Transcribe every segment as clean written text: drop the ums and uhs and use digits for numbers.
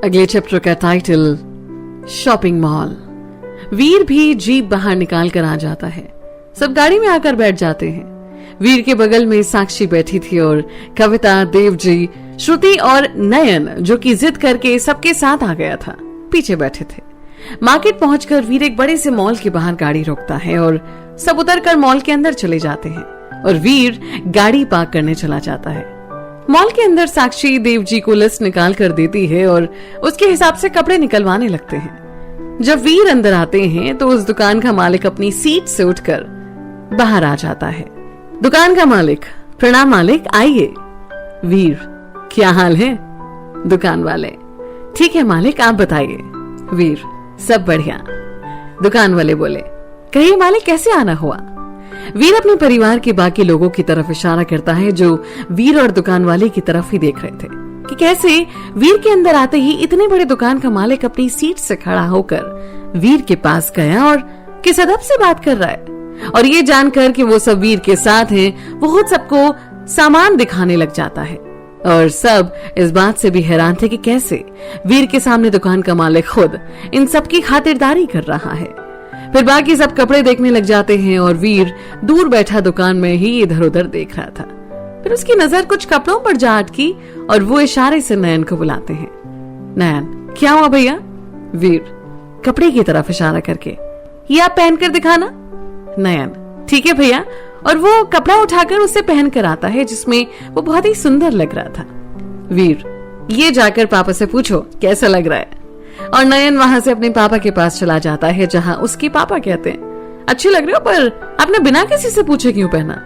अगले चैप्टर का title shopping mall. वीर भी जीप बाहर निकाल कर आ जाता है। सब गाड़ी में आकर बैठ जाते हैं। वीर के बगल में साक्षी बैठी थी और कविता, देवजी, श्रुति और नयन, जो कि जिद करके सबके साथ आ गया था, पीछे बैठे थे। मार्केट पहुंचकर वीर एक बड़े से मॉल के बाहर गाड़ी रोकता है और सब उतरकर मॉल के अंदर चले जाते हैं और वीर गाड़ी पार्क करने चला जाता है। मॉल के अंदर साक्षी देवजी को लिस्ट निकाल कर देती है और उसके हिसाब से कपड़े निकलवाने लगते हैं। जब वीर अंदर आते हैं तो उस दुकान का मालिक अपनी सीट से उठकर बाहर आ जाता है। दुकान का मालिक: प्रणाम मालिक, आइए। वीर: क्या हाल है? दुकान वाले: ठीक है मालिक, आप बताइए। वीर: सब बढ़िया। दुकान वाले बोले: कहिए मालिक, कैसे आना हुआ? वीर अपने परिवार के बाकी लोगों की तरफ इशारा करता है जो वीर और दुकान वाले की तरफ ही देख रहे थे कि कैसे वीर के अंदर आते ही इतने बड़े दुकान का मालिक अपनी सीट से खड़ा होकर वीर के पास गया और किस अदब से बात कर रहा है। और ये जानकर कि वो सब वीर के साथ हैं, वो खुद सबको सामान दिखाने लग जाता है। और सब इस बात से भी हैरान थे कि कैसे वीर के सामने दुकान का मालिक खुद इन सब की खातिरदारी कर रहा है। फिर बाकी सब कपड़े देखने लग जाते हैं और वीर दूर बैठा दुकान में ही इधर उधर देख रहा था। फिर उसकी नजर कुछ कपड़ों पर जा अटकी और वो इशारे से नयन को बुलाते हैं। नयन: क्या हुआ भैया? वीर कपड़े की तरफ इशारा करके: ये आप पहन कर दिखाना। नयन: ठीक है भैया। और वो कपड़ा उठाकर उसे पहन कर आता है जिसमें वो बहुत ही सुंदर लग रहा था। वीर: ये जाकर पापा से पूछो कैसा लग रहा है। और नयन वहां से अपने पापा के पास चला जाता है जहां उसके पापा कहते हैं: अच्छे लग रहे हो, पर आपने बिना किसी से पूछे क्यों पहना?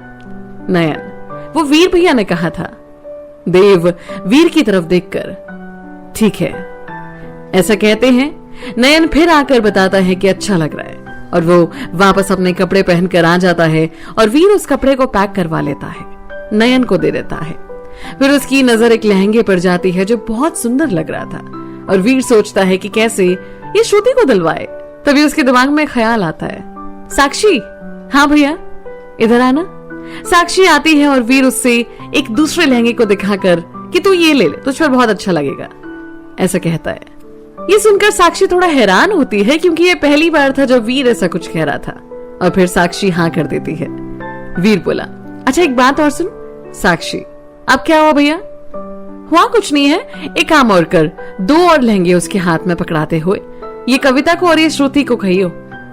नयन: वो वीर भैया ने कहा था। देव वीर की तरफ देखकर: ठीक है। ऐसा कहते हैं नयन फिर आकर बताता है कि अच्छा लग रहा है और वो वापस अपने कपड़े पहनकर आ जाता है और वीर उस कपड़े को पैक करवा लेता है, नयन को दे देता है। फिर उसकी नजर एक लहंगे पर जाती है जो बहुत सुंदर लग रहा था और वीर सोचता है कि कैसे ये श्रुति को दिलवाए। तभी उसके दिमाग में ख्याल आता है: साक्षी! हाँ भैया, इधर आना। साक्षी आती है और वीर उससे एक दूसरे लहंगे को दिखाकर कि तू ये ले ले, तुझ पर बहुत अच्छा लगेगा, ऐसा कहता है। ये सुनकर साक्षी थोड़ा हैरान होती है क्योंकि ये पहली बार था जब वीर ऐसा कुछ कह रहा था। और फिर साक्षी हाँ कर देती है। वीर बोला: अच्छा एक बात और सुन। साक्षी: अब क्या हुआ भैया? हुआ कुछ नहीं है, एक काम और कर, 2 और लहंगे उसके हाथ में पकड़ाते हुए ये कविता को और ये श्रुति को कहियो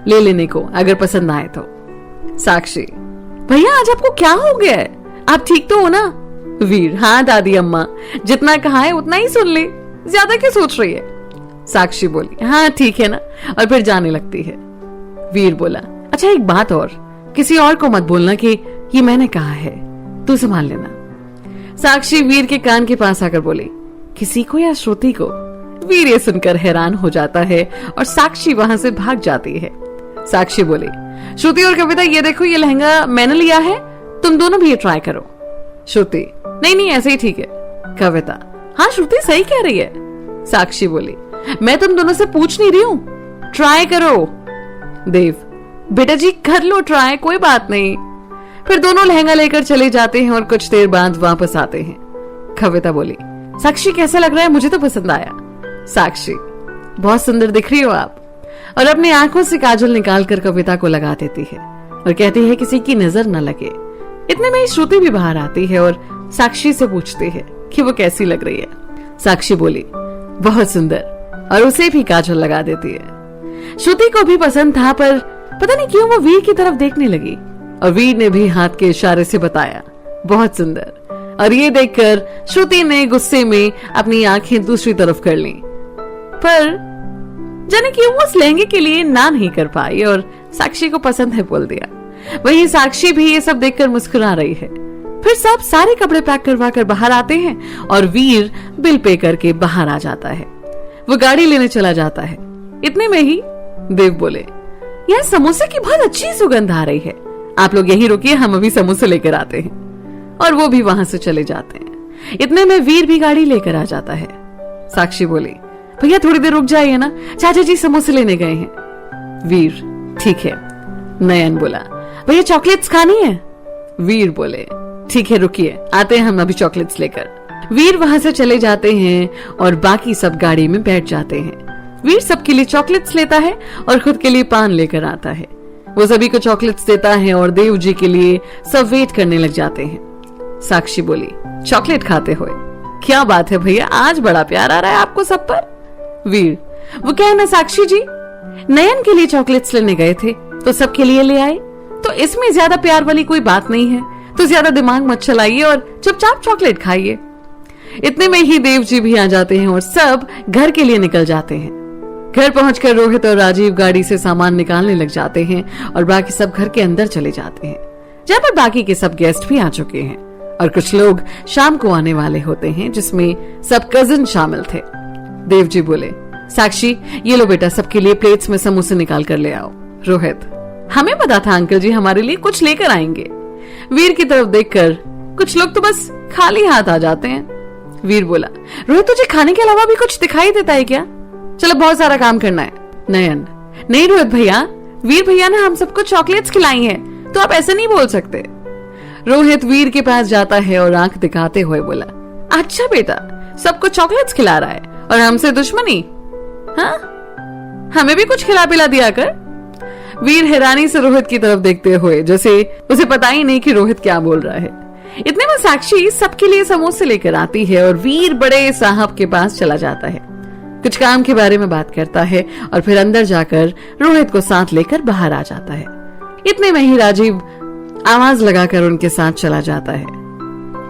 ले लेने को, अगर पसंद आए तो। साक्षी: भैया आज आपको क्या हो गया है? आप ठीक तो हो ना? वीर: हाँ दादी अम्मा, जितना कहा है उतना ही सुन ले, ज्यादा क्या सोच रही है? साक्षी बोली: हाँ ठीक है ना। और फिर जाने लगती है। वीर बोला: अच्छा एक बात और, किसी और को मत बोलना कि ये मैंने कहा है, तू संभाल लेना। साक्षी वीर के कान के पास आकर बोली: किसी को या श्रुति को? वीर ये सुनकर हैरान हो जाता है और साक्षी वहां से भाग जाती है। साक्षी बोली: श्रुति और कविता ये देखो, ये लहंगा मैंने लिया है, तुम दोनों भी ये ट्राई करो। श्रुति: नहीं नहीं ऐसे ही ठीक है। कविता: हाँ श्रुति सही कह रही है। साक्षी बोली: मैं तुम दोनों से पूछ नहीं रही हूँ, ट्राई करो। देव: बेटा जी कर लो ट्राई, कोई बात नहीं। फिर दोनों लहंगा लेकर चले जाते हैं और कुछ देर बाद वापस आते हैं। कविता बोली: साक्षी कैसा लग रहा है? मुझे तो पसंद आया। साक्षी: बहुत सुंदर दिख रही हो आप। और अपनी आंखों से काजल निकालकर कविता को लगा देती है और कहती है किसी की नजर न लगे। इतने में श्रुति भी बाहर आती है और साक्षी से पूछती है कि वो कैसी लग रही है। साक्षी बोली: बहुत सुंदर, और उसे भी काजल लगा देती है। श्रुति को भी पसंद था, पर पता नहीं क्यों वो वीर की तरफ देखने लगी और वीर ने भी हाथ के इशारे से बताया बहुत सुंदर। और ये देखकर श्रुति ने गुस्से में अपनी आंखें दूसरी तरफ कर ली, पर जाने क्यों वो उस लहंगे के लिए ना नहीं कर पाई और साक्षी को पसंद है बोल दिया। वहीं साक्षी भी ये सब देखकर मुस्कुरा रही है। फिर सब सारे कपड़े पैक करवा कर बाहर आते हैं और वीर बिल पे करके बाहर आ जाता है। वो गाड़ी लेने चला जाता है। इतने में ही देव बोले: यार समोसे की बहुत अच्छी सुगंध आ रही है, आप लोग यहीं रुकिए, हम अभी समोसे लेकर आते हैं। और वो भी वहां से चले जाते हैं। इतने में वीर भी गाड़ी लेकर आ जाता है। साक्षी बोली: भैया थोड़ी देर रुक जाइए ना, चाचा जी समोसे लेने गए हैं। वीर: ठीक है। नयन बोला: भैया चॉकलेट्स खानी है? वीर बोले: ठीक है रुकिए, आते हैं हम अभी चॉकलेट्स लेकर। वीर वहां से चले जाते हैं और बाकी सब गाड़ी में बैठ जाते हैं। वीर सबके लिए चॉकलेट्स लेता है और खुद के लिए पान लेकर आता है। वो सभी को चॉकलेट्स देता है और देव जी के लिए सब वेट करने लग जाते हैं। साक्षी बोली, चॉकलेट खाते हुए, क्या बात है भैया, आज बड़ा प्यार आ रहा है आपको सब पर। वीर, वो क्या है ना साक्षी जी, नयन के लिए चॉकलेट्स लेने गए थे तो सबके लिए ले आए, तो इसमें ज्यादा प्यार वाली कोई बात नहीं है, तो ज्यादा दिमाग मत चलाइए और चुपचाप चॉकलेट खाइए। इतने में ही देव जी भी आ जाते हैं और सब घर के लिए निकल जाते हैं। घर पहुंचकर रोहित और राजीव गाड़ी से सामान निकालने लग जाते हैं और बाकी सब घर के अंदर चले जाते हैं, जहां पर बाकी के सब गेस्ट भी आ चुके हैं और कुछ लोग शाम को आने वाले होते हैं, जिसमें सब कजिन शामिल थे। देव जी बोले, साक्षी ये लो बेटा, सबके लिए प्लेट्स में समोसे निकाल कर ले आओ। रोहित, हमें पता था अंकल जी हमारे लिए कुछ लेकर आएंगे। वीर की तरफ देखकर, कुछ लोग तो बस खाली हाथ आ जाते हैं। वीर बोला, रोहित तुझे खाने के अलावा भी कुछ दिखाई देता है क्या? चलो बहुत सारा काम करना है। नयन, नहीं रोहित भैया, वीर भैया ने हम सबको चॉकलेट्स खिलाई हैं, तो आप ऐसे नहीं बोल सकते। रोहित वीर के पास जाता है और आंख दिखाते हुए बोला, अच्छा बेटा, सबको चॉकलेट्स खिला रहा है और हमसे दुश्मनी? हाँ, हमें भी कुछ खिला पिला दिया कर। वीर हैरानी से रोहित की तरफ देखते हुए, जैसे उसे पता ही नहीं कि रोहित क्या बोल रहा है। इतने में साक्षी सबके लिए समोसे लेकर आती है और वीर बड़े साहब के पास चला जाता है, कुछ काम के बारे में बात करता है और फिर अंदर जाकर रोहित को साथ लेकर बाहर आ जाता है। इतने में ही राजीव आवाज लगाकर उनके साथ चला जाता है।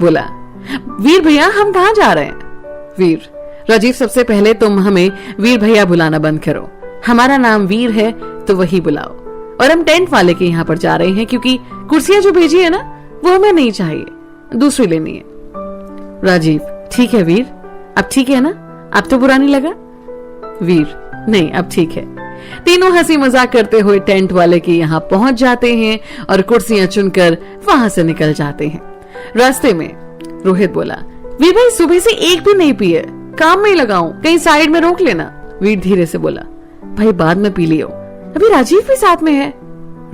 बोला, वीर भैया हम कहाँ जा रहे हैं? वीर, राजीव सबसे पहले तुम हमें वीर भैया बुलाना बंद करो, हमारा नाम वीर है तो वही बुलाओ, और हम टेंट वाले के यहाँ पर जा रहे हैं क्योंकि कुर्सियां जो भेजी है ना वो हमें नहीं चाहिए, दूसरी लेनी है। राजीव, ठीक है वीर, अब ठीक है ना, अब तो बुरा नहीं लगा? वीर, नहीं अब ठीक है। तीनों हंसी मजाक करते हुए टेंट वाले के यहाँ पहुंच जाते हैं और कुर्सियां चुनकर वहां से निकल जाते हैं। रास्ते में रोहित बोला, वीर भाई सुबह से एक भी नहीं पिए, काम में लगाऊं, कहीं साइड में रोक लेना। वीर धीरे से बोला, भाई बाद में पी लियो, अभी राजीव भी साथ में है।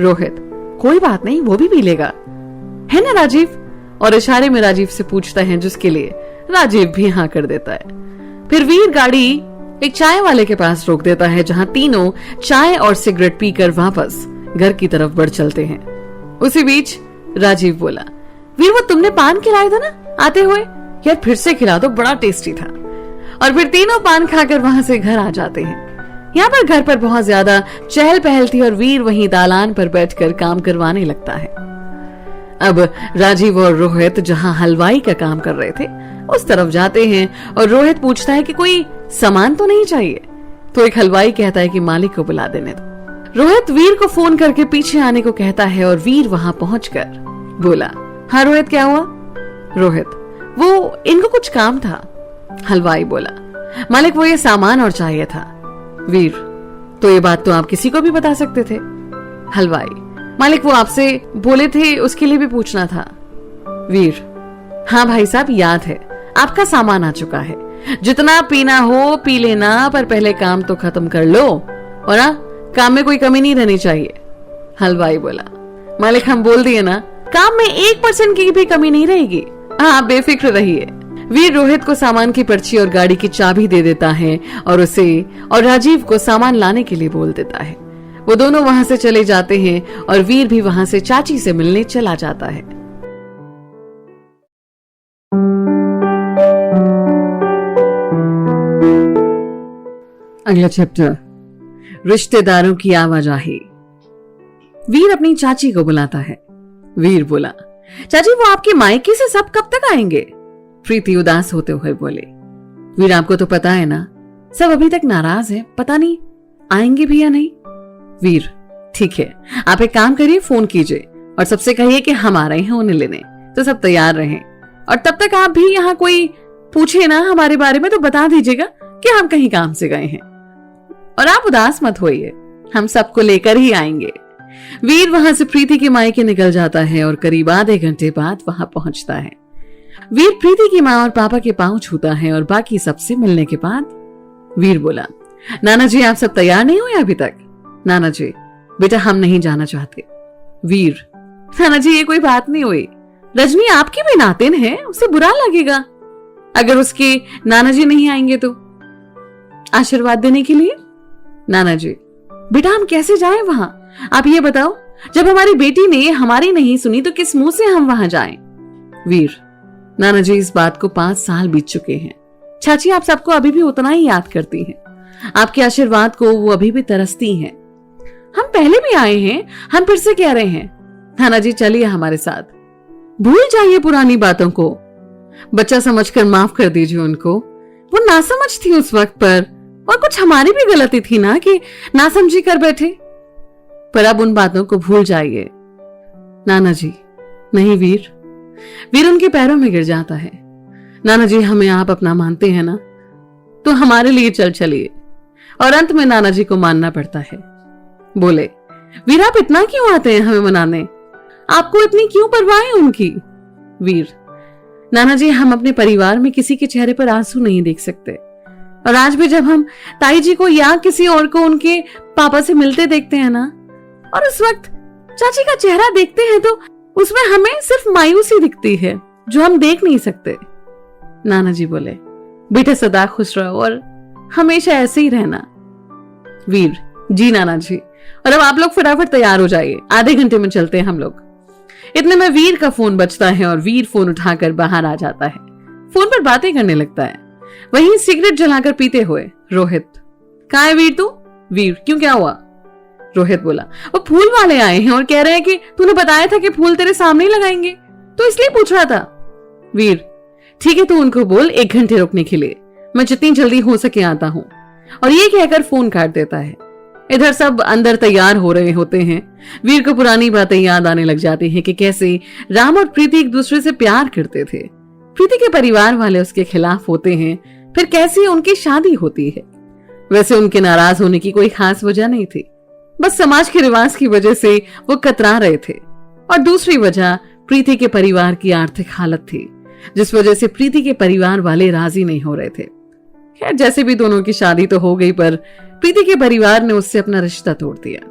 रोहित, कोई बात नहीं, वो भी पी लेगा, है ना राजीव? और इशारे में राजीव से पूछता है, जिसके लिए राजीव भी हाँ कर देता है। फिर वीर गाड़ी एक चाय वाले के पास रोक देता है, जहां तीनों चाय और सिगरेट पीकर वापस घर की तरफ बढ़ चलते हैं। उसी बीच राजीव बोला, वीर वो तुमने पान खिलाया था ना आते हुए, यार फिर से खिला दो, बड़ा टेस्टी था। और फिर तीनों पान खाकर वहां से घर आ जाते हैं। यहाँ पर घर पर बहुत ज्यादा चहल पहल थी और वीर वहीं दालान पर बैठकर काम करवाने लगता है। अब राजीव और रोहित जहां हलवाई का काम कर रहे थे उस तरफ जाते हैं और रोहित पूछता है कि कोई सामान तो नहीं चाहिए, तो एक हलवाई कहता है कि मालिक को बुला देने दो। रोहित वीर को फोन करके पीछे आने को कहता है और वीर वहां पहुंचकर बोला, हाँ रोहित क्या हुआ? रोहित, वो इनको कुछ काम था। हलवाई बोला, मालिक वो ये सामान और चाहिए था। वीर, तो ये बात तो आप किसी को भी बता सकते थे। हलवाई, मालिक वो आपसे बोले थे उसके लिए भी पूछना था। वीर, हाँ भाई साहब याद है, आपका सामान आ चुका है, जितना पीना हो पी लेना, पर पहले काम तो खत्म कर लो, और ना काम में कोई कमी नहीं रहनी चाहिए। हलवाई बोला, मालिक हम बोल दिए ना, काम में 1% की भी कमी नहीं रहेगी, हाँ बेफिक्र रहिए। वीर रोहित को सामान की पर्ची और गाड़ी की चाबी दे देता है और उसे और राजीव को सामान लाने के लिए बोल देता है। वो दोनों वहां से चले जाते हैं और वीर भी वहां से चाची से मिलने चला जाता है। अगला चैप्टर, रिश्तेदारों की आवाजाही। वीर अपनी चाची को बुलाता है। वीर बोला, चाची वो आपके मायके से सब कब तक आएंगे? प्रीति उदास होते हुए बोले, वीर आपको तो पता है ना, सब अभी तक नाराज है, पता नहीं आएंगे भी या नहीं। वीर, ठीक है, आप एक काम करिए, फोन कीजिए और सबसे कहिए कि हम आ रहे हैं उन्हें लेने, तो सब तैयार रहें। और तब तक आप भी यहाँ कोई पूछे ना हमारे बारे में तो बता दीजिएगा कि हम कहीं काम से गए हैं। और आप उदास मत होइए, हम सबको लेकर ही आएंगे। वीर वहां से प्रीति के मायके निकल जाता है और करीब आधे घंटे बाद वहां पहुंचता है। वीर प्रीति की माँ और पापा के पांव छूता है और बाकी सबसे मिलने के बाद वीर बोला, नाना जी आप सब तैयार नहीं हुए अभी तक? नाना जी, बेटा हम नहीं जाना चाहते। वीर, नाना जी ये कोई बात नहीं हुई, रजनी आपकी भी नातिन है, उसे बुरा लगेगा। अगर उसके नाना जी नहीं आएंगे तो आशीर्वाद देने के लिए? नाना जी, बेटा हम कैसे जाएं वहां? आप ये बताओ, जब हमारी बेटी ने हमारी नहीं सुनी तो किस मुंह से हम वहां जाएं? वीर, नाना जी इस बात को 5 साल बीत चुके हैं। चाची आप सबको अभी भी उतना ही याद करती हैं। आपके आशीर्वाद को वो अभी भी तरसती हैं। हम पहले भी आए हैं, हम फिर से कह रहे हैं। नाना जी चलिए हमारे साथ। भूल जाइए पुरानी बातों को। बच्चा समझकर माफ कर दीजिए उनको। वो नासमझ थी उस वक्त पर, और कुछ हमारी भी गलती थी ना कि नासमझी कर बैठे। पर अब उन बातों को भूल जाइए। नाना जी, नहीं वीर। वीर उनके पैरों में गिर जाता है। नाना जी हमें आप अपना मानते हैं ना, तो हमारे लिए चल चलिए। और अंत में नाना जी को मानना पड़ता है। बोले, वीर आप इतना क्यों आते हैं हमें मनाने? आपको इतनी क्यों परवाह है उनकी? वीर, नाना जी हम अपने परिवार में किसी के चेहरे पर आंसू नहीं देख सकते। और आज भी जब हम ताई जी को या किसी और को उनके पापा से मिलते देखते हैं ना, और उस वक्त चाची का चेहरा देखते हैं, तो उसमें हमें सिर्फ मायूसी दिखती है जो हम देख नहीं सकते। नाना जी बोले, बेटा सदा खुश रहो और हमेशा ऐसे ही रहना। वीर, जी नाना जी। और अब आप लोग फटाफट तैयार हो जाइए, आधे घंटे में चलते हैं हम लोग। इतने में वीर का फोन बजता है और वीर फोन उठाकर बाहर आ जाता है। फोन पर बातें करने लगता है। वहीं सिगरेट जलाकर पीते हुए रोहित, कहाँ है वीर तू? वीर, क्यों क्या हुआ? रोहित बोला, वो फूल वाले आए हैं और कह रहे हैं कि तूने बताया था कि फूल तेरे सामने ही लगाएंगे, तो इसलिए पूछ रहा था। वीर, ठीक है तू उनको बोल 1 घंटे रुकने के लिए, मैं जितनी जल्दी हो सके आता हूं। और ये कहकर फोन काट देता है। इधर सब अंदर तैयार हो रहे होते हैं। वीर को पुरानी बातें याद आने लग जाती हैं कि कैसे राम और प्रीति एक दूसरे से प्यार करते थे। प्रीति के परिवार वाले उसके खिलाफ होते हैं, फिर कैसे उनकी शादी होती है। वैसे उनके नाराज होने की कोई खास वजह नहीं थी, बस समाज के रिवाज की वजह से वो कतरा रहे थे। और दूसरी वजह प्रीति के परिवार की आर्थिक हालत थी, जिस वजह से प्रीति के परिवार वाले राजी नहीं हो रहे थे। खैर जैसे भी दोनों की शादी तो हो गई, पर प्रीति के परिवार ने उससे अपना रिश्ता तोड़ दिया।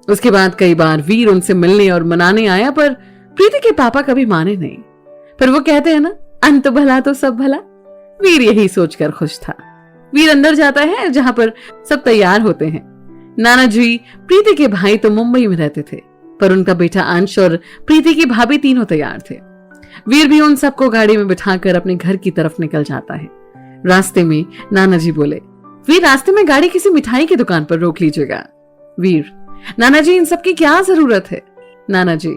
उसके बाद कई बार वीर उनसे मिलने और मनाने आया, पर प्रीति के पापा कभी माने नहीं। पर वो कहते हैं ना, अंत भला तो सब भला। वीर यही सोचकर खुश था। वीर अंदर जाता है जहां पर सब तैयार होते हैं। नाना जी, प्रीति के भाई तो मुंबई में रहते थे, पर उनका बेटा अंश और प्रीति की भाभी तीनों तैयार थे। वीर भी उन सबको गाड़ी में बिठाकर अपने घर की तरफ निकल जाता है। रास्ते में नाना जी बोले, वीर रास्ते में गाड़ी किसी मिठाई की दुकान पर रोक लीजिएगा। वीर, नाना जी इन सब की क्या जरूरत है? नाना जी,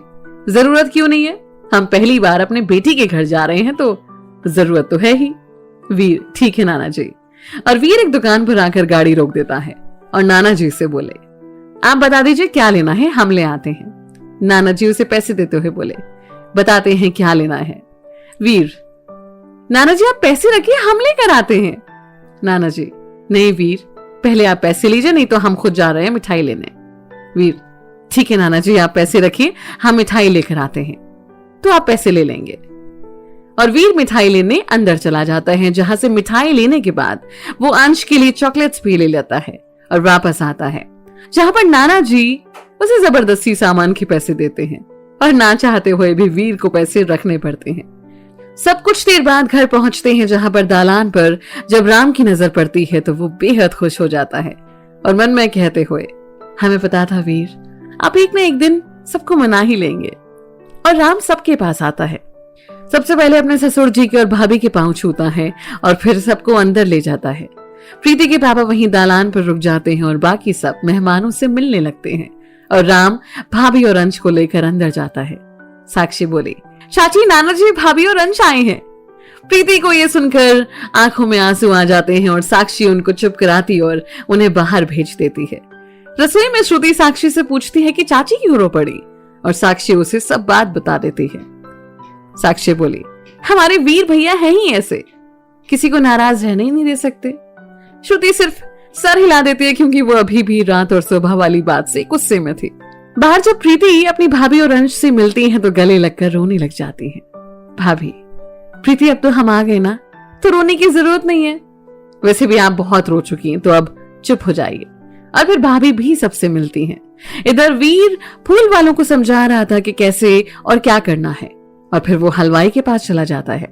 जरूरत क्यों नहीं है, हम पहली बार अपने बेटी के घर जा रहे हैं तो जरूरत तो है ही। वीर, ठीक है नाना जी। और वीर एक दुकान पर आकर गाड़ी रोक देता है और नाना जी से बोले, आप बता दीजिए क्या लेना है, हम ले आते हैं। नाना जी उसे पैसे देते हुए बोले, बताते हैं क्या लेना है। वीर, नाना जी आप पैसे रखिए, हम लेकर आते हैं। नाना जी, नहीं वीर, पहले आप पैसे लीजिए, नहीं तो हम खुद जा रहे हैं मिठाई लेने। वीर, ठीक है नाना जी, आप पैसे रखिए, हम मिठाई लेकर आते हैं। तो आप पैसे ले लेंगे। और वीर मिठाई लेने अंदर चला जाता है, जहां से मिठाई लेने के बाद वो अंश के लिए चॉकलेट्स भी ले लेता है और वापस आता है, जहां पर नाना जी उसे जबरदस्ती सामान के पैसे देते हैं और ना चाहते हुए भी वीर को पैसे रखने पड़ते हैं। सब कुछ देर बाद घर पहुंचते हैं, जहां पर दालान पर जब राम की नजर पड़ती है तो वो बेहद खुश हो जाता है और मन में कहते हुए, हमें पता था वीर, आप एक न एक दिन सबको मना ही लेंगे। और राम सबके पास आता है। सबसे पहले अपने ससुर जी के और भाभी के पांव छूता है और फिर सबको अंदर ले जाता है। प्रीति के पापा वहीं दालान पर रुक जाते हैं और बाकी सब मेहमानों से मिलने लगते हैं और राम भाभी और अंश को लेकर अंदर जाता है। साक्षी बोली, चाची नाना जी भाभी और अंश आए हैं। प्रीति को ये सुनकर आंखों में आंसू आ जाते हैं और साक्षी उनको चुप कराती और उन्हें बाहर भेज देती है। रसोई में श्रुति साक्षी से पूछती है कि चाची क्यों रो पड़ी, और साक्षी उसे सब बात बता देती है। साक्षी बोली, हमारे वीर भैया हैं ही ऐसे, किसी को नाराज रहने ही नहीं दे सकते। श्रुति सिर्फ सर हिला देती है, क्योंकि वो अभी भी रात और सुबह वाली बात से गुस्से में थी। बाहर जब प्रीति अपनी भाभी और अंश से मिलती हैं तो गले लगकर रोने लग जाती हैं। भाभी, प्रीति अब तो हम आ गए ना, तो रोने की जरूरत नहीं है, वैसे भी आप बहुत रो चुकी हैं, तो अब चुप हो जाइए। और फिर भाभी भी सबसे मिलती हैं। इधर वीर फूल वालों को समझा रहा था कि कैसे और क्या करना है, और फिर वो हलवाई के पास चला जाता है।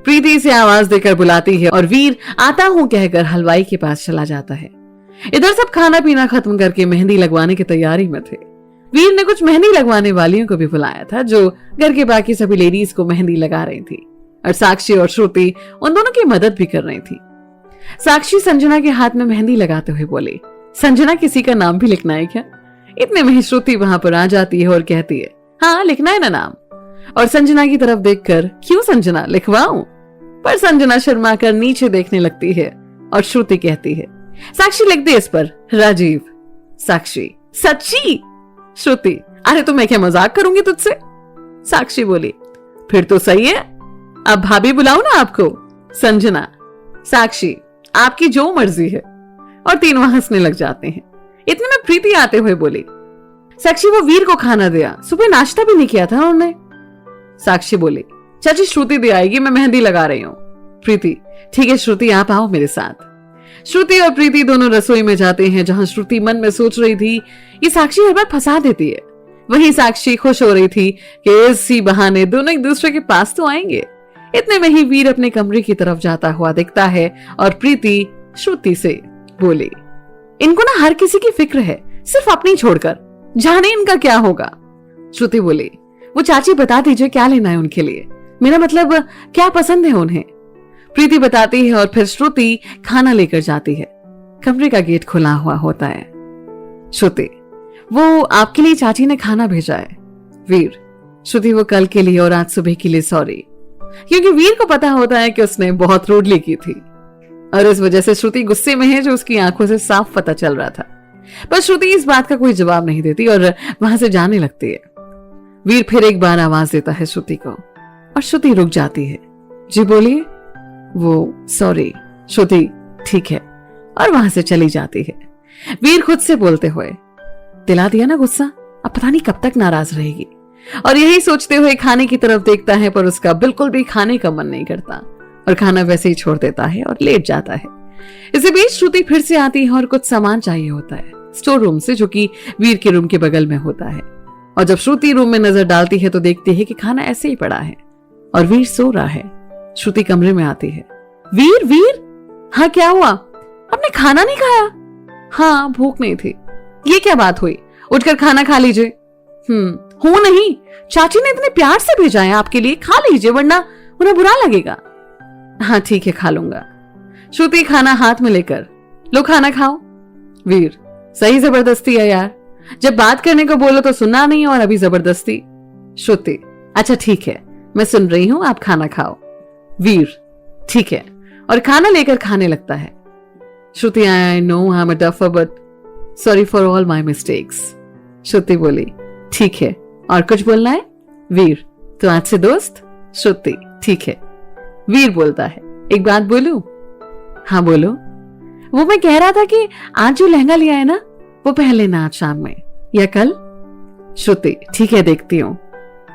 प्रीति इसे आवाज देकर बुलाती है और वीर आता हूं कहकर हलवाई के पास चला जाता है। इधर सब खाना पीना खत्म करके मेहंदी लगवाने की तैयारी में थे। वीर ने कुछ मेहंदी लगवाने वालियों को भी बुलाया था जो घर के बाकी सभी लेडीज को मेहंदी लगा रही थी और साक्षी और श्रुति उन दोनों की मदद भी कर रही थी। साक्षी संजना के हाथ में मेहंदी लगाते हुए बोली, संजना किसी का नाम भी लिखना है क्या? इतने में ही श्रुति वहां पर आ जाती है और कहती है, हाँ लिखना है ना नाम। और संजना की तरफ देखकर, क्यों संजना, लिखवाऊं? पर संजना शर्मा कर नीचे देखने लगती है और श्रुति कहती है, साक्षी लिख दे इस पर, राजीव। साक्षी, सच्ची? श्रुति, अरे तो मैं क्या मजाक करूंगी तुझसे? साक्षी बोली, फिर तो सही है, अब भाभी बुलाऊं ना आपको? संजना, साक्षी, आपकी जो मर्जी है। और तीनों हंसने लग जाते हैं। इतने में प्रीति आते हुए बोली, साक्षी वो वीर को खाना दिया, सुबह नाश्ता भी नहीं किया था उन्होंने। साक्षी बोली, चाची श्रुति दे आएगी, मैं मेहंदी लगा रही हूँ। प्रीति, ठीक है श्रुति आप आओ मेरे साथ। श्रुति और प्रीति दोनों रसोई में जाते हैं जहां श्रुति मन में सोच रही थी ये साक्षी हर बार फंसा देती है। वहीं साक्षी खुश हो रही थी कि इसी बहाने दोनों एक दूसरे के पास तो आएंगे। इतने में ही वीर अपने कमरे की तरफ जाता हुआ दिखता है और प्रीति श्रुति से बोली, इनको ना हर किसी की फिक्र है, सिर्फ अपनी छोड़कर, जाने इनका क्या होगा। श्रुति बोली, वो चाची बता दीजिए क्या लेना है उनके लिए, मेरा मतलब क्या पसंद है उन्हें। प्रीति बताती है और फिर श्रुति खाना लेकर जाती है। कमरे का गेट खुला हुआ होता है। श्रुति, वो आपके लिए चाची ने खाना भेजा है। वीर, श्रुति वो कल के लिए और आज सुबह के लिए सॉरी, क्योंकि वीर को पता होता है कि उसने बहुत रूडली की थी और इस वजह से श्रुति गुस्से में है जो उसकी आंखों से साफ पता चल रहा था। पर श्रुति इस बात का कोई जवाब नहीं देती और वहां से जाने लगती है। वीर फिर एक बार आवाज देता है श्रुति को और श्रुति रुक जाती है। जी बोलिए। वो सॉरी। श्रुति, ठीक है, और वहां से चली जाती है। वीर खुद से बोलते हुए, दिला दिया ना गुस्सा, अब पता नहीं कब तक नाराज रहेगी। और यही सोचते हुए खाने की तरफ देखता है पर उसका बिल्कुल भी खाने का मन नहीं करता और खाना वैसे ही छोड़ देता है और लेट जाता है। इसी बीच श्रुति फिर से आती है और कुछ सामान चाहिए होता है स्टोर रूम से, जो कि वीर के रूम के बगल में होता है। और जब श्रुति रूम में नजर डालती है तो देखती है कि खाना ऐसे ही पड़ा है और वीर सो रहा है। श्रुति कमरे में आती है। वीर, वीर, हाँ क्या हुआ? आपने खाना नहीं खाया? हाँ भूख नहीं थी। ये क्या बात हुई? उठकर खाना खा लीजिए। हूं नहीं, चाची ने इतने प्यार से भेजा है आपके लिए, खा लीजिए वरना उन्हें बुरा लगेगा। हाँ ठीक है, खा लूंगा। श्रुति खाना हाथ में लेकर, लो खाना खाओ। वीर, सही जबरदस्ती है यार, जब बात करने को बोलो तो सुनना नहीं और अभी जबरदस्ती। श्रुति, अच्छा ठीक है, मैं सुन रही हूं, आप खाना खाओ। वीर, ठीक है, और खाना लेकर खाने लगता है। Shruti, I know I am a duffer but sorry for all my mistakes. Shruti बोली, ठीक है, और कुछ बोलना है? वीर, तो आज से दोस्त? श्रुति, ठीक है। वीर बोलता है, एक बात बोलूं? हाँ बोलो। वो मैं कह रहा था कि आज जो लहंगा लिया है ना, वो पहन लेना आज शाम में या कल। श्रुति, ठीक है, देखती हूँ।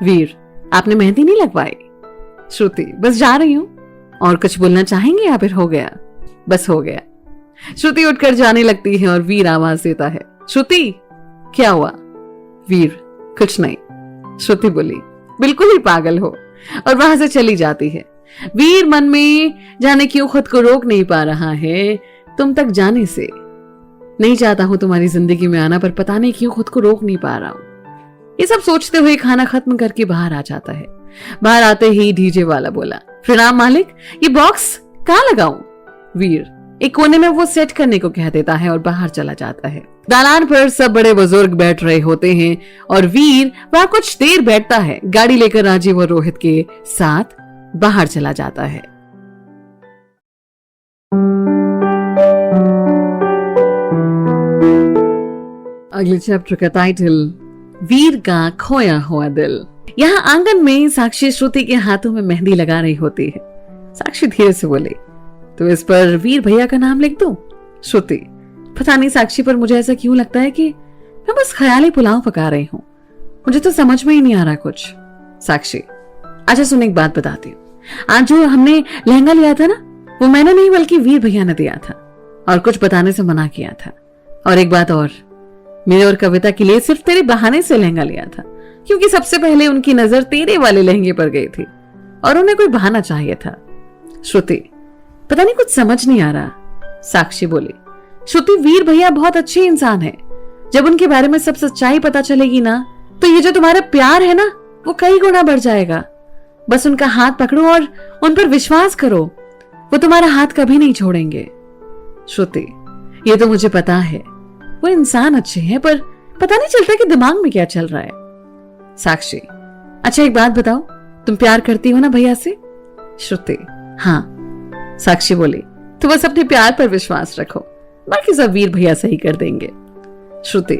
वीर, आपने मेहंदी नहीं लगवाई? श्रुति, बस जा रही हूँ। और कुछ बोलना चाहेंगे या फिर हो गया? बस हो गया। श्रुति उठकर जाने लगती है और वीर आवाज देता है, श्रुति क्या हुआ? वीर, कुछ नहीं। श्रुति बोली, बिल्कुल ही पागल हो, और वहां से चली जाती है। वीर मन में जाने क्यों खुद को रोक नहीं पा रहा है तुम तक जाने से। नहीं चाहता हूं तुम्हारी जिंदगी में आना, पर पता नहीं क्यों खुद को रोक नहीं पा रहा हूं। ये सब सोचते हुए खाना खत्म करके बाहर आ जाता है। बाहर आते ही डीजे वाला बोला, प्रणाम मालिक, ये बॉक्स कहाँ लगाऊं? वीर एक कोने में वो सेट करने को कह देता है और बाहर चला जाता है। दालान पर सब बड़े बुजुर्ग बैठ रहे होते हैं और वीर वहां कुछ देर बैठता है। गाड़ी लेकर राजीव और रोहित के साथ बाहर चला जाता है। अगले चैप्टर का टाइटल, वीर का खोया हुआ दिल। यहाँ आंगन में साक्षी श्रुति के हाथों में मेहंदी लगा रही होती है। साक्षी धीरे से बोली, तो इस पर वीर भैया का नाम लिख दूं? श्रुति, पता नहीं साक्षी, पर मुझे ऐसा क्यों लगता है कि मैं बस ख्याली पुलाव पका रही हूँ, मुझे तो समझ में ही नहीं आ रहा कुछ। साक्षी, अच्छा सुन, एक बात बताती हूँ, आज जो हमने लहंगा लिया था ना, वो मैंने नहीं बल्कि वीर भैया ने दिया था और कुछ बताने से मना किया था। और एक बात और, मेरे और कविता के लिए सिर्फ तेरे बहाने से लहंगा लिया था, क्योंकि सबसे पहले उनकी नजर तेरे वाले लहंगे पर गई थी और उन्हें कोई बहाना चाहिए था। श्रुति, पता नहीं कुछ समझ नहीं आ रहा। साक्षी बोली, श्रुति, वीर भैया बहुत अच्छे इंसान है। जब उनके बारे में सब सच्चाई पता चलेगी ना, तो ये जो तुम्हारा प्यार है ना, वो कई गुना बढ़ जाएगा। बस उनका हाथ पकड़ो और उन पर विश्वास करो, वो तुम्हारा हाथ कभी नहीं छोड़ेंगे। श्रुति, ये तो मुझे पता है, वो इंसान अच्छे हैं, पर पता नहीं चलता कि दिमाग में क्या चल रहा है। साक्षी, अच्छा एक बात बताओ, तुम प्यार करती हो ना भैया से? श्रुति, हाँ। साक्षी बोली, तो बस अपने प्यार पर विश्वास रखो, बाकी सब वीर भैया सही कर देंगे। श्रुति,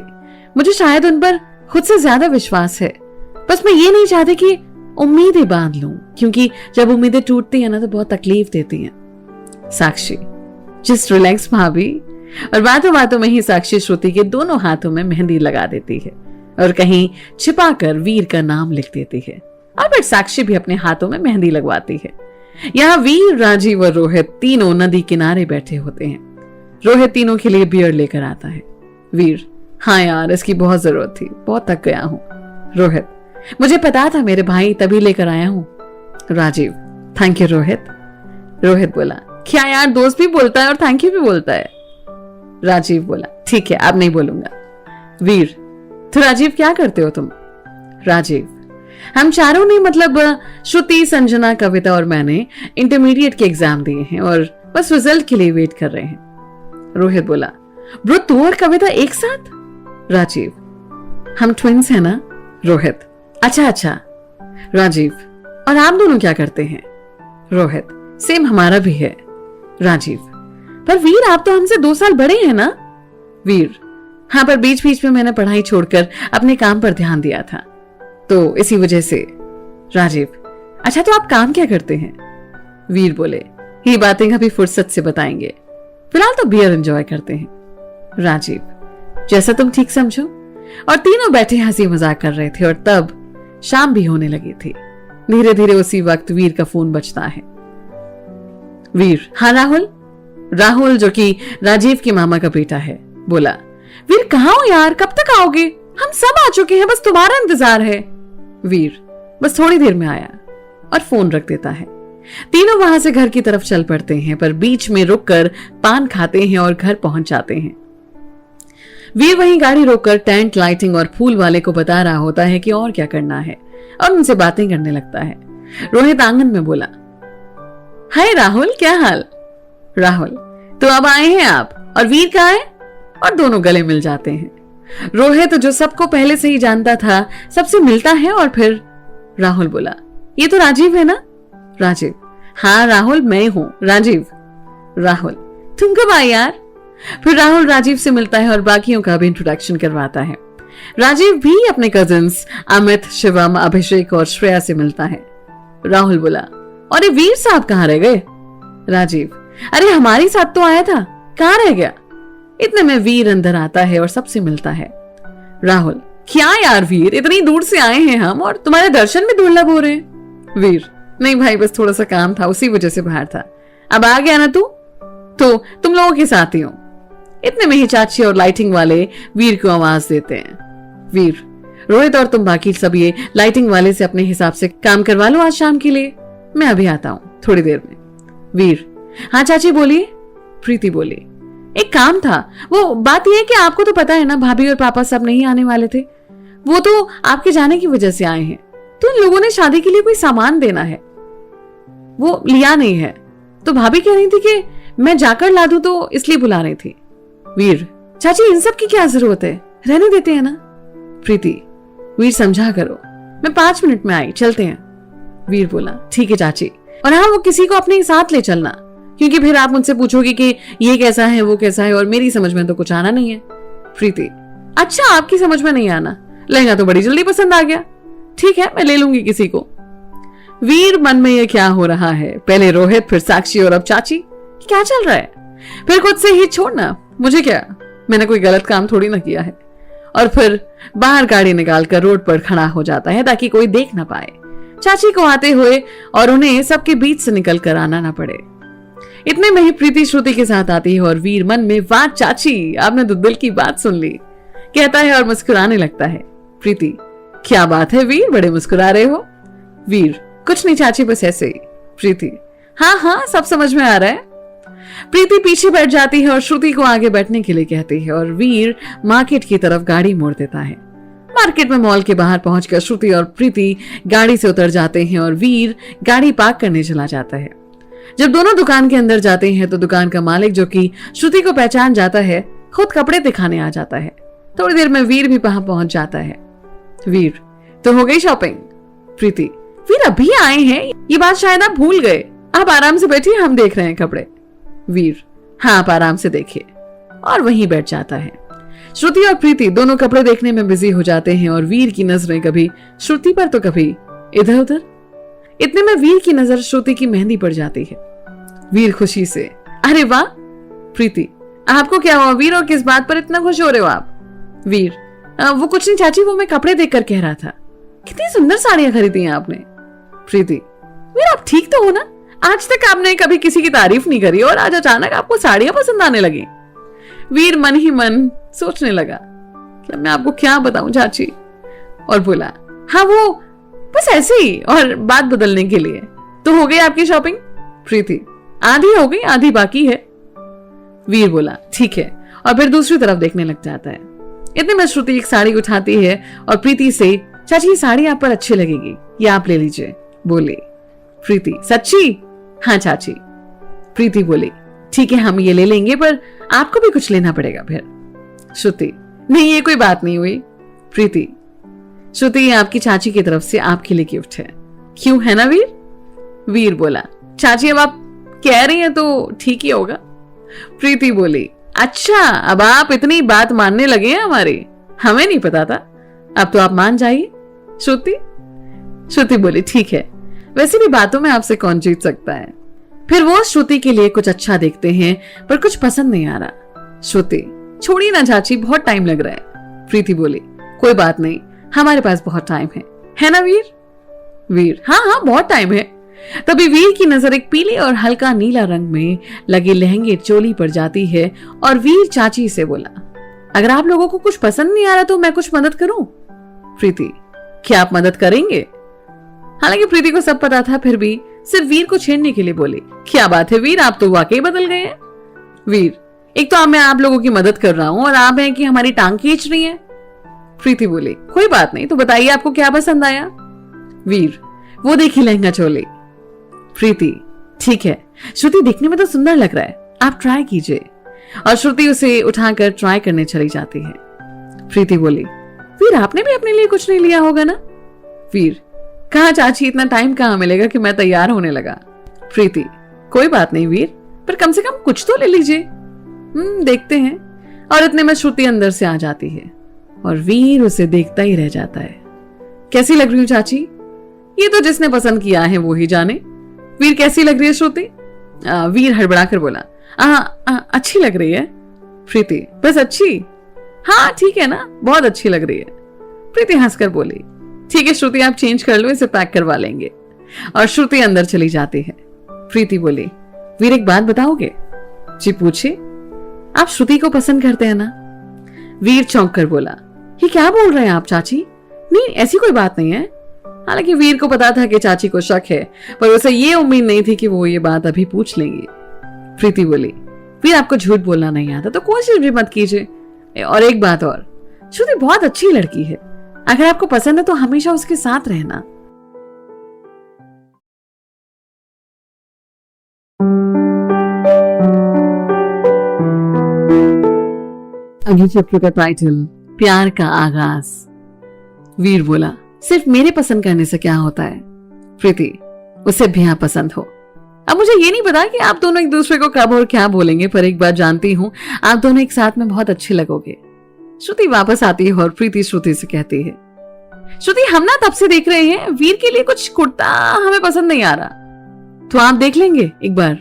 मुझे शायद उन पर खुद से ज्यादा विश्वास है, बस मैं ये नहीं चाहती कि उम्मीदें बांध लूं, क्योंकि जब उम्मीदें टूटती हैं ना तो बहुत तकलीफ देती हैं। साक्षी, जस्ट रिलैक्स भाभी। और बातों बातों में ही साक्षी श्रुति के दोनों हाथों में मेहंदी लगा देती है और कहीं छिपाकर वीर का नाम लिख देती है। और फिर साक्षी भी अपने हाथों में मेहंदी लगवाती है। यहाँ वीर, राजीव और रोहित तीनों नदी किनारे बैठे होते हैं। रोहित तीनों के लिए बियर लेकर आता है। वीर, हाँ यार, इसकी बहुत जरूरत थी, बहुत थक गया हूं। रोहित, मुझे पता था मेरे भाई, तभी लेकर आया हूं। Rajiv, thank you Rohit. रोहित बोला, क्या यार, दोस्त भी बोलता है और थैंक यू भी बोलता है। राजीव बोला, ठीक है, अब नहीं बोलूंगा। वीर, तो राजीव क्या करते हो तुम? राजीव, हम चारों ने, मतलब श्रुति, संजना, कविता और मैंने इंटरमीडिएट के एग्जाम दिए हैं और बस रिजल्ट के लिए वेट कर रहे हैं। रोहित बोला, ब्रो तू और कविता एक साथ? राजीव, हम ट्विंस हैं ना। रोहित, अच्छा। राजीव, और आप दोनों क्या करते हैं? रोहित, सेम हमारा भी है। राजीव, पर वीर आप तो हमसे 2 साल बड़े हैं ना। वीर, हाँ, पर बीच बीच में मैंने पढ़ाई छोड़कर अपने काम पर ध्यान दिया था, तो इसी वजह से। राजीव, अच्छा तो आप काम क्या करते हैं? वीर बोले, ये बातें कभी फुर्सत से बताएंगे, फिलहाल तो बियर एंजॉय करते हैं। राजीव, जैसा तुम ठीक समझो। और तीनों बैठे हंसी मजाक कर रहे थे और तब शाम भी होने लगी थी। धीरे धीरे उसी वक्त वीर का फोन बजता है। वीर, हाँ राहुल। राहुल, जो कि राजीव के मामा का बेटा है, बोला, वीर कहाँ हो यार, कब तक आओगे? हम सब आ चुके हैं, बस तुम्हारा इंतजार है। वीर, बस थोड़ी देर में आया, और फोन रख देता है। तीनों वहां से घर की तरफ चल पड़ते हैं, पर बीच में रुककर पान खाते हैं और घर पहुंच जाते हैं। वीर वहीं गाड़ी रोककर टेंट, लाइटिंग और फूल वाले को बता रहा होता है कि और क्या करना है, और उनसे बातें करने लगता है। रोहित आंगन में बोला, हाय राहुल, क्या हाल? राहुल, तो अब आए हैं आप, और वीर कहाँ है? और दोनों गले मिल जाते हैं। रोहित, जो सबको पहले से ही जानता था, सबसे मिलता है और फिर राहुल बोला, ये तो राजीव है ना? राजीव, हाँ राहुल, मैं हूं राजीव। राहुल, तुम कब आए यार? फिर राहुल राजीव से मिलता है और बाकियों का भी इंट्रोडक्शन करवाता है। राजीव भी अपने कजिन्स अमित, शिवम, अभिषेक और श्रेया से मिलता है। राहुल बोला, अरे वीर साहब कहाँ रह गए? राजीव, अरे हमारे साथ तो आया था, कहाँ रह गया? इतने में वीर अंदर आता है और सबसे मिलता है। राहुल, क्या यार वीर, इतनी दूर से आए हैं हम और तुम्हारे दर्शन भी दुर्लभ हो रहे हैं। वीर, नहीं भाई, बस थोड़ा सा काम था, उसी वजह से बाहर था। अब आ गया ना तू, तो तुम लोगों के साथ ही हो। इतने में ही चाची और लाइटिंग वाले वीर को आवाज देते हैं। वीर, रोहित और तुम बाकी सब ये लाइटिंग वाले से अपने हिसाब से काम करवा लो आज शाम के लिए, मैं अभी आता हूँ थोड़ी देर में। वीर, हाँ चाची बोलिए। प्रीति बोली, एक काम था, वो बात यह है कि आपको तो पता है ना, भाभी और पापा सब नहीं आने वाले थे, वो तो आपके जाने की वजह से आए हैं। तो उन लोगों ने शादी के लिए कोई सामान देना है, वो लिया नहीं है, तो भाभी कह रही थी कि मैं जाकर ला दूं, तो इसलिए बुला रही थी। वीर, चाची इन सब की क्या जरूरत है, रहने देते हैं ना। प्रीति, वीर समझा करो, मैं 5 मिनट में आई, चलते हैं। वीर बोला, ठीक है चाची, और हाँ वो किसी को अपने साथ ले चलना, क्योंकि फिर आप मुझसे पूछोगे कि ये कैसा है वो कैसा है, और मेरी समझ में तो कुछ आना नहीं है। प्रीति, अच्छा आपकी समझ में नहीं आना, लहंगा तो बड़ी जल्दी पसंद आ गया, ठीक है मैं ले लूंगी किसी को। वीर, मन में ये क्या हो रहा है, पहले रोहित, फिर साक्षी और अब चाची, क्या चल रहा है? फिर खुद से ही छोड़ना, मुझे क्या, मैंने कोई गलत काम थोड़ी ना किया है। और फिर बाहर गाड़ी निकालकर रोड पर खड़ा हो जाता है ताकि कोई देख ना पाए, चाची को आते हुए, और उन्हें सबके बीच से निकल कर आना ना पड़े। इतने में ही प्रीति श्रुति के साथ आती है और वीर मन में, वाह चाची, आपने तो दिल की बात सुन ली, कहता है और मुस्कुराने लगता है। प्रीति, क्या बात है वीर, बड़े मुस्कुरा रहे हो। वीर, कुछ नहीं चाची, बस ऐसे ही। प्रीति, हाँ हाँ, सब समझ में आ रहा है। प्रीति पीछे बैठ जाती है और श्रुति को आगे बैठने के लिए कहती है और वीर मार्केट की तरफ गाड़ी मोड़ देता है। मार्केट में मॉल के बाहर पहुंचकर श्रुति और प्रीति गाड़ी से उतर जाते हैं और वीर गाड़ी पार्क करने चला जाता है। जब दोनों दुकान के अंदर जाते हैं तो दुकान का मालिक, जो कि श्रुति को पहचान जाता है, खुद कपड़े दिखाने आ जाता है। थोड़ी देर में वीर भी वहां पहुंच जाता है। वीर, तो हो गई शॉपिंग? प्रीति, वीर अभी आए हैं, ये बात शायद आप भूल गए। आप आराम से बैठिए, हम देख रहे हैं कपड़े। वीर, हाँ आप आराम से देखिए, और वहीं बैठ जाता है। श्रुति और प्रीति दोनों कपड़े देखने में बिजी हो जाते हैं और वीर की नजरें कभी श्रुति पर तो कभी इधर उधर। इतने में वीर की नजर श्रुति की मेहंदी पड़ जाती है। वीर खुशी से, अरे वाह। प्रीति, आपको क्या हुआ वीर, और किस बात पर इतना खुश हो रहे हो आप? वीर, वो कुछ नहीं चाची, वो मैं कपड़े देखकर कह रहा था। कितनी सुंदर साड़ियां खरीदी हैं आपने। प्रीति, वीर आप ठीक तो हो ना? आज तक आपने कभी किसी की तारीफ नहीं करी और आज अचानक आपको साड़ियां पसंद आने लगी। वीर मन ही मन सोचने लगा कि मैं आपको क्या बताऊं चाची, और बोला, हाँ वो बस ऐसे ही, और बात बदलने के लिए। तो हो गई आपकी शॉपिंग? प्रीति, आधी हो गई, आधी बाकी है। वीर बोला, ठीक है, और फिर दूसरी तरफ देखने लग जाता है। इतने में श्रुति एक साड़ी उठाती है और प्रीति से, चाची ये साड़ी आप पर अच्छी लगेगी, ये आप ले लीजिए। बोली प्रीति, सच्ची? हाँ चाची। प्रीति बोली, ठीक है हम ये ले लेंगे, पर आपको भी कुछ लेना पड़ेगा फिर। श्रुति, नहीं ये कोई बात नहीं हुई। प्रीति, श्रुति ये आपकी चाची की तरफ से आपके लिए गिफ्ट है। क्यों, है ना वीर? वीर बोला, चाची अब आप कह रही हैं तो ठीक ही होगा। प्रीति बोली, अच्छा अब आप इतनी बात मानने लगे हैं हमारी, हमें नहीं पता था, अब तो आप मान जाइए। श्रुति बोली, ठीक है, वैसे भी बातों में आपसे कौन जीत सकता है। फिर वो श्रुति के लिए कुछ अच्छा देखते हैं पर कुछ पसंद नहीं आ रहा। श्रुति, छोड़िए ना चाची, बहुत टाइम लग रहा है। प्रीति बोली, कोई बात नहीं, हमारे पास बहुत टाइम है ना वीर? वीर, हाँ हाँ बहुत टाइम है। तभी वीर की नजर एक पीले और हल्का नीला रंग में लगे लहंगे चोली पर जाती है और वीर चाची से बोला, अगर आप लोगों को कुछ पसंद नहीं आ रहा तो मैं कुछ मदद करूं? प्रीति, क्या आप मदद करेंगे? हालांकि प्रीति को सब पता था, फिर भी सिर्फ वीर को छेड़ने के लिए बोली, क्या बात है वीर, आप तो वाकई बदल गए हैं। वीर, एक तो मैं आप लोगों की मदद कर रहा हूं और आप हैं कि हमारी टांग खींच रही हैं। प्रीति बोली, कोई बात नहीं, तो बताइए आपको क्या पसंद आया? वीर, वो देखिए लहंगा चोली। प्रीति, ठीक है, श्रुति दिखने में तो सुंदर लग रहा है, आप ट्राई कीजिए। और श्रुति उसे उठाकर ट्राई करने चली जाती है। प्रीति बोली, वीर आपने भी अपने लिए कुछ नहीं लिया होगा ना? वीर, कहा चाची, इतना टाइम कहाँ मिलेगा कि मैं तैयार होने लगा। प्रीति, कोई बात नहीं वीर, पर कम से कम कुछ तो ले लीजिए। देखते हैं। और इतने में श्रुति अंदर से आ जाती है और वीर उसे देखता ही रह जाता है। कैसी लग रही हूँ चाची? ये तो जिसने पसंद किया है वो ही जाने। वीर, कैसी लग रही है श्रुति? वीर हड़बड़ाकर बोला, अच्छी लग रही है। प्रीति, बस अच्छी? हाँ ठीक है ना, बहुत अच्छी लग रही है। प्रीति हंसकर बोली, ठीक है श्रुति, आप चेंज कर लो, इसे पैक करवा लेंगे। और श्रुति अंदर चली जाती है। प्रीति बोली, वीर एक बात बताओगे? जी पूछिए। आप श्रुति को पसंद करते हैं ना? वीर चौंक कर बोला, ये क्या बोल रहे हैं आप चाची? नहीं ऐसी कोई बात नहीं है। हालांकि वीर को पता था कि चाची को शक है, पर उसे ये उम्मीद नहीं थी कि वो ये बात अभी पूछ लेंगी। प्रीति बोली, वीर आपको झूठ बोलना नहीं आता तो कोशिश भी मत कीजिए। और एक बात और, श्रुति बहुत अच्छी लड़की है, अगर आपको पसंद है तो हमेशा उसके साथ रहना। अगले चैप्टर का टाइटल, प्यार का आगाज। वीर बोला, सिर्फ मेरे पसंद करने से क्या होता है? प्रीति, उसे भी आप पसंद हो। अब मुझे ये नहीं पता कि आप दोनों एक दूसरे को कब और क्या बोलेंगे, पर एक बात जानती हूँ, आप दोनों एक साथ में बहुत अच्छे लगोगे। श्रुति वापस आती है और प्रीति श्रुति से कहती है, श्रुति हम ना तब से देख रहे हैं, वीर के लिए कुछ कुर्ता हमें पसंद नहीं आ रहा, तो आप देख लेंगे एक बार।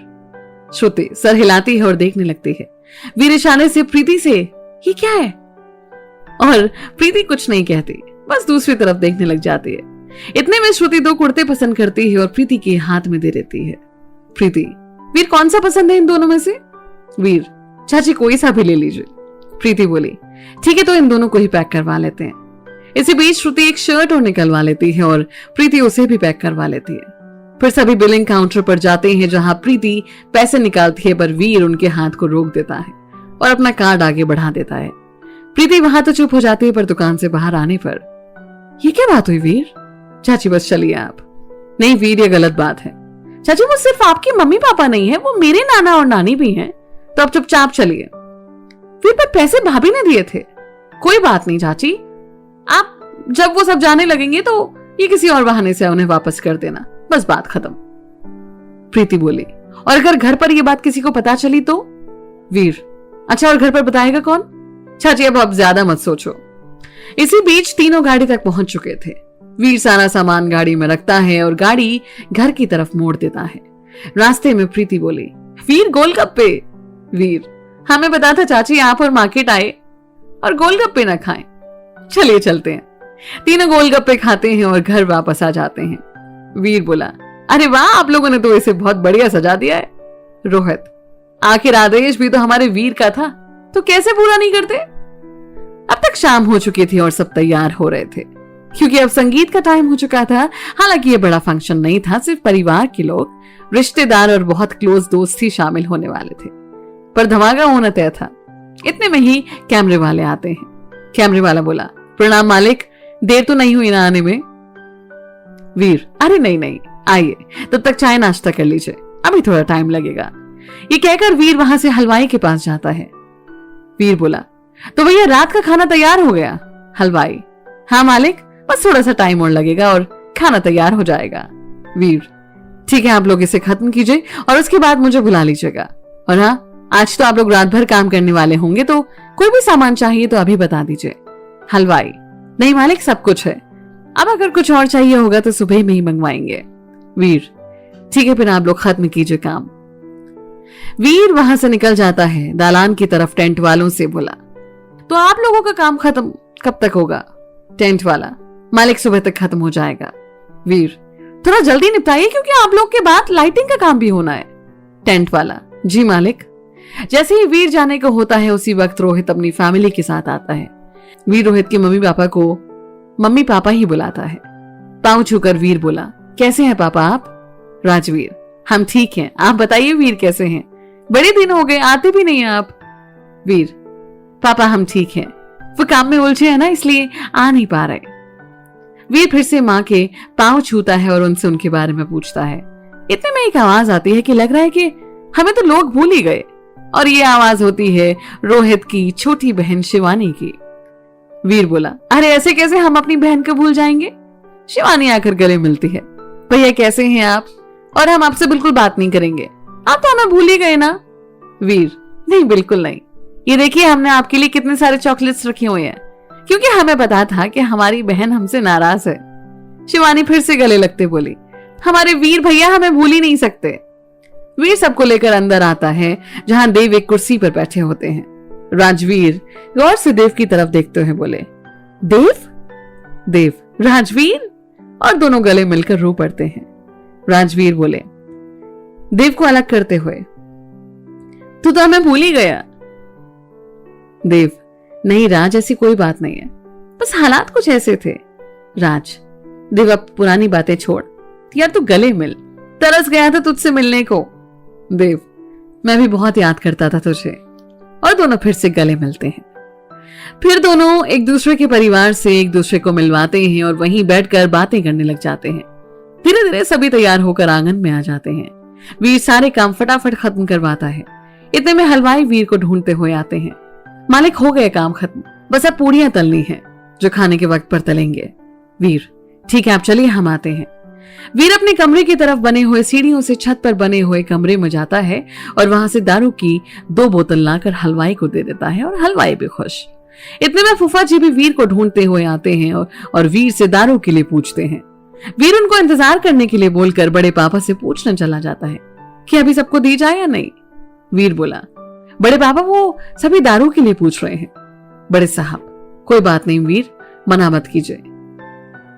श्रुति सर हिलाती है और देखने लगती है। वीर इशारे से प्रीति से, ये क्या है? और प्रीति कुछ नहीं कहती, बस दूसरी तरफ देखने लग जाती है। इतने में श्रुति दो कुर्ते पसंद करती है और प्रीति के हाथ में दे देती है। प्रीति, वीर कौन सा पसंद है इन दोनों में से? वीर, चाची कोई सा भी ले लीजिए। प्रीति बोली, ठीक है तो इन दोनों को ही पैक करवा लेते हैं। इसी बीच श्रुति एक शर्ट और निकलवा लेती है और प्रीति उसे भी पैक करवा लेती है। फिर सभी बिलिंग काउंटर पर जाते हैं जहां प्रीति पैसे निकालती है, पर वीर उनके हाथ को रोक देता है और अपना कार्ड आगे बढ़ा देता है। प्रीति वहां तो चुप हो जाती है, पर दुकान से बाहर आने पर, ये क्या बात हुई वीर? चाची बस चलिए आप। नहीं वीर, ये गलत बात है। चाची वो सिर्फ आपकी मम्मी पापा नहीं है, वो मेरे नाना और नानी भी हैं, तो अब चुपचाप चलिए। वीर पर पैसे भाभी ने दिए थे। कोई बात नहीं चाची, आप जब वो सब जाने लगेंगे तो ये किसी और बहाने से उन्हें वापस कर देना, बस बात खत्म। प्रीति बोली, और अगर घर पर यह बात किसी को पता चली तो? वीर, अच्छा और घर पर बताएगा कौन? चाची अब आप ज्यादा मत सोचो। इसी बीच तीनों गाड़ी तक पहुंच चुके थे। वीर सारा सामान गाड़ी में रखता है और गाड़ी घर की तरफ मोड़ देता है। रास्ते में प्रीति बोली, वीर गोलगप्पे। वीर, हमें पता था चाची आप और मार्केट आए और गोलगप्पे ना खाएं, चलिए चलते हैं। तीनों गोलगप्पे खाते हैं और घर वापस आ जाते हैं। वीर बोला, अरे वाह, आप लोगों ने तो इसे बहुत बढ़िया सजा दिया है। रोहित, आखिर आदेश भी तो हमारे वीर का था, तो कैसे पूरा नहीं करते? अब तक शाम हो चुकी थी और सब तैयार हो रहे थे, क्योंकि अब संगीत का टाइम हो चुका था। हालांकि ये बड़ा फंक्शन नहीं था, सिर्फ परिवार के लोग, रिश्तेदार और बहुत क्लोज दोस्त ही शामिल होने वाले थे, पर धमाका होना तय था। इतने में ही कैमरे वाले आते हैं। कैमरे वाला बोला, प्रणाम मालिक, देर तो नहीं हुई ना आने में? वीर, अरे नहीं नहीं, आइए, तब तक चाय नाश्ता कर लीजिए, अभी थोड़ा टाइम लगेगा। ये कहकर वीर वहां से हलवाई के पास जाता है। वीर बोला, तो भैया रात का खाना तैयार हो गया? हलवाई, हाँ मालिक, बस थोड़ा सा टाइम और लगेगा और खाना तैयार हो जाएगा। वीर, ठीक है, आप लोग इसे खत्म कीजिए और उसके बाद मुझे बुला लीजिएगा। और हाँ, आज तो आप लोग रात भर काम करने वाले होंगे, तो कोई भी सामान चाहिए तो अभी बता दीजिए। हलवाई, नहीं मालिक, सब कुछ है, अब अगर कुछ और चाहिए होगा तो सुबह में ही मंगवाएंगे। वीर, ठीक है, फिर आप लोग खत्म कीजिए काम। वीर वहां से निकल जाता है। दालान की तरफ टेंट वालों से बोला, तो आप लोगों का काम खत्म कब तक होगा? टेंट वाला, मालिक सुबह तक खत्म हो जाएगा। वीर, थोड़ा जल्दी निपटाइए क्योंकि आप लोग के बाद लाइटिंग का काम भी होना है। टेंट वाला, जी मालिक। जैसे ही वीर जाने को होता है उसी वक्त रोहित अपनी फैमिली के साथ आता है। वीर रोहित के मम्मी पापा को मम्मी पापा ही बुलाता है। पांव छूकर वीर बोला, कैसे हैं पापा आप? राजवीर, हम ठीक हैं, आप बताइए वीर कैसे हैं? बड़े दिन हो गए, आते भी नहीं आप। वीर, पापा हम ठीक हैं, वो काम में उलझे हैं ना, इसलिए आ नहीं पा रहे। वीर फिर से माँ के पांव छूता है और उनसे उनके बारे में पूछता है। इतने में एक आवाज आती है कि लग रहा है कि हमें तो लोग भूल ही गए, और ये आवाज होती है रोहित की छोटी बहन शिवानी की। वीर बोला, अरे ऐसे कैसे हम अपनी बहन को भूल जाएंगे? शिवानी आकर गले मिलती है। भैया कैसे हैं आप? और हम आपसे बिल्कुल बात नहीं करेंगे, आप तो हमें भूल ही गए ना। वीर, नहीं बिल्कुल नहीं, ये देखिए हमने आपके लिए कितने सारे चॉकलेट्स रखे हुए हैं, क्योंकि हमें पता था कि हमारी बहन हमसे नाराज है। शिवानी फिर से गले लगते बोली, हमारे वीर भैया हमें भूल ही नहीं सकते। वीर सबको लेकर अंदर आता है जहां देव एक कुर्सी पर बैठे होते हैं। राजवीर गौर से देव की तरफ देखते हुए बोले, देव? देव, राजवीर? और दोनों गले मिलकर रो पड़ते हैं। राजवीर बोले देव को अलग करते हुए, तू तो हमें भूल ही गया। देव, नहीं राज, ऐसी कोई बात नहीं है, बस हालात कुछ ऐसे थे। राज, देव अब पुरानी बातें छोड़, यार तू गले मिल, तरस गया था तुझसे मिलने को। देव, मैं भी बहुत याद करता था तुझे। और दोनों फिर से गले मिलते हैं। फिर दोनों एक दूसरे के परिवार से एक दूसरे को मिलवाते हैं और वहीं बैठकर बातें करने लग जाते हैं। धीरे धीरे सभी तैयार होकर आंगन में आ जाते हैं। वीर सारे काम फटाफट खत्म करवाता है। इतने में हलवाई वीर को ढूंढते हुए आते हैं। मालिक, हो गए काम खत्म, बस अब पूड़ियां तलनी है जो खाने के वक्त पर तलेंगे। वीर, ठीक है आप चलिए, हम आते हैं। वीर अपने कमरे की तरफ बने हुए सीढ़ियों से छत पर बने हुए कमरे में जाता है और वहां से दारू की 2 बोतल लाकर हलवाई को दे देता है और हलवाई भी खुश। इतने में फूफा जी भी वीर को ढूंढते हुए आते हैं और वीर से दारू के लिए पूछते हैं। वीर उनको इंतजार करने के लिए बोलकर बड़े पापा से पूछने चला जाता है कि अभी सबको दी जाए या नहीं। वीर बोला, बड़े पापा वो सभी दारू के लिए पूछ रहे हैं। बड़े साहब, कोई बात नहीं वीर, मना मत कीजिए।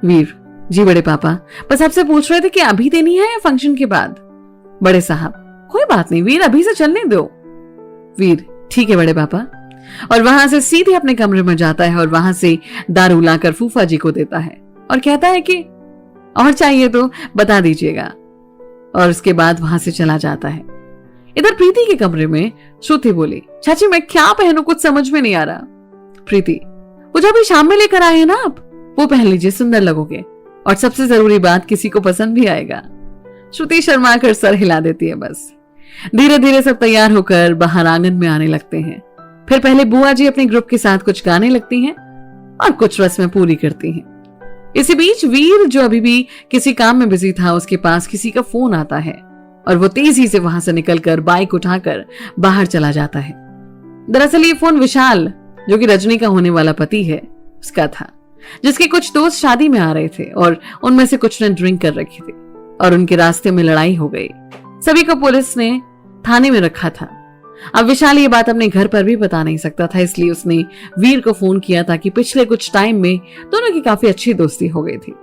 वीर, जी बड़े पापा, बस आपसे पूछ रहे थे कि अभी देनी है या फंक्शन के बाद। बड़े साहब, कोई बात नहीं वीर, अभी से चलने दो। वीर, ठीक है बड़े पापा। और वहां से सीधे अपने कमरे में जाता है और वहां से दारू लाकर फूफा जी को देता है और कहता है कि और चाहिए तो बता दीजिएगा। और उसके बाद वहां से चला जाता है। इधर प्रीति के कमरे में श्रुति बोली, चाची मैं क्या पहनूं, कुछ समझ में नहीं आ रहा। प्रीति, वो जो अभी शाम में लेकर आए हैं ना आप, वो पहन लीजिए, सुंदर लगोगे, और सबसे जरूरी बात, किसी को पसंद भी आएगा। श्रुति शर्मा कर सर हिला देती है। बस धीरे धीरे सब तैयार होकर बाहर आंगन में आने लगते हैं। फिर पहले बुआ जी अपने ग्रुप के साथ कुछ गाने लगती हैं और कुछ रस्में पूरी करती हैं। इसी बीच वीर, जो अभी भी किसी काम में बिजी था, उसके पास किसी का फोन आता है और वो तेजी से वहां से निकलकर बाइक उठाकर बाहर चला जाता है। दरअसल ये फोन विशाल, जो कि रजनी का होने वाला पति है, उसका था, जिसके कुछ दोस्त शादी में आ रहे थे और उनमें से कुछ ने ड्रिंक कर रखी थी और उनके रास्ते में लड़ाई हो गई। सभी को पुलिस ने थाने में रखा था। अब विशाल ये बात अपने घर पर भी बता नहीं सकता था, इसलिए उसने वीर को फोन किया ताकि पिछले कुछ टाइम में दोनों की काफी अच्छी दोस्ती हो गई थी।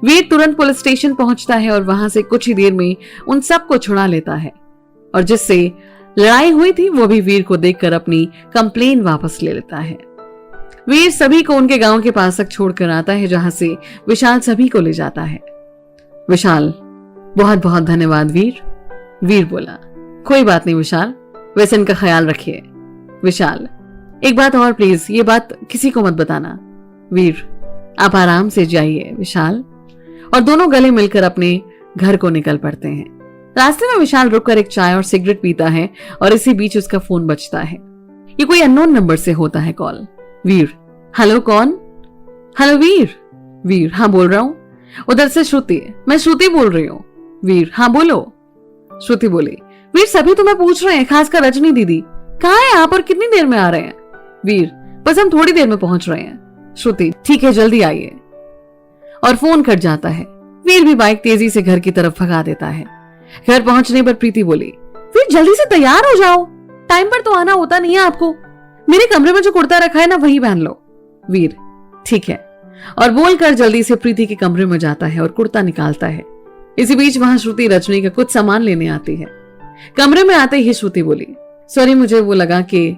वीर तुरंत पुलिस स्टेशन पहुंचता है और वहां से कुछ ही देर में उन सबको छुड़ा लेता है और जिससे लड़ाई हुई थी वो भी वीर को देखकर अपनी कंप्लेन वापस ले लेता है। वीर सभी को उनके गांव के पास तक छोड़कर आता है, जहां से विशाल सभी को ले जाता है। विशाल, बहुत बहुत धन्यवाद वीर। वीर बोला, कोई बात नहीं विशाल, वैसे इनका ख्याल रखिए। विशाल, एक बात और प्लीज, ये बात किसी को मत बताना। वीर, आप आराम से जाइए विशाल। और दोनों गले मिलकर अपने घर को निकल पड़ते हैं। रास्ते में विशाल रुककर एक चाय और सिगरेट पीता है और इसी बीच उसका फोन बजता है। ये कोई अननोन नंबर से होता है कॉल। वीर, हेलो कौन? हेलो वीर। वीर, हाँ बोल रहा हूं। उधर से श्रुति, मैं श्रुति बोल रही हूँ। वीर, हाँ बोलो। श्रुति बोली, वीर सभी तुम्हें पूछ रहे हैं, खासकर रजनी दीदी, कहाँ है आप और कितनी देर में आ रहे हैं? वीर, बस हम थोड़ी देर में पहुंच रहे हैं। श्रुति, ठीक है जल्दी आइए। और फोन कट जाता है। वीर भी बाइक तेजी से घर की तरफ भगा देता है। घर पहुंचने पर प्रीति बोली, वीर जल्दी से तैयार हो जाओ, टाइम पर तो आना होता नहीं है आपको। मेरे कमरे में जो कुर्ता रखा है ना, वही पहन लो। वीर, ठीक है, और बोलकर जल्दी से प्रीति के कमरे में जाता है और कुर्ता निकालता है। इसी बीच वहां श्रुति रजनी का कुछ सामान लेने आती है। कमरे में आते ही श्रुति बोली, सॉरी, मुझे वो लगा कि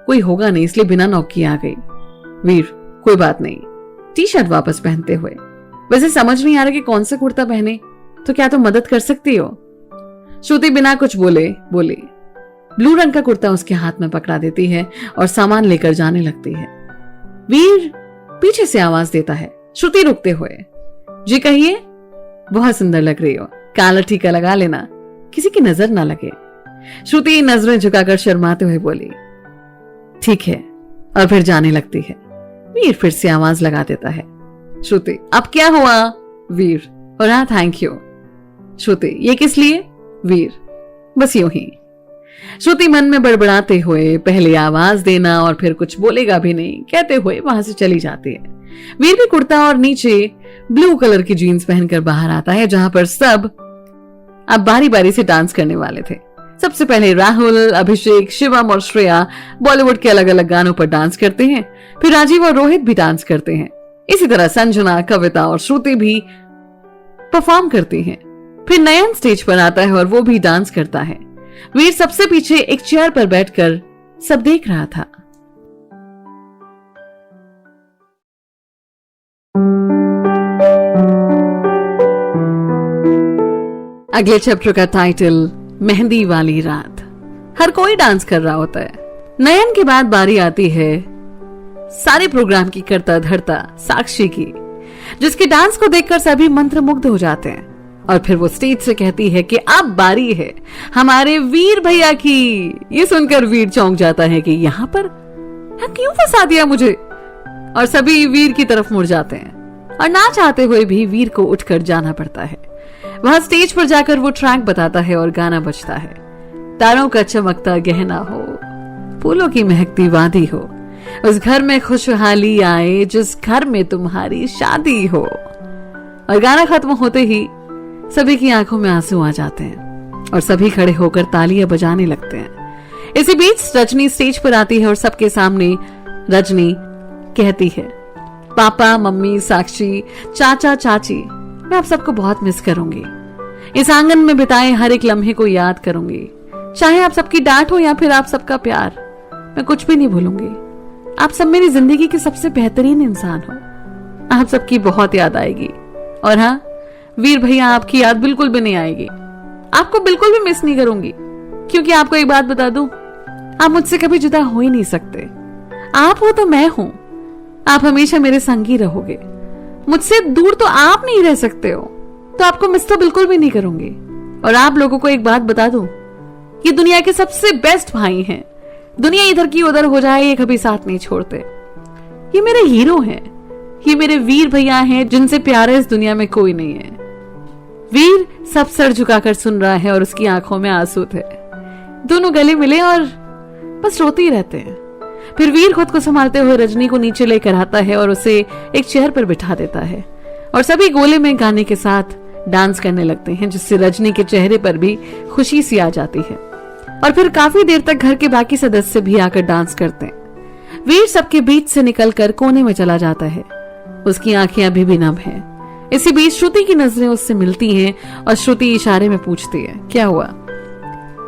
कोई होगा नहीं, इसलिए बिना नॉक किए आ गई। वीर, कोई बात नहीं। टी शर्ट वापस पहनते हुए, वैसे समझ नहीं आ रहा कि कौन सा कुर्ता पहने, तो क्या तुम मदद कर सकती हो? श्रुति बिना कुछ बोले बोली। ब्लू रंग का कुर्ता उसके हाथ में पकड़ा देती है और सामान लेकर जाने लगती है। वीर पीछे से आवाज देता है, श्रुति रुकते हुए, जी कहिए। बहुत सुंदर लग रही हो, काला टीका लगा लेना, किसी की नजर ना लगे। श्रुति नजरें झुकाकर शर्माते हुए बोली, ठीक है, और फिर जाने लगती है। वीर फिर से आवाज लगा देता है, श्रुति अब क्या हुआ? वीर, और हाँ थैंक यू। श्रुति, ये किस लिए? वीर, बस यूं ही। श्रुति मन में बड़बड़ाते हुए पहले आवाज देना और फिर कुछ बोलेगा भी नहीं कहते हुए वहां से चली जाती है। वीर भी कुर्ता और नीचे ब्लू कलर की जीन्स पहनकर बाहर आता है, जहां पर सब अब बारी बारी से डांस करने वाले थे। सबसे पहले राहुल, अभिषेक, शिवम और श्रेया बॉलीवुड के अलग अलग गानों पर डांस करते हैं। फिर राजीव और रोहित भी डांस करते हैं। इसी तरह संजना, कविता और श्रुति भी परफॉर्म करती हैं। फिर नयन स्टेज पर आता है और वो भी डांस करता है। वीर सबसे पीछे एक चेयर पर बैठकर सब देख रहा था। अगले चैप्टर का टाइटल मेहंदी वाली रात। हर कोई डांस कर रहा होता है। नयन के बाद बारी आती है सारे प्रोग्राम की करता धरता साक्षी की, जिसके डांस को देखकर सभी मंत्रमुग्ध हो जाते हैं। और फिर वो स्टेज से कहती है कि अब बारी है हमारे वीर भैया की। ये सुनकर वीर चौंक जाता है कि यहाँ पर क्यों फंसा दिया मुझे, और सभी वीर की तरफ मुड़ जाते हैं और ना चाहते हुए भी वीर को उठकर जाना पड़ता है। वहां स्टेज पर जाकर वो ट्रैक बताता है और गाना बजता है। तारों का चमकता गहना हो, फूलों की महकती वादी हो, उस घर में खुशहाली आए जिस घर में तुम्हारी शादी हो। और गाना खत्म होते ही सभी की आंखों में आंसू आ जाते हैं और सभी खड़े होकर तालियां बजाने लगते हैं। इसी बीच रजनी स्टेज पर आती है और सबके सामने रजनी कहती है, पापा, मम्मी, साक्षी, चाचा, चाची, मैं आप सबको बहुत मिस करूंगी। इस आंगन में बिताए हर एक लम्हे को याद करूंगी, चाहे आप सबकी डांट हो या फिर आप सबका प्यार, मैं कुछ भी नहीं भूलूंगी। आप सब मेरी जिंदगी के सबसे बेहतरीन इंसान हो। आप सबकी बहुत याद आएगी। और हाँ वीर भैया, आपकी याद बिल्कुल भी नहीं आएगी। आपको बिल्कुल भी मिस नहीं करूंगी, क्योंकि आपको एक बात बता दूं, आप मुझसे कभी जुदा हो ही नहीं सकते। आप हो तो मैं हूं, आप हमेशा मेरे संग ही रहोगे। मुझसे दूर तो आप नहीं रह सकते हो, तो आपको मिस तो बिल्कुल भी नहीं करूंगी। और आप लोगों को एक बात बता दूं, ये दुनिया के सबसे बेस्ट भाई हैं। दुनिया इधर की उधर हो जाए, ये कभी साथ नहीं छोड़ते। ये मेरे हीरो हैं, ये मेरे वीर भैया हैं, जिनसे प्यार इस दुनिया में कोई नहीं है। वीर सब सर झुकाकर सुन रहा है और उसकी आंखों में आंसू थे। दोनों गले मिले और बस रोते ही रहते हैं। फिर वीर खुद को संभालते हुए रजनी को नीचे लेकर आता है और उसे एक चेयर पर बिठा देता है और सभी गोले में गाने के साथ डांस करने लगते हैं, जिससे रजनी के चेहरे पर भी खुशी सी आ जाती है। और फिर काफी देर तक घर के बाकी सदस्य भी आकर डांस करते हैं। वीर सबके बीच से निकलकर कोने में चला जाता है। उसकी आंखें अभी भी नम हैं। इसी बीच श्रुति की नजरें उससे मिलती हैं और श्रुति इशारे में पूछती है, क्या हुआ?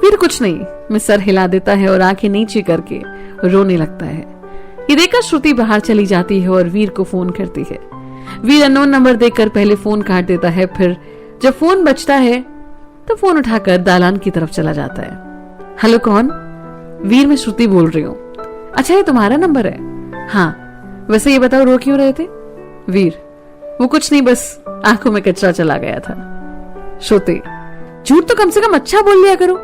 वीर कुछ नहीं, मैं सर हिला देता है और आंखें नीचे करके रोने लगता है। ये देखकर श्रुति बाहर चली जाती है और वीर को फोन करती है। वीर अननोन नंबर देखकर पहले फोन काट देता है, फिर जब फोन बजता है तो फोन उठाकर दालान की तरफ चला जाता है। हेलो, कौन? वीर, मैं श्रुति बोल रही हूँ। अच्छा, ये तुम्हारा नंबर है? हाँ, वैसे ये बताओ रो क्यों रहे थे? वीर, वो कुछ नहीं, बस आंखों में कचरा चला गया था। श्रुति, झूठ तो कम से कम अच्छा बोल लिया करो।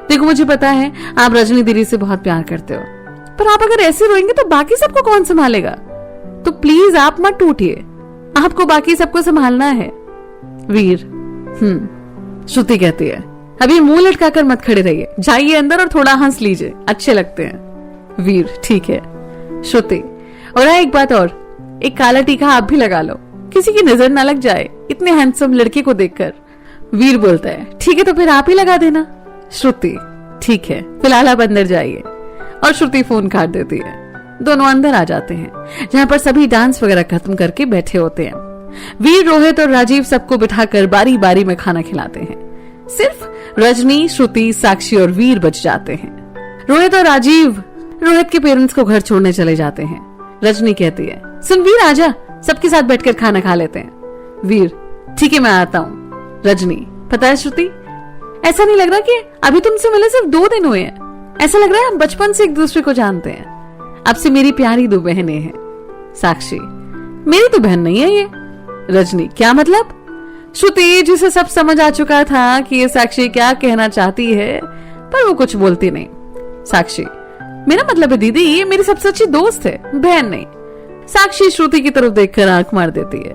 देखो, मुझे पता है आप रजनी दीदी से बहुत प्यार करते हो, पर आप अगर ऐसे रोएंगे तो बाकी सबको कौन संभालेगा? तो प्लीज आप मत टूटिए, आपको बाकी सबको संभालना है। वीर, श्रुति कहती है, अभी मुंह लटकाकर मत खड़े रहिए, जाइए अंदर और थोड़ा हंस लीजिए, अच्छे लगते हैं। वीर, ठीक है। श्रुति, और एक बात और, एक काला टीका आप भी लगा लो, किसी की नजर ना लग जाए इतने हैंडसम लड़के को देखकर। वीर बोलता है, ठीक है, तो फिर आप ही लगा देना। श्रुति, ठीक है, फिलहाल आप अंदर जाइए। और श्रुति फोन काट देती है। दोनों अंदर आ जाते हैं, जहां पर सभी डांस वगैरह खत्म करके बैठे होते हैं। वीर, रोहित और राजीव सबको बिठाकर बारी बारी में खाना खिलाते हैं। सिर्फ रजनी, श्रुति, साक्षी और वीर बच जाते हैं। रोहित और राजीव रोहित के पेरेंट्स को घर छोड़ने चले जाते हैं। रजनी कहती है, सुन वीर, आजा, सबके साथ बैठकर खाना खा लेते हैं। वीर, ठीक है, मैं आता हूँ। रजनी, पता है श्रुति, ऐसा नहीं लग रहा कि अभी तुमसे मिले सिर्फ 2 दिन हुए हैं, ऐसा लग रहा है हम बचपन से एक दूसरे को जानते हैं। अब से मेरी प्यारी 2 बहनें हैं। साक्षी, मेरी तो बहन नहीं है ये। रजनी, क्या मतलब? श्रुति, जिसे सब समझ आ चुका था कि ये साक्षी क्या कहना चाहती है, पर वो कुछ बोलती नहीं। साक्षी, मेरा मतलब है दीदी, ये मेरी सबसे अच्छी दोस्त है, बहन नहीं। साक्षी श्रुति की तरफ देखकर आंख मार देती है।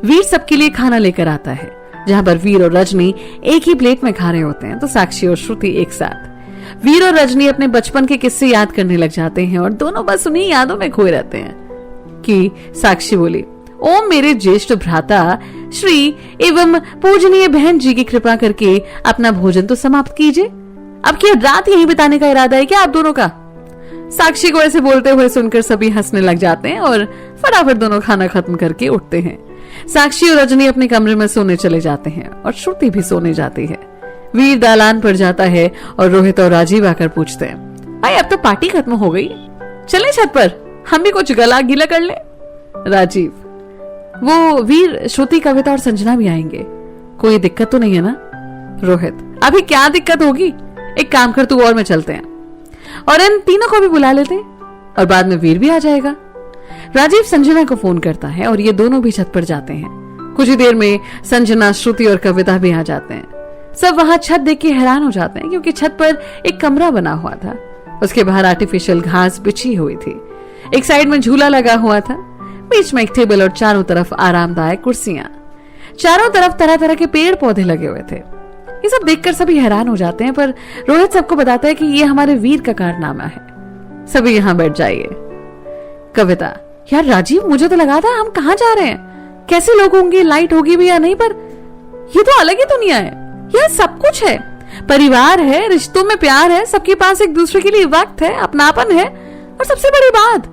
वीर सबके लिए खाना लेकर आता है, जहां पर वीर और रजनी एक ही प्लेट में खा रहे होते हैं, तो साक्षी और श्रुति एक साथ। वीर और रजनी अपने बचपन के किस्से याद करने लग जाते हैं और दोनों बस उन्हीं यादों में खोए रहते हैं कि साक्षी बोली, ओम मेरे ज्येष्ठ भ्राता श्री एवं पूजनीय बहन जी की कृपा करके अपना भोजन तो समाप्त कीजिए। अब क्या रात यहीं बिताने का इरादा है क्या आप दोनों का? साक्षी को ऐसे बोलते हुए सुनकर सभी हंसने लग जाते हैं और फटाफट दोनों खाना खत्म करके उठते हैं। साक्षी और रजनी अपने कमरे में सोने चले जाते हैं और श्रुति भी सोने जाती है। वीर दालान पर जाता है और रोहित और राजीव आकर पूछते हैं, भाई अब तो पार्टी खत्म हो गई, चले छत पर हम भी कुछ गला गीला कर ले। राजीव, वो वीर, श्रुति, कविता और संजना भी आएंगे, कोई दिक्कत तो नहीं है ना? रोहित, अभी क्या दिक्कत होगी, एक काम कर तू और मैं चलते हैं और इन तीनों को भी बुला लेते हैं और बाद में वीर भी आ जाएगा। राजीव संजना को फोन करता है और ये दोनों भी छत पर जाते हैं। कुछ ही देर में संजना, श्रुति और कविता भी आ जाते हैं। सब वहां छत देख के हैरान हो जाते हैं, क्योंकि छत पर एक कमरा बना हुआ था, उसके बाहर आर्टिफिशियल घास बिछी हुई थी, एक साइड में झूला लगा हुआ था, बीच में एक टेबल और चारों तरफ आरामदायक कुर्सियां, चारों तरफ तरह तरह के पेड़ पौधे लगे हुए थे। ये सब देखकर सभी हैरान हो जाते हैं, पर रोहित सबको बताता है कि ये हमारे वीर का कारनामा है, सभी यहाँ बैठ जाइए। कविता, यार राजीव, मुझे तो लगा था हम कहाँ जा रहे हैं, कैसे लोग होंगे, लाइट होगी भी या नहीं, पर ये तो अलग ही दुनिया है, यह सब कुछ है, परिवार है, रिश्तों में प्यार है, सबके पास एक दूसरे के लिए वक्त है, अपनापन है, और सबसे बड़ी बात,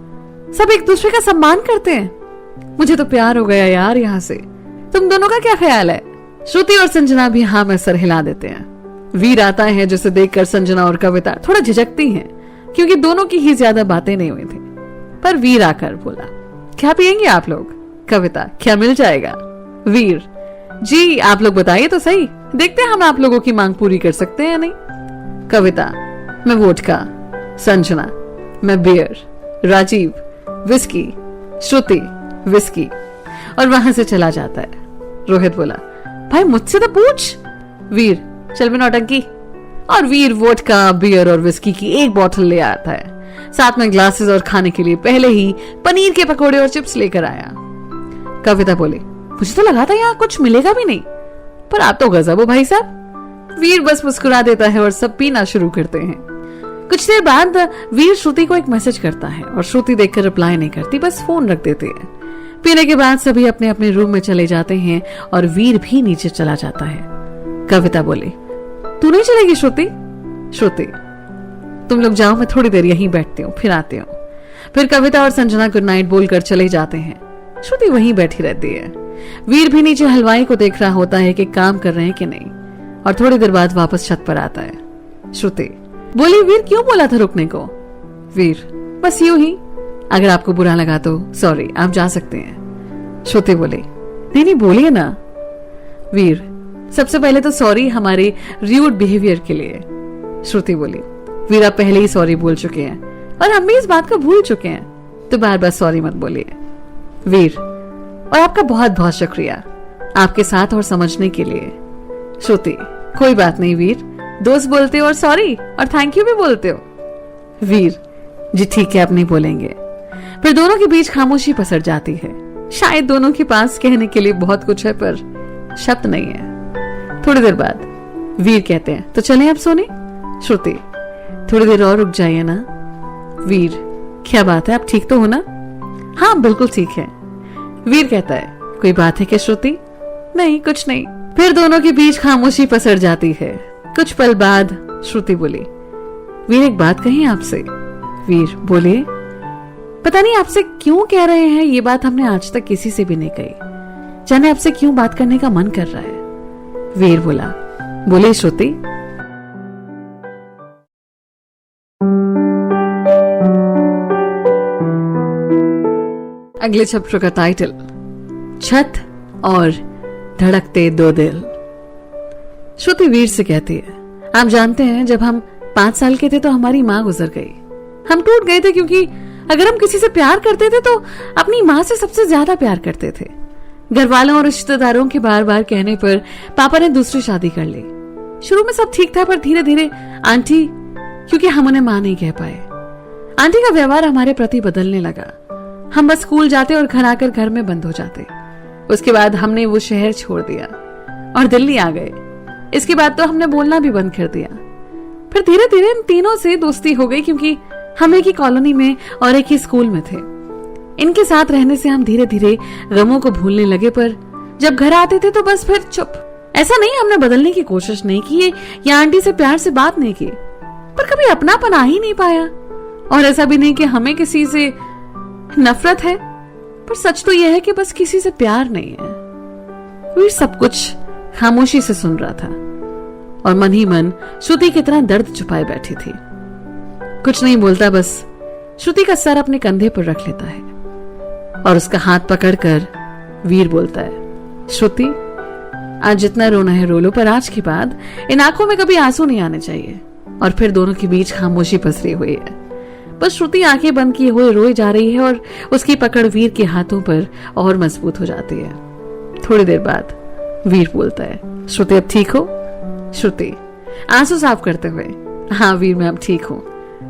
सब एक दूसरे का सम्मान करते हैं। मुझे तो प्यार हो गया यार यहाँ से। तुम दोनों का क्या ख्याल है? श्रुति और संजना भी हाँ में सर हिला देते हैं। वीर आता है, जिसे देखकर संजना और कविता थोड़ा झिझकती हैं, क्योंकि दोनों की ही ज्यादा बातें नहीं हुई थी। पर वीर आकर बोला, क्या पियेंगे आप लोग? कविता, क्या मिल जाएगा? वीर, जी आप लोग बताइए तो सही, देखते हैं हम आप लोगों की मांग पूरी कर सकते हैं या नहीं। कविता, मैं वोडका। संजना, मैं बियर। राजीव, विस्की। श्रुति, विस्की। और वहां से चला जाता है। रोहित बोला, भाई मुझसे तो पूछ। वीर, चल भी नौटंकी। और वीर वोडका, बियर और विस्की की एक बोतल ले आता है, साथ में ग्लासेस और खाने के लिए पहले ही पनीर के पकोड़े और चिप्स लेकर आया। कविता बोली, मुझे तो लगा था यहाँ कुछ मिलेगा भी नहीं, पर आप तो गजब हो भाई साहब। वीर बस मुस्कुरा देता है और सब पीना शुरू करते हैं। कुछ देर बाद वीर श्रुति को एक मैसेज करता है और श्रुति देखकर रिप्लाई नहीं करती, बस फोन रख देते हैं। पीने के बाद सभी अपने अपने रूम में चले जाते हैं और वीर भी नीचे चला जाता है। कविता बोली, तू नहीं चलेगी श्रुति? श्रुति, तुम लोग जाओ, मैं थोड़ी देर यहीं बैठती हूँ, फिर आती हूँ। फिर कविता और संजना गुड नाइट बोलकर चले जाते हैं। श्रुति वहीं बैठी रहती है। वीर भी नीचे हलवाई को देख रहा होता है कि काम कर रहे हैं कि नहीं, और थोड़ी देर बाद वापस छत पर आता है। श्रुति बोली, वीर क्यों बोला था रुकने को? वीर, बस यूं ही, अगर आपको बुरा लगा तो सॉरी, आप जा सकते हैं। श्रुति बोली, नहीं बोलिए ना। वीर, सबसे पहले तो सॉरी हमारे र्यूड बिहेवियर के लिए। श्रुति बोली, वीर आप पहले ही सॉरी बोल चुके हैं और हम भी इस बात को भूल चुके हैं, तो बार बार सॉरी मत बोलिए। वीर, और आपका बहुत बहुत शुक्रिया आपके साथ और समझने के लिए। श्रुति, कोई बात नहीं वीर, दोस्त बोलते हो और सॉरी और थैंक यू भी बोलते हो। वीर, जी ठीक है, अब नहीं बोलेंगे। फिर दोनों के बीच खामोशी पसर जाती है। शायद दोनों के पास कहने के लिए बहुत कुछ है पर शब्द नहीं है। थोड़ी देर बाद वीर कहते हैं, तो चलें अब सोने? श्रुति, थोड़ी देर और रुक जाइए ना। वीर, क्या बात है, आप ठीक तो हो ना? हाँ बिल्कुल ठीक है। वीर कहता है, कोई बात है क्या श्रुति? नहीं कुछ नहीं। फिर दोनों के बीच खामोशी पसर जाती है। कुछ पल बाद श्रुति बोली, वीर एक बात कही आपसे। वीर, बोलिए। पता नहीं आपसे क्यों कह रहे हैं, ये बात हमने आज तक किसी से भी नहीं कही, जाने आपसे क्यों बात करने का मन कर रहा है। वीर बोला, बोले श्रुति। अगले चैप्टर का टाइटल, छत और धड़कते दो दिल। श्रुति वीर से कहती है, आप जानते हैं जब हम 5 साल के थे तो हमारी माँ गुजर गई। हम टूट गए थे क्योंकि अगर हम किसी से प्यार करते थे तो अपनी माँ से सबसे ज्यादा प्यार करते थे। घर वालों और रिश्तेदारों के बार बार कहने पर पापा ने दूसरी शादी कर ली। शुरू में सब ठीक था पर धीरे धीरे आंटी, क्योंकि हम उन्हें माँ नहीं कह पाए, आंटी का व्यवहार हमारे प्रति बदलने लगा। हम बस स्कूल जाते और घर आकर घर में बंद हो जाते। उसके बाद हमने वो शहर छोड़ दिया और दिल्ली आ गए। इसके बाद तो हमने बोलना भी बंद कर दिया। फिर धीरे धीरे इन तीनों से दोस्ती हो गई क्योंकि हम एक ही कॉलोनी में और एक ही स्कूल में थे। इनके साथ रहने से हम धीरे धीरे गमों को भूलने लगे, पर जब घर आते थे तो बस फिर चुप। ऐसा नहीं हमने बदलने की कोशिश नहीं की या आंटी से प्यार से बात नहीं की, पर कभी अपनापन आ ही नहीं पाया। और ऐसा भी नहीं कि हमें किसी से नफरत है, पर सच तो यह है कि बस किसी से प्यार नहीं है। वीर सब कुछ खामोशी से सुन रहा था और मन ही मन श्रुति की तरह दर्द छुपाए बैठी थी। कुछ नहीं बोलता, बस श्रुति का सर अपने कंधे पर रख लेता है और उसका हाथ पकड़कर वीर बोलता है, श्रुति आज जितना रोना है रो लो, पर आज के बाद इन आंखों में कभी आंसू नहीं आने चाहिए। और फिर दोनों के बीच खामोशी पसरी हुई है। बस श्रुति आंखें बंद किए हुए रोए जा रही है और उसकी पकड़ वीर के हाथों पर और मजबूत हो जाती है। थोड़ी देर बाद वीर बोलता है, श्रुति अब ठीक हो? श्रुति आंसू साफ करते हुए, हाँ वीर मैं अब ठीक हूँ,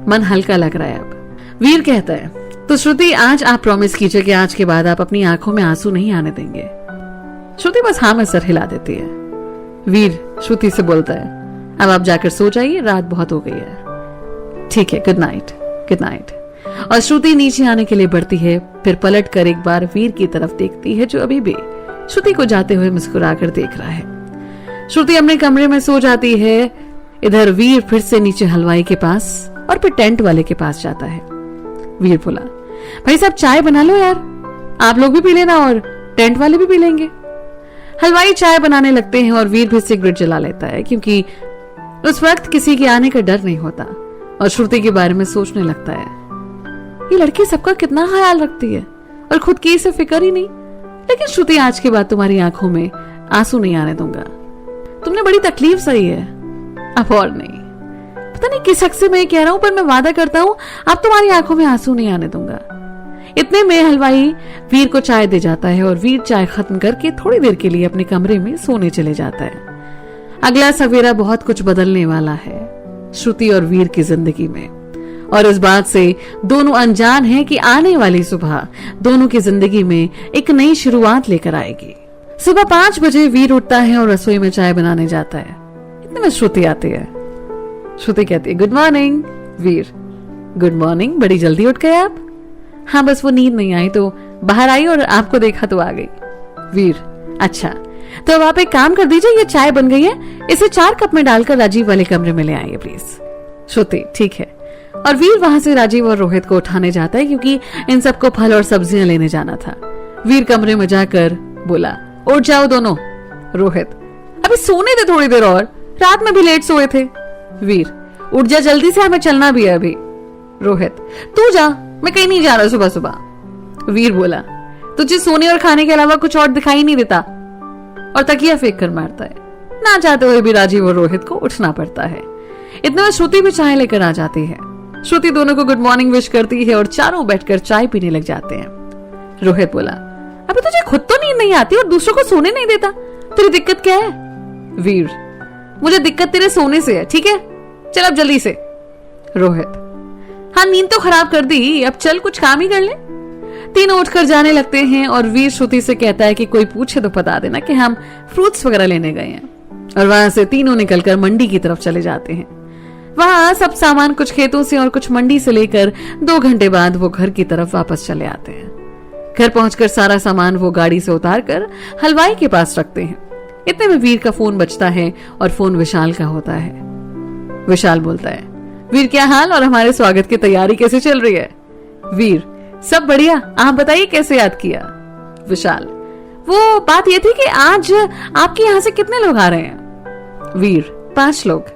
मन हल्का लग रहा है अब। वीर कहता है, तो श्रुति आज आप प्रॉमिस कीजिए कि आज के बाद आप अपनी आंखों में आंसू नहीं आने देंगे। श्रुति बस हाँ में सर हिला देती है। वीर श्रुति से बोलता है, अब आप जाकर सो जाइए, रात बहुत हो गई है। ठीक है, गुड नाइट गुड नाइट। और श्रुति नीचे आने के लिए बढ़ती है, फिर पलट कर एक बार वीर की तरफ देखती है जो अभी भी श्रुति को जाते हुए मुस्कुराकर देख रहा है। श्रुति अपने कमरे में सो जाती है। इधर वीर फिर से नीचे हलवाई के पास और फिर टेंट वाले के पास जाता है। वीर बोला, भाई साहब चाय बना लो यार, आप लोग भी पी लेना और टेंट वाले भी पी लेंगे। हलवाई चाय बनाने लगते हैं और वीर भी सिगरेट जला लेता है क्योंकि उस वक्त किसी के आने का डर नहीं होता और श्रुति के बारे में सोचने लगता है, ये लड़की सबका कितना ख्याल रखती है और खुद की इसे फिक्र ही नहीं, लेकिन श्रुति आज के बाद तुम्हारी आंखों में आंसू नहीं आने दूंगा। तुमने बड़ी तकलीफ सही है, अब और नहीं। पता नहीं किस हक से मैं कह रहा हूं, पर मैं वादा करता हूं अब तुम्हारी आंखों में आंसू नहीं आने दूंगा। इतने में हलवाई वीर को चाय दे जाता है और वीर चाय खत्म करके थोड़ी देर के लिए अपने कमरे में सोने चले जाता है। अगला सवेरा बहुत कुछ बदलने वाला है श्रुति और वीर की जिंदगी में, और इस बात से दोनों अनजान हैं कि आने वाली सुबह दोनों की जिंदगी में एक नई शुरुआत लेकर आएगी। सुबह 5 बजे वीर उठता है और रसोई में चाय बनाने जाता है। इतने में श्रुति आती है। श्रुति कहती है, गुड मॉर्निंग। वीर, गुड मॉर्निंग, बड़ी जल्दी उठ गए आप? हाँ, बस वो नींद नहीं आई तो बाहर आई और आपको देखा तो आ गई। वीर, अच्छा, तो अब आप एक काम कर दीजिए, ये चाय बन गई है, इसे 4 कप में डालकर राजीव वाले कमरे में ले आइए प्लीज। श्रुति, ठीक है। और वीर वहां से राजीव और रोहित को उठाने जाता है क्योंकि इन सबको फल और सब्जियां लेने जाना था। वीर कमरे में जाकर बोला, उठ जाओ दोनों। रोहित, अभी सोने दे थोड़ी देर और, रात में भी लेट सोए थे। वीर, उठ जा जल्दी से, हमें चलना भी है अभी। रोहित, तू जा, मैं कहीं नहीं जा रहा सुबह सुबह। वीर बोला, तुझे सोने और खाने के अलावा कुछ और दिखाई नहीं देता? और तकिया फेंक कर मारता है। ना चाहते हुए भी राजीव और रोहित को उठना पड़ता है। इतने में श्रुति भी चाय लेकर आ जाती है। श्रुति दोनों को गुड मॉर्निंग विश करती है और चारों बैठकर चाय पीने लग जाते हैं। रोहित बोला, अबे तुझे खुद तो नींद नहीं आती और दूसरों को सोने नहीं देता, तेरी दिक्कत क्या है? वीर, मुझे दिक्कत तेरे सोने से है, ठीक है, चल अब जल्दी से। रोहित, हाँ नींद तो खराब कर दी, अब चल कुछ काम ही कर ले। तीनों उठकर जाने लगते हैं और वीर श्रुति से कहता है कि कोई पूछे तो बता देना कि हम फ्रूट्स वगैरह लेने गए हैं। और वहां से तीनों निकलकर मंडी की तरफ चले जाते हैं। वहां सब सामान कुछ खेतों से और कुछ मंडी से लेकर 2 घंटे बाद वो घर की तरफ वापस चले आते हैं। घर पहुंचकर सारा सामान वो गाड़ी से उतारकर हलवाई के पास रखते हैं। इतने में वीर का फोन बजता है और फोन विशाल का होता है। विशाल बोलता है, वीर क्या हाल और हमारे स्वागत की तैयारी कैसे चल रही है? वीर, सब बढ़िया, आप बताइए कैसे याद किया? विशाल, वो बात ये थी कि आज आपके यहाँ से कितने लोग आ रहे हैं? वीर, 5 लोग।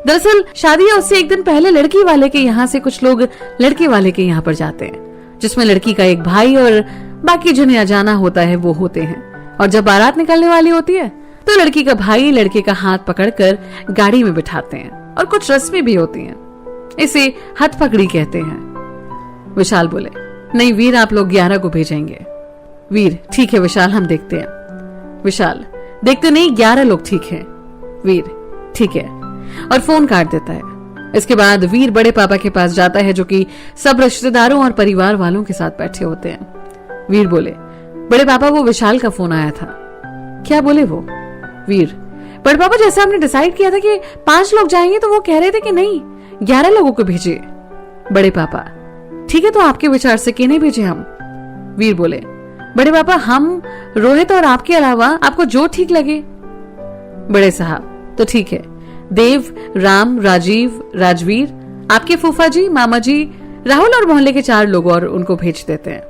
दरअसल शादी है उससे एक दिन पहले लड़की वाले के यहाँ से कुछ लोग लड़के वाले के यहाँ पर जाते हैं, जिसमें लड़की का एक भाई और बाकी जिन्हें जाना होता है वो होते हैं। और जब बारात निकलने वाली होती है तो लड़की का भाई लड़के का हाथ पकड़कर गाड़ी में बिठाते हैं और कुछ रस्में भी होती हैं। इसे हाथ पकड़ी कहते हैं। विशाल बोले, नहीं वीर, आप लोग 11 को भेजेंगे। वीर, ठीक है विशाल, हम देखते हैं। विशाल, देखते नहीं, 11 लोग ठीक है। वीर, ठीक है, और फोन काट देता है। इसके बाद वीर बड़े पापा के पास जाता है जो कि सब रिश्तेदारों और परिवार वालों के साथ बैठे होते हैं। वीर बोले, बड़े पापा वो विशाल का फोन आया था। क्या बोले वो? वीर, बड़े पापा जैसे हमने डिसाइड किया था कि 5 लोग जाएंगे तो वो कह रहे थे कि नहीं 11 लोगों को भेजिए। बड़े पापा, ठीक है, तो आपके विचार से किन्हें भेजे हम? वीर बोले, बड़े पापा हम, रोहित और आपके अलावा आपको जो ठीक लगे। बड़े साहब, तो ठीक है, देव, राम, राजीव, राजवीर, आपके फूफा जी, मामा जी, राहुल और मोहल्ले के 4 लोग और उनको भेज देते हैं।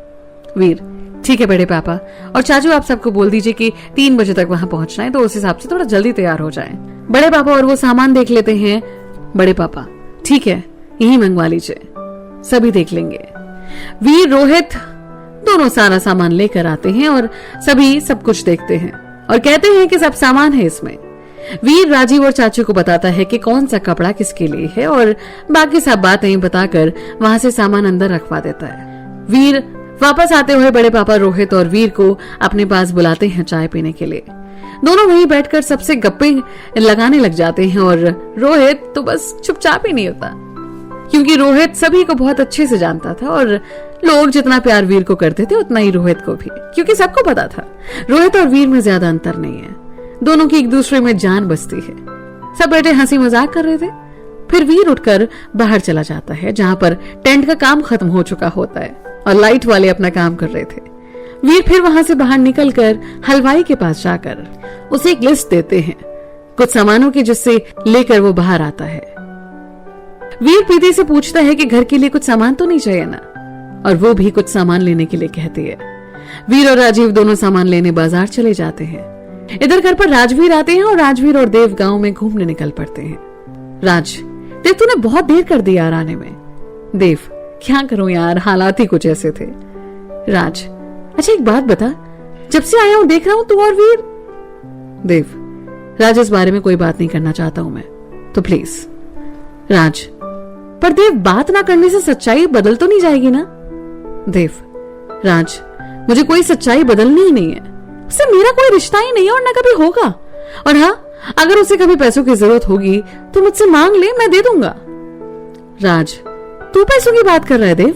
वीर, ठीक है बड़े पापा, और चाचू आप सबको बोल दीजिए कि 3 बजे तक वहां पहुंचना है, तो उस हिसाब से थोड़ा जल्दी तैयार हो जाएं। बड़े पापा और वो सामान देख लेते हैं। बड़े पापा, ठीक है, यही मंगवा लीजिए, सभी देख लेंगे। वीर, रोहित दोनों सारा सामान लेकर आते हैं और सभी सब कुछ देखते हैं और कहते हैं कि सब सामान है इसमें। वीर राजीव और चाचू को बताता है कि कौन सा कपड़ा किसके लिए है और बाकी सब बातें बताकर वहां से सामान अंदर रखवा देता है। वीर वापस आते हुए बड़े पापा रोहित और वीर को अपने पास बुलाते हैं चाय पीने के लिए। दोनों वहीं बैठकर सबसे गप्पे लगाने लग जाते हैं और रोहित तो बस चुपचाप ही नहीं होता, क्योंकि रोहित सभी को बहुत अच्छे से जानता था और लोग जितना प्यार वीर को करते थे उतना ही रोहित को भी, क्योंकि सबको पता था रोहित और वीर में ज्यादा अंतर नहीं है, दोनों की एक दूसरे में जान बसती है। सब बेटे हंसी मजाक कर रहे थे। फिर वीर उठकर बाहर चला जाता है जहां पर टेंट का काम खत्म हो चुका होता है और लाइट वाले अपना काम कर रहे थे। वीर फिर वहां से बाहर निकलकर हलवाई के पास जाकर उसे एक लिस्ट देते हैं कुछ सामानों की, जिससे लेकर वो बाहर आता है। वीर प्रीति से पूछता है कि घर के लिए कुछ सामान तो नहीं चाहिए ना, और वो भी कुछ सामान लेने के लिए कहती है। वीर और राजीव दोनों सामान लेने बाजार चले जाते हैं। इधर घर पर राजवीर आते हैं और राजवीर और देव गांव में घूमने निकल पड़ते हैं। देव तूने बहुत देर कर दी यार आने में। देव, क्या करूं यार, हालात ही कुछ ऐसे थे। राज, अच्छा एक बात बता, जब से आया हूं देख रहा हूं तू और वीर देव, राज इस बारे में कोई बात नहीं करना चाहता हूं मैं, तो प्लीज। राज, पर देव बात ना करने से सच्चाई बदल तो नहीं जाएगी ना? देव, राज, मुझे कोई सच्चाई बदलनी ही नहीं है, उससे मेरा कोई रिश्ता ही नहीं है और ना कभी होगा। और हाँ, अगर उसे कभी पैसों की जरूरत होगी तो मुझसे मांग ले, मैं दे दूंगा। राज, तू पैसों की बात कर रहा है देव?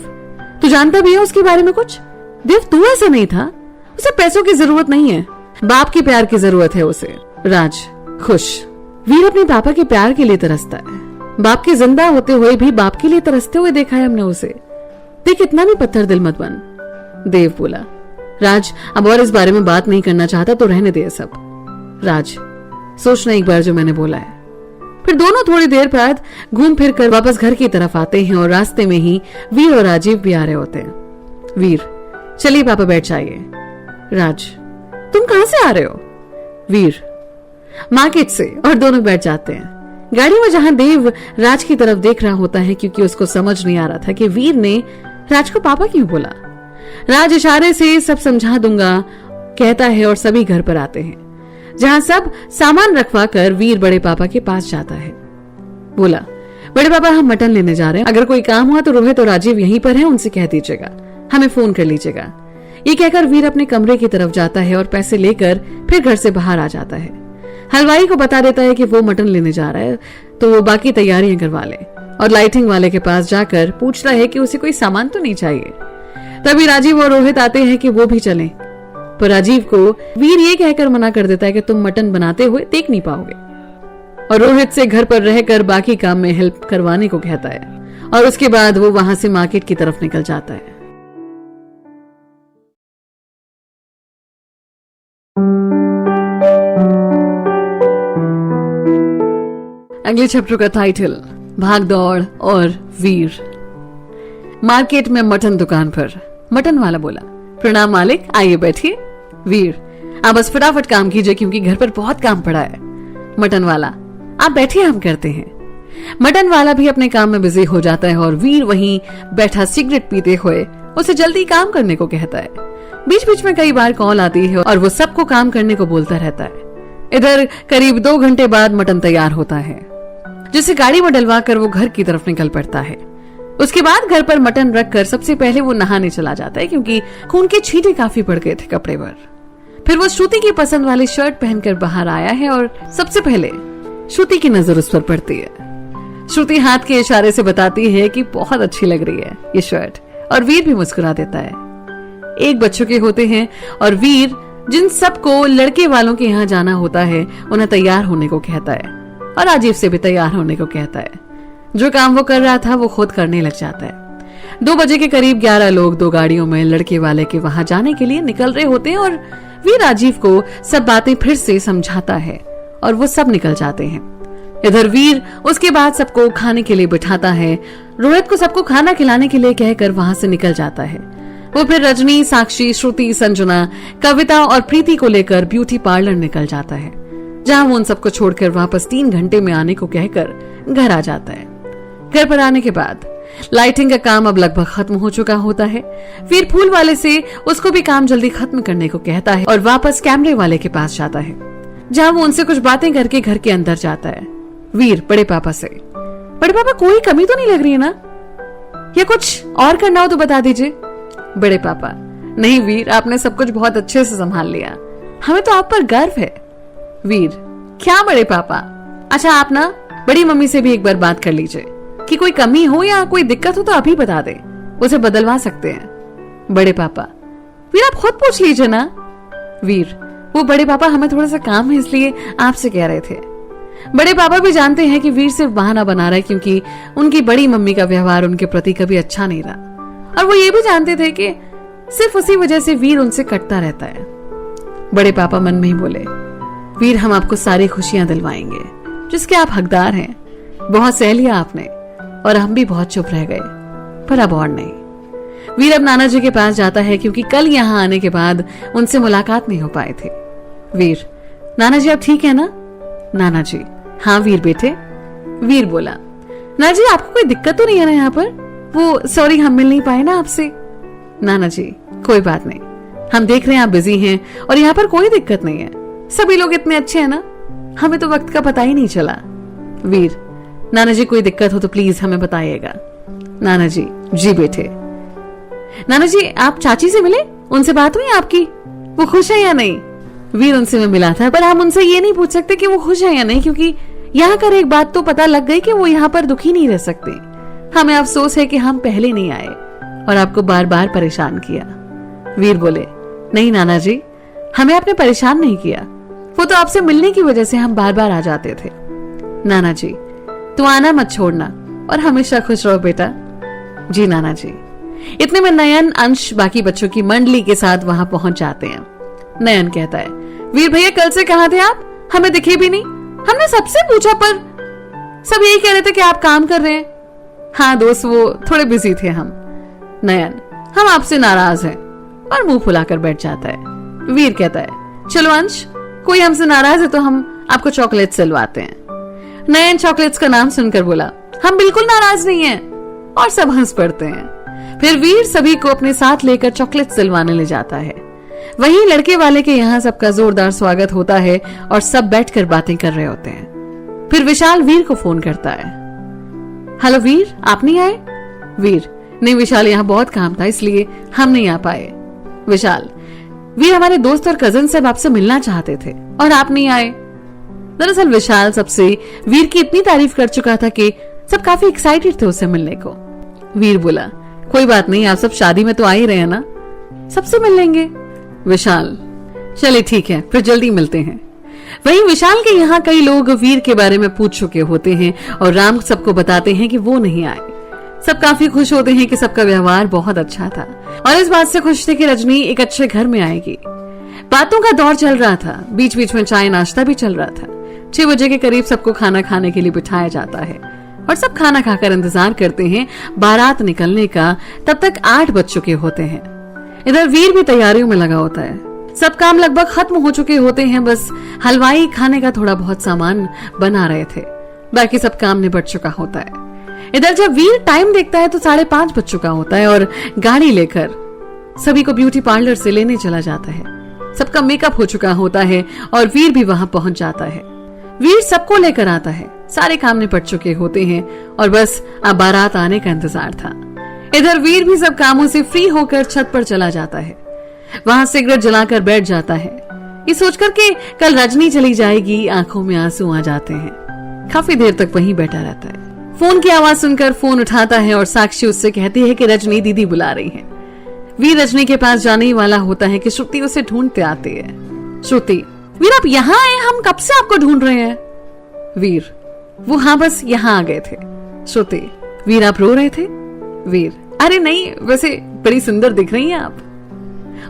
तू जानता भी है उसके बारे में कुछ? देव, तू ऐसा नहीं था, उसे पैसों की जरूरत नहीं है, बाप के प्यार की जरूरत है उसे। राज, खुश। वीर अपने पापा के प्यार के लिए तरसता है, बाप के जिंदा होते हुए भी बाप के लिए तरसते हुए देखा है हमने उसे। देख, इतना भी पत्थर दिल मत बन। देव बोला, राज, अब और इस बारे में बात नहीं करना चाहता तो रहने दे सब। राज, सोचना एक बार जो मैंने बोला है। फिर दोनों थोड़ी देर बाद घूम फिर कर वापस घर की तरफ आते हैं और रास्ते में ही वीर और राजीव भी आ रहे होते हैं। वीर, चलिए पापा बैठ जाइए। राज, तुम कहां से आ रहे हो? वीर, मार्केट से, और दोनों बैठ जाते हैं। गाड़ी में जहां देव राज की तरफ देख रहा होता है क्योंकि उसको समझ नहीं आ रहा था कि वीर ने राज को पापा क्यों बोला। राज इशारे से सब समझा दूंगा कहता है और सभी घर पर आते हैं, जहां सब सामान रखवा कर वीर बड़े पापा के पास जाता है। बोला, बड़े पापा, हम मटन लेने जा रहे हैं, अगर कोई काम हुआ तो रोहित और राजीव यहीं पर हैं, उनसे कह दीजिएगा, हमें फोन कर लीजिएगा। ये कहकर वीर अपने कमरे की तरफ जाता है और पैसे लेकर फिर घर से बाहर आ जाता है। हलवाई को बता देता है कि वो मटन लेने जा रहा है तो वो बाकी तैयारियां करवा ले, और लाइटिंग वाले के पास जाकर पूछता है कि उसे कोई सामान तो नहीं चाहिए। तभी राजीव और रोहित आते हैं कि वो भी चलें, पर राजीव को वीर ये कहकर मना कर देता है कि तुम मटन बनाते हुए देख नहीं पाओगे, और रोहित से घर पर रहकर बाकी काम में हेल्प करवाने को कहता है, और उसके बाद वो वहां से मार्केट की तरफ निकल जाता है। अगले चैप्टर का टाइटल, भाग दौड़ और वीर। मार्केट में मटन दुकान पर मटन वाला बोला, प्रणाम मालिक, आइए बैठिए। वीर, आप बस फटाफट काम कीजिए क्योंकि घर पर बहुत काम पड़ा है। मटन वाला, आप बैठिए, हम करते हैं। मटन वाला भी अपने काम में बिजी हो जाता है और वीर वहीं बैठा सिगरेट पीते हुए उसे जल्दी काम करने को कहता है। बीच बीच में कई बार कॉल आती है और वो सबको काम करने को बोलता रहता है। इधर करीब 2 घंटे बाद मटन तैयार होता है, जिसे गाड़ी में डलवा कर वो घर की तरफ निकल पड़ता है। उसके बाद घर पर मटन रखकर सबसे पहले वो नहाने चला जाता है क्योंकि खून के छींटे काफी पड़ गए थे कपड़े पर। फिर वो श्रुति की पसंद वाली शर्ट पहनकर बाहर आया है और सबसे पहले श्रुति की नजर उस पर पड़ती है। श्रुति हाथ के इशारे से बताती है कि बहुत अच्छी लग रही है ये शर्ट, और वीर भी मुस्कुरा देता है। एक बच्चों के होते हैं और वीर जिन सबको लड़के वालों के यहाँ जाना होता है उन्हें तैयार होने को कहता है और राजीव से भी तैयार होने को कहता है। जो काम वो कर रहा था वो खुद करने लग जाता है। 2 बजे के करीब 11 लोग 2 गाड़ियों में लड़के वाले के वहां जाने के लिए निकल रहे होते हैं और वीर राजीव को सब बातें फिर से समझाता है और वो सब निकल जाते हैं। इधर वीर उसके बाद सबको खाने के लिए बिठाता है। रोहित को सबको खाना खिलाने के लिए कहकर वहां से निकल जाता है। वो फिर रजनी, साक्षी, श्रुति, संजना, कविता और प्रीति को लेकर ब्यूटी पार्लर निकल जाता है, जहां वो उन सबको छोड़कर वापस 3 घंटे में आने को कहकर घर आ जाता है। घर पर आने के बाद लाइटिंग का काम अब लगभग खत्म हो चुका होता है। वीर फूल वाले से उसको भी काम जल्दी खत्म करने को कहता है और वापस कैमरे वाले के पास जाता है, जहां वो उनसे कुछ बातें करके घर के अंदर जाता है। वीर बड़े पापा से, बड़े पापा कोई कमी तो नहीं लग रही है ना, या कुछ और करना हो तो बता दीजिए। बड़े पापा, नहीं वीर, आपने सब कुछ बहुत अच्छे से संभाल लिया, हमें तो आप पर गर्व है। वीर, क्या बड़े पापा, अच्छा आप ना बड़ी मम्मी से भी एक बार बात कर लीजिए कि कोई कमी हो या कोई दिक्कत हो तो अभी बता दे, उसे बदलवा सकते हैं। बड़े पापा, वीर आप खुद पूछ लीजिए ना। वीर, वो बड़े पापा हमें थोड़ा सा काम है इसलिए आपसे कह रहे थे। बड़े पापा भी जानते हैं कि वीर सिर्फ बहाना बना रहा है क्योंकि उनकी बड़ी मम्मी का व्यवहार उनके प्रति कभी अच्छा नहीं रहा, और वो ये भी जानते थे कि सिर्फ उसी वजह से वीर उनसे कटता रहता है। बड़े पापा मन में ही बोले, वीर हम आपको सारी खुशियां दिलवाएंगे जिसके आप हकदार हैं। बहुत सह लिया आपने और हम भी बहुत चुप रह गए, पर अब और नहीं। वीर अब नाना जी के पास जाता है क्योंकि कल यहाँ आने के बाद उनसे मुलाकात नहीं हो पाए थे। वीर, नाना जी आप ठीक है ना? नाना जी, हाँ वीर बेटे। वीर बोला, नाना जी आपको कोई दिक्कत तो नहीं है ना यहाँ पर? वो सॉरी हम मिल नहीं पाए ना आपसे। नाना जी कोई बात नहीं, हम देख रहे हैं आप बिजी हैं और यहाँ पर कोई दिक्कत नहीं है, सभी लोग इतने अच्छे हैं ना, हमें तो वक्त का पता ही नहीं चला। वीर, नाना जी कोई दिक्कत हो तो प्लीज हमें बताइएगा। नाना जी, जी बेटे। नाना जी, आप चाची से मिले, उनसे बात हुई आपकी, वो खुश है या नहीं? वीर, उनसे मैं मिला था, पर हम उनसे ये नहीं पूछ सकते कि वो खुश है या नहीं, क्योंकि यहाँ कर एक बात तो पता लग गई कि वो यहाँ पर दुखी नहीं रह सकते। हमें अफसोस है कि हम पहले नहीं आए और आपको बार बार परेशान किया। वीर बोले, नहीं नाना जी, हमें आपने परेशान नहीं किया, वो तो आपसे मिलने की वजह से हम बार बार आ जाते थे। नाना जी, तू आना मत छोड़ना और हमेशा खुश रहो बेटा। जी नाना जी। इतने में नयन, अंश बाकी बच्चों की मंडली के साथ वहां पहुंच जाते हैं। नयन कहता है, वीर भैया कल से कहां थे आप? हमें दिखे भी नहीं। हमने सबसे पूछा पर सब यही कह रहे थे कि आप काम कर रहे हैं। हाँ दोस्त, वो थोड़े बिजी थे हम। नयन, हम आपसे नाराज हैं, और मुंह फुलाकर बैठ जाता है। वीर कहता है, चलो अंश, कोई हमसे नाराज है तो हम आपको चॉकलेट सिलवाते हैं। नयन चॉकलेट्स का नाम सुनकर बोला, हम बिल्कुल नाराज नहीं हैं, और सब हंस पड़ते हैं। फिर वीर सभी को अपने साथ लेकर चॉकलेट सिलवाने ले जाता है। वहीं लड़के वाले के यहाँ सबका जोरदार स्वागत होता है और सब बैठकर बातें कर रहे होते हैं। फिर विशाल वीर को फोन करता है। हेलो वीर, आप नहीं आए? वीर, नहीं विशाल, यहाँ बहुत काम था इसलिए हम नहीं आ पाए। विशाल, वीर हमारे दोस्त और कजन सब आपसे मिलना चाहते थे और आप नहीं आए। दरअसल विशाल सबसे वीर की इतनी तारीफ कर चुका था कि सब काफी एक्साइटेड थे उससे मिलने को। वीर बोला, कोई बात नहीं, आप सब शादी में तो आ ही रहे हैं ना, सबसे मिल लेंगे। विशाल, चलिए ठीक है, फिर जल्दी मिलते हैं। वहीं विशाल के यहाँ कई लोग वीर के बारे में पूछ चुके होते हैं और राम सबको बताते हैं कि वो नहीं आए। सब काफी खुश होते हैं कि सबका व्यवहार बहुत अच्छा था और इस बात से खुश थे कि रजनी एक अच्छे घर में आएगी। बातों का दौर चल रहा था, बीच बीच में चाय नाश्ता भी चल रहा था। 6 बजे के करीब सबको खाना खाने के लिए बिठाया जाता है और सब खाना खाकर इंतजार करते हैं बारात निकलने का। तब तक 8 बज चुके होते हैं। इधर वीर भी तैयारियों में लगा होता है। सब काम लगभग खत्म हो चुके होते हैं, बस हलवाई खाने का थोड़ा बहुत सामान बना रहे थे, बाकी सब काम निपट चुका होता है। इधर जब वीर टाइम देखता है तो 5:30 बज चुका होता है और गाड़ी लेकर सभी को ब्यूटी पार्लर से लेने चला जाता है। सबका मेकअप हो चुका होता है और वीर भी वहां पहुंच जाता है। वीर सबको लेकर आता है, सारे काम निपट चुके होते हैं और बस अब बारात आने का इंतजार था। इधर वीर भी सब कामों से फ्री होकर छत पर चला जाता है। वहां सिगरेट जलाकर बैठ जाता है, ये सोचकर कि कल रजनी चली जाएगी। आंखों में आंसू आ जाते हैं। काफी देर तक वहीं बैठा रहता है। फोन की आवाज सुनकर फोन उठाता है और साक्षी उससे कहती है कि रजनी दीदी बुला रही है। वीर रजनी के पास जाने ही वाला होता है कि श्रुति उसे ढूंढते आती है। श्रुति, वीर आप यहाँ आए, हम कब से आपको ढूंढ रहे हैं। वीर, वो हाँ बस यहाँ आ गए थे। श्रुति, वीर आप रो रहे थे। वीर, अरे नहीं, वैसे बड़ी सुंदर दिख रही हैं आप।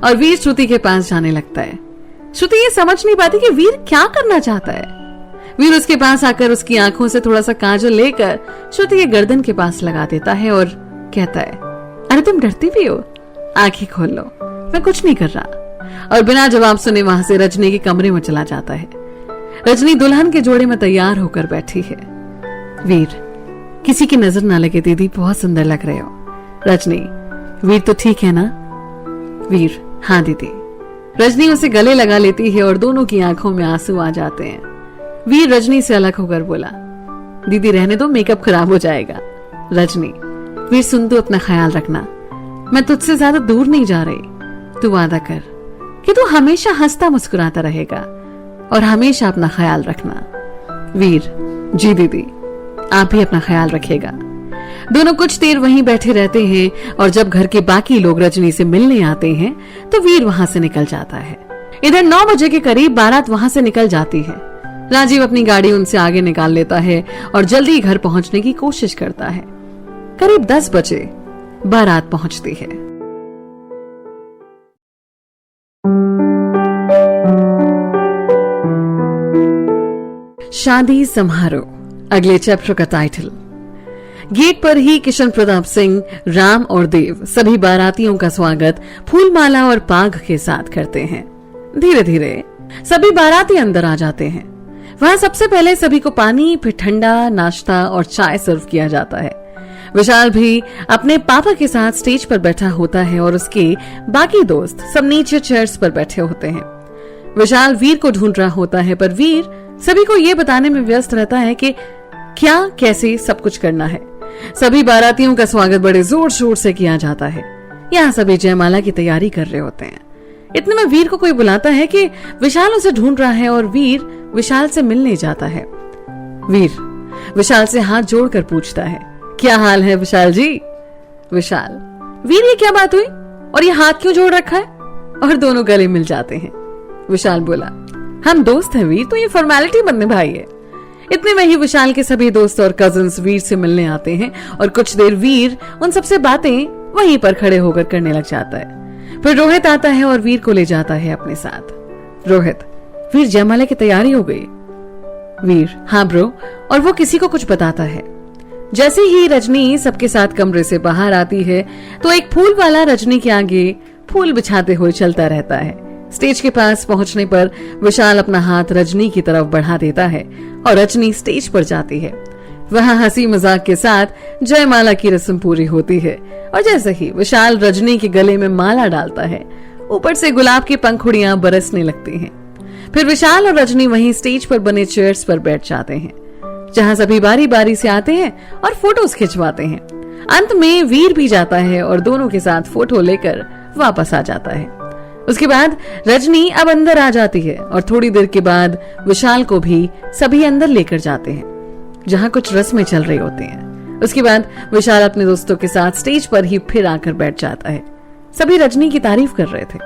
और वीर श्रुति के पास जाने लगता है। श्रुति ये समझ नहीं पाती कि वीर क्या करना चाहता है। वीर उसके पास आकर उसकी आंखों से थोड़ा सा काजल लेकर श्रुति के गर्दन के पास लगा देता है और कहता है, अरे तुम डरती भी हो, आंखें खोल लो, मैं कुछ नहीं कर रहा। और बिना जवाब सुने वहां से रजनी के कमरे में चला जाता है। रजनी दुल्हन के जोड़े में तैयार होकर बैठी है। वीर, किसी की नजर ना लगे दीदी, बहुत सुंदर लग रहे हो। रजनी, वीर तो ठीक है ना। वीर, हाँ दीदी। रजनी उसे गले लगा लेती है और दोनों की आंखों में आंसू आ जाते हैं। वीर रजनी से अलग होकर बोला, दीदी रहने दो, मेकअप खराब हो जाएगा। रजनी, वीर सुन, तू अपना ख्याल रखना, मैं तुझसे ज्यादा दूर नहीं जा रही। तू वादा कर कि तू हमेशा हंसता मुस्कुराता रहेगा और हमेशा अपना ख्याल रखना। वीर, जी दीदी, आप भी अपना ख्याल रखिएगा। दोनों कुछ देर वहीं बैठे रहते हैं और जब घर के बाकी लोग रजनी से मिलने आते हैं तो वीर वहां से निकल जाता है। इधर 9 बजे के करीब बारात वहां से निकल जाती है। राजीव अपनी गाड़ी उनसे आगे निकाल लेता है और जल्दी घर पहुंचने की कोशिश करता है। करीब 10 बजे बारात पहुंचती है। शादी समारोह अगले चैप्टर का टाइटल। गेट पर ही किशन प्रताप सिंह, राम और देव सभी बारातियों का स्वागत फूलमाला और पाग के साथ करते हैं। धीरे धीरे सभी बाराती अंदर आ जाते हैं। वहां सबसे पहले सभी को पानी, फिर ठंडा नाश्ता और चाय सर्व किया जाता है। विशाल भी अपने पापा के साथ स्टेज पर बैठा होता है और उसके बाकी दोस्त सब नीचे चेयर्स पर बैठे होते हैं। विशाल वीर को ढूंढ रहा होता है, पर वीर सभी को ये बताने में व्यस्त रहता है कि क्या कैसे सब कुछ करना है। सभी बारातियों का स्वागत बड़े जोर शोर से किया जाता है। यहाँ सभी जयमाला की तैयारी कर रहे होते हैं। इतने में वीर को कोई बुलाता है कि विशाल उसे ढूंढ रहा है और वीर विशाल से मिलने जाता है। वीर विशाल से हाथ जोड़कर पूछता है, क्या हाल है विशाल जी? विशाल, वीर ये क्या बात हुई और ये हाथ क्यों जोड़ रखा है? और दोनों गले मिल जाते हैं। विशाल बोला, हम दोस्त हैं वीर, तो ये फॉर्मेलिटी मत निभाइए। इतने में ही विशाल के सभी दोस्त और कजिन्स वीर से मिलने आते हैं और कुछ देर वीर उन सबसे बातें वहीं पर खड़े होकर करने लग जाता है। फिर रोहित आता है और वीर को ले जाता है अपने साथ। रोहित, वीर जयमाला की तैयारी हो गई? वीर, हाँ ब्रो। और वो किसी को कुछ बताता है। जैसे ही रजनी सबके साथ कमरे से बाहर आती है तो एक फूल वाला रजनी के आगे फूल बिछाते हुए चलता रहता है। स्टेज के पास पहुंचने पर विशाल अपना हाथ रजनी की तरफ बढ़ा देता है और रजनी स्टेज पर जाती है। वहां हंसी मजाक के साथ जयमाला की रस्म पूरी होती है और जैसे ही विशाल रजनी के गले में माला डालता है, ऊपर से गुलाब की पंखुड़ियां बरसने लगती हैं। फिर विशाल और रजनी वहीं स्टेज पर बने चेयर्स पर बैठ जाते हैं, जहां सभी बारी बारी से आते हैं और फोटोज खिंचवाते हैं। अंत में वीर भी जाता है और दोनों के साथ फोटो लेकर वापस आ जाता है। उसके बाद रजनी अब अंदर आ जाती है और थोड़ी देर के बाद विशाल को भी सभी अंदर लेकर जाते हैं, जहां कुछ रस्में चल रही होती हैं। उसके बाद विशाल अपने दोस्तों के साथ स्टेज पर ही फिर आकर बैठ जाता है। सभी रजनी की तारीफ कर रहे थे।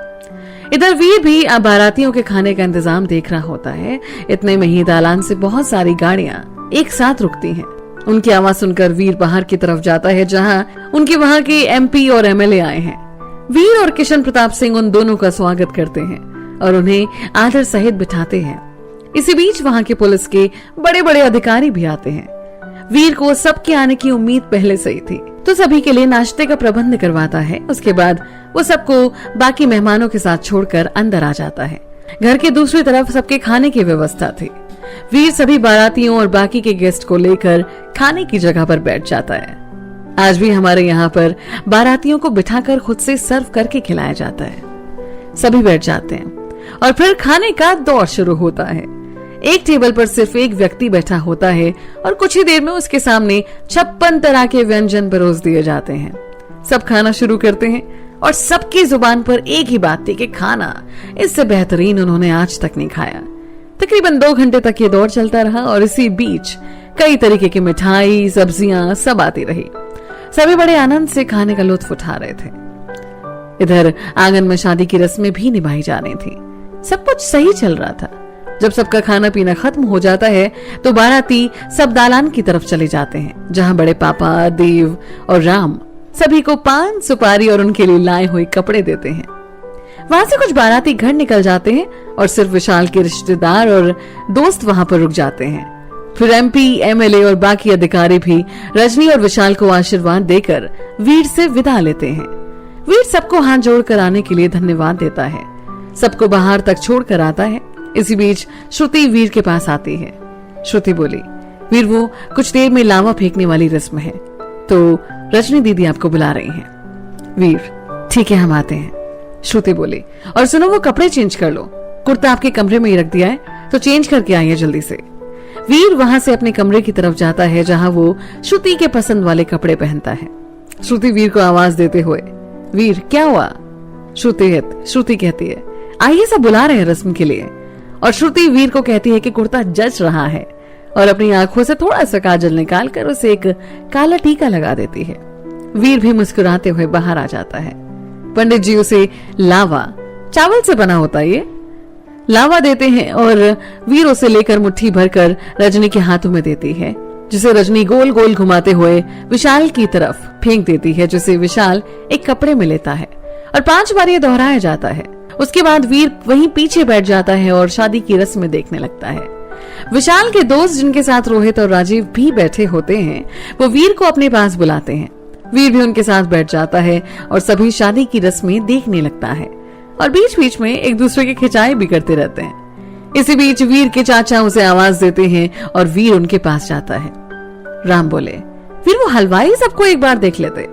इधर वीर भी अब बारातियों के खाने का इंतजाम देख रहा होता है। इतने में ही दालान से बहुत सारी गाड़ियां एक साथ रुकती हैं। उनकी आवाज सुनकर वीर बाहर की तरफ जाता है, जहां उनके वहां के MP और MLA आए हैं। वीर और किशन प्रताप सिंह उन दोनों का स्वागत करते हैं और उन्हें आदर सहित बिठाते हैं। इसी बीच वहां के पुलिस के बड़े बड़े अधिकारी भी आते हैं। वीर को सबके आने की उम्मीद पहले से ही थी, तो सभी के लिए नाश्ते का प्रबंध करवाता है। उसके बाद वो सबको बाकी मेहमानों के साथ छोड़कर अंदर आ जाता है। घर के दूसरी तरफ सबके खाने की व्यवस्था थी। वीर सभी बारातियों और बाकी के गेस्ट को लेकर खाने की जगह पर बैठ जाता है। आज भी हमारे यहाँ पर बारातियों को बिठाकर खुद से सर्व करके खिलाया जाता है। सभी बैठ जाते हैं और फिर खाने का दौर शुरू होता है। एक टेबल पर सिर्फ एक व्यक्ति बैठा होता है और कुछ ही देर में उसके सामने 56 तरह के व्यंजन परोस दिए जाते हैं। सब खाना शुरू करते हैं और सबकी जुबान पर एक ही बात थी कि खाना इससे बेहतरीन उन्होंने आज तक नहीं खाया। तकरीबन 2 घंटे तक ये दौर चलता रहा और इसी बीच कई तरीके की मिठाई, सब्जियां सब आती रही। सभी बड़े आनंद से खाने का लुत्फ उठा रहे थे। इधर आंगन में शादी की रस्में भी निभाई जा रही थी। सब कुछ सही चल रहा था। जब सबका खाना पीना खत्म हो जाता है तो बाराती सब दालान की तरफ चले जाते हैं, जहां बड़े पापा, देव और राम सभी को पान, सुपारी और उनके लिए लाए हुए कपड़े देते हैं। वहां से कुछ बाराती घर निकल जाते हैं और सिर्फ विशाल के रिश्तेदार और दोस्त वहां पर रुक जाते हैं। फिर MP, MLA और बाकी अधिकारी भी रजनी और विशाल को आशीर्वाद देकर वीर से विदा लेते हैं। वीर सबको हाथ जोड़कर आने के लिए धन्यवाद देता है। सबको बाहर तक छोड़कर आता है। इसी बीच श्रुति वीर के पास आती है। श्रुति बोली, वीर वो कुछ देर में लावा फेंकने वाली रस्म है, तो रजनी दीदी आपको बुला रही हैं। वीर, ठीक है हम आते हैं। श्रुति बोली, और सुनो वो कपड़े चेंज कर लो, कुर्ता आपके कमरे में ही रख दिया है, तो चेंज करके आइए जल्दी से। वीर वहां से अपने कमरे की तरफ जाता है, जहां वो श्रुति के पसंद वाले कपड़े पहनता है। श्रुति वीर को आवाज देते हुए, वीर क्या हुआ? श्रुति कहती है, आइए सब बुला रहे हैं रस्म के लिए। और श्रुति वीर को कहती है कि कुर्ता जच रहा है और अपनी आंखों से थोड़ा सा काजल निकालकर उसे एक काला टीका लगा देती है। वीर भी मुस्कुराते हुए बाहर आ जाता है। पंडित जी उसे लावा, चावल से बना होता ये, लावा देते हैं और वीर उसे लेकर मुट्ठी भरकर रजनी के हाथों में देती है, जिसे रजनी गोल गोल घुमाते हुए विशाल की तरफ फेंक देती है, जिसे विशाल एक कपड़े में लेता है और 5 बार ये दोहराया जाता है। उसके बाद वीर वहीं पीछे बैठ जाता है और शादी की रस्म देखने लगता है। विशाल के दोस्त जिनके साथ रोहित और राजीव भी बैठे होते हैं, वो वीर को अपने पास बुलाते हैं। वीर भी उनके साथ बैठ जाता है और सभी शादी की रस्में देखने लगता है और बीच बीच में एक दूसरे की खिंचाई भी करते रहते हैं। इसी बीच वीर के चाचा उसे आवाज देते हैं और वीर उनके पास जाता है। राम बोले, वीर वो हलवाई सबको एक बार देख लेते,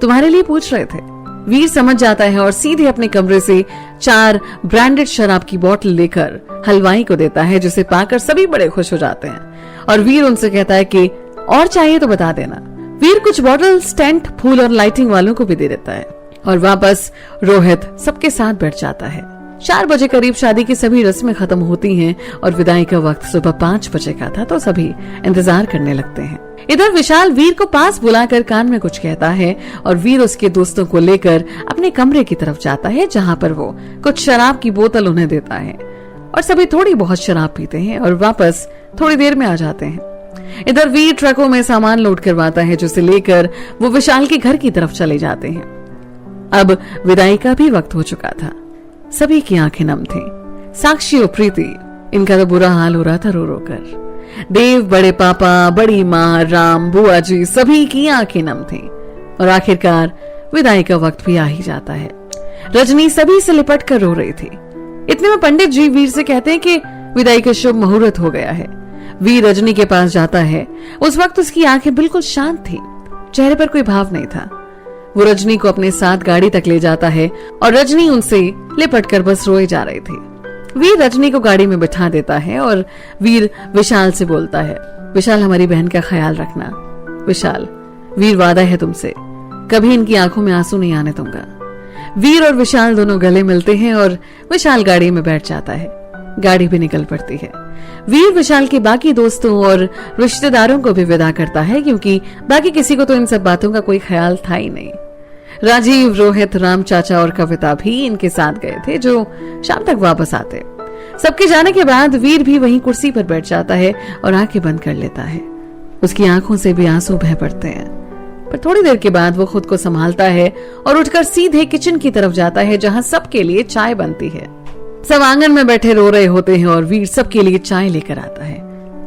तुम्हारे लिए पूछ रहे थे। वीर समझ जाता है और सीधे अपने कमरे से 4 ब्रांडेड शराब की बोतल लेकर हलवाई को देता है, जिसे पाकर सभी बड़े खुश हो जाते हैं और वीर उनसे कहता है कि और चाहिए तो बता देना। वीर कुछ बॉटल, स्टेंट, फूल और लाइटिंग वालों को भी दे देता है और वापस रोहित सबके साथ बैठ जाता है। 4 बजे करीब शादी की सभी रस्में खत्म होती हैं और विदाई का वक्त सुबह 5 बजे का था, तो सभी इंतजार करने लगते हैं। इधर विशाल वीर को पास बुलाकर कान में कुछ कहता है और वीर उसके दोस्तों को लेकर अपने कमरे की तरफ जाता है, जहां पर वो कुछ शराब की बोतल उन्हें देता है और सभी थोड़ी बहुत शराब पीते हैं और वापस थोड़ी देर में आ जाते हैं। इधर वीर ट्रकों में सामान लोड करवाता है, जिसे लेकर वो विशाल के घर की तरफ चले जाते हैं। अब विदाई का भी वक्त हो चुका था। सभी की आंखें नम थी। साक्षी और प्रीति, इनका तो बुरा हाल हो रहा था रो रो कर। देव, बड़े पापा, बड़ी माँ, राम, बुआ जी, सभी की आंखें नम थी और आखिरकार विदाई का वक्त भी आ ही जाता है। रजनी सभी से लिपट कर रो रही थी। इतने में पंडित जी वीर से कहते हैं कि विदाई का शुभ मुहूर्त हो गया है। वीर रजनी के पास जाता है। उस वक्त उसकी आंखें बिल्कुल शांत थी, चेहरे पर कोई भाव नहीं था। वो रजनी को अपने साथ गाड़ी तक ले जाता है और रजनी उनसे लिपट कर बस रोए जा रही थी। वीर रजनी को गाड़ी में बिठा देता है और वीर विशाल से बोलता है, विशाल हमारी बहन का ख्याल रखना। विशाल, वीर वादा है तुमसे, कभी इनकी आंखों में आंसू नहीं आने दूंगा। वीर और विशाल दोनों गले मिलते हैं और विशाल गाड़ी में बैठ जाता है। गाड़ी भी निकल पड़ती है। वीर विशाल के बाकी दोस्तों और रिश्तेदारों को भी विदा करता है, क्योंकि बाकी किसी को तो इन सब बातों का कोई ख्याल था ही नहीं। राजीव, रोहित, राम चाचा और कविता भी इनके साथ गए थे, जो शाम तक वापस आते। सबके जाने के बाद वीर भी वहीं कुर्सी पर बैठ जाता है और आंखें बंद कर लेता है। उसकी आंखों से भी आंसू बह पड़ते हैं, पर थोड़ी देर के बाद वो खुद को संभालता है और उठकर सीधे किचन की तरफ जाता है, जहां सबके लिए चाय बनती है। सब आंगन में बैठे रो रहे होते हैं और वीर सबके लिए चाय लेकर आता है,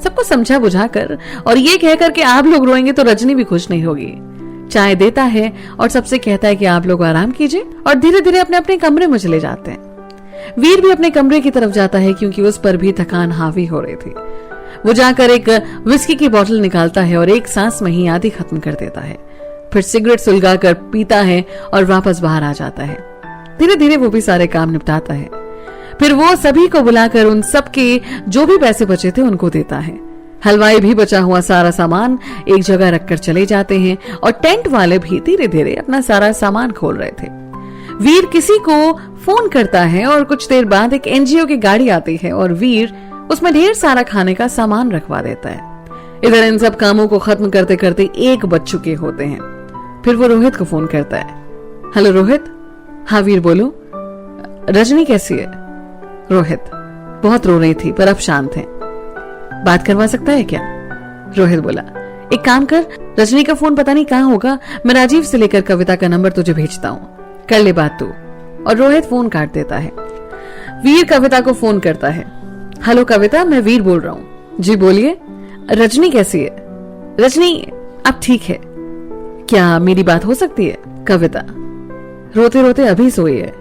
सबको समझा बुझाकर, और ये कहकर कि आप लोग रोएंगे तो रजनी भी खुश नहीं होगी। चाय देता है और सबसे कहता है कि आप लोग आराम कीजिए, और धीरे धीरे अपने अपने कमरे में चले जाते हैं। वीर भी अपने कमरे की तरफ जाता है, क्योंकि उस पर भी थकान हावी हो रही थी। वो जाकर एक विस्की की बोतल निकालता है और एक सांस में ही आधी खत्म कर देता है। फिर सिगरेट सुलगाकर पीता है और वापस बाहर आ जाता है। धीरे धीरे वो भी सारे काम निपटाता है। फिर वो सभी को बुलाकर उन सबके जो भी पैसे बचे थे उनको देता है। हलवाई भी बचा हुआ सारा सामान एक जगह रखकर चले जाते हैं और टेंट वाले भी धीरे धीरे अपना सारा सामान खोल रहे थे। वीर किसी को फोन करता है और कुछ देर बाद एक एनजीओ की गाड़ी आती है और वीर उसमें ढेर सारा खाने का सामान रखवा देता है। इधर इन सब कामों को खत्म करते करते 1 बज चुके होते हैं। फिर वो रोहित को फोन करता है। हेलो रोहित। हाँ वीर बोलो। रजनी कैसी है? रोहित, बहुत रो रही थी पर अब शांत है। बात करवा सकता है क्या? रोहित बोला, एक काम कर, रजनी का फोन पता नहीं कहाँ होगा, मैं राजीव से लेकर कविता का नंबर तुझे भेजता हूँ, कर ले बात तू। और रोहित फोन काट देता है। वीर कविता को फोन करता है। हेलो कविता, मैं वीर बोल रहा हूँ। जी बोलिए। रजनी कैसी है? रजनी अब ठीक है। क्या मेरी बात हो सकती है? कविता, रोते रोते अभी सोई है,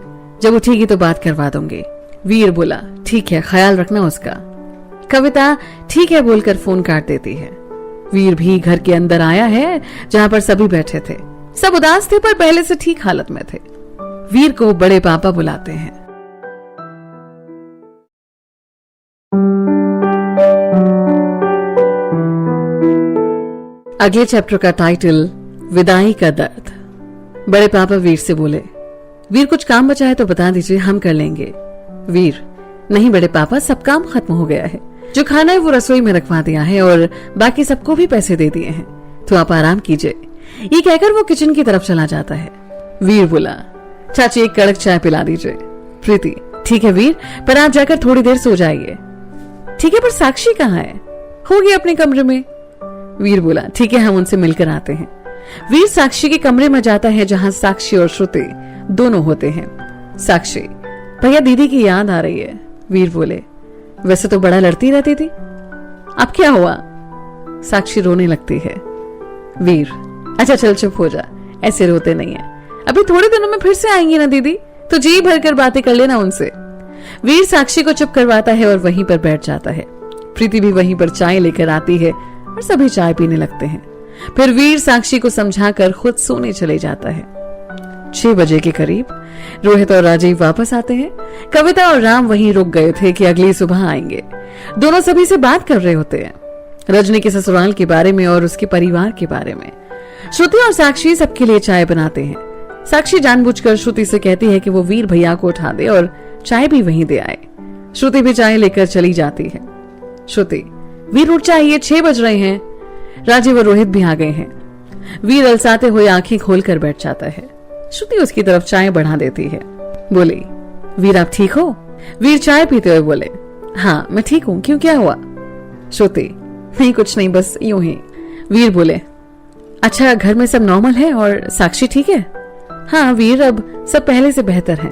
जब उठेगी तो बात करवा दूंगी। वीर बोला, ठीक है, ख्याल रखना उसका। कविता ठीक है बोलकर फोन काट देती है। वीर भी घर के अंदर आया है, जहां पर सभी बैठे थे। सब उदास थे पर पहले से ठीक हालत में थे। वीर को बड़े पापा बुलाते हैं। अगले चैप्टर का टाइटल विदाई का दर्द। बड़े पापा वीर से बोले, वीर कुछ काम बचा है तो बता दीजिए, हम कर लेंगे। वीर, नहीं बड़े पापा, सब काम खत्म हो गया है। जो खाना है वो रसोई में रखवा दिया है और बाकी सबको भी पैसे दे दिए हैं, तो आप आराम कीजिए। ये कहकर वो किचन की तरफ चला जाता है। वीर बोला, चाची एक कड़क चाय पिला दीजिए। प्रीति, ठीक है वीर, पर आप जाकर थोड़ी देर सो जाइए। ठीक है, पर साक्षी कहाँ है? होगी अपने कमरे में। वीर बोला, ठीक है, हम उनसे मिलकर आते हैं। वीर साक्षी के कमरे में जाता है, जहां साक्षी और श्रुति दोनों होते हैं। साक्षी, भैया दीदी की याद आ रही है। वीर बोले, वैसे तो बड़ा लड़ती रहती थी, अब क्या हुआ? साक्षी रोने लगती है। वीर, अच्छा चल चुप हो जा, ऐसे रोते नहीं है, अभी थोड़े दिनों में फिर से आएंगी ना दीदी, तो जी भरकर बातें कर लेना उनसे। वीर साक्षी को चुप करवाता है और वहीं पर बैठ जाता है। प्रीति भी वहीं पर चाय लेकर आती है और सभी चाय पीने लगते हैं। फिर वीर साक्षी को समझाकर खुद सोने चले जाता है। 6 बजे के करीब रोहित और राजीव वापस आते हैं। कविता और राम वहीं रुक गए थे कि अगली सुबह आएंगे। दोनों सभी से बात कर रहे होते हैं, रजनी के ससुराल के बारे में और उसके परिवार के बारे में। श्रुति और साक्षी सबके लिए चाय बनाते हैं। साक्षी जानबूझकर श्रुति से कहती है कि वो वीर भैया को उठा दे और चाय भी वहीं दे आए। श्रुति भी चाय लेकर चली जाती है। श्रुति, वीर उठ जाइए, 6 बज रहे हैं। राजीव और रोहित भी आ गए हैं। वीर अलसाते हुए आंखें खोलकर बैठ जाता है। श्रुति उसकी तरफ चाय बढ़ा देती है। बोली, वीर आप ठीक हो? वीर चाय पीते हुए बोले, हाँ मैं ठीक हूँ, क्यों क्या हुआ? श्रुति, नहीं कुछ नहीं, बस यूं ही। वीर बोले, अच्छा घर में सब नॉर्मल है और साक्षी ठीक है? हाँ वीर, अब सब पहले से बेहतर है।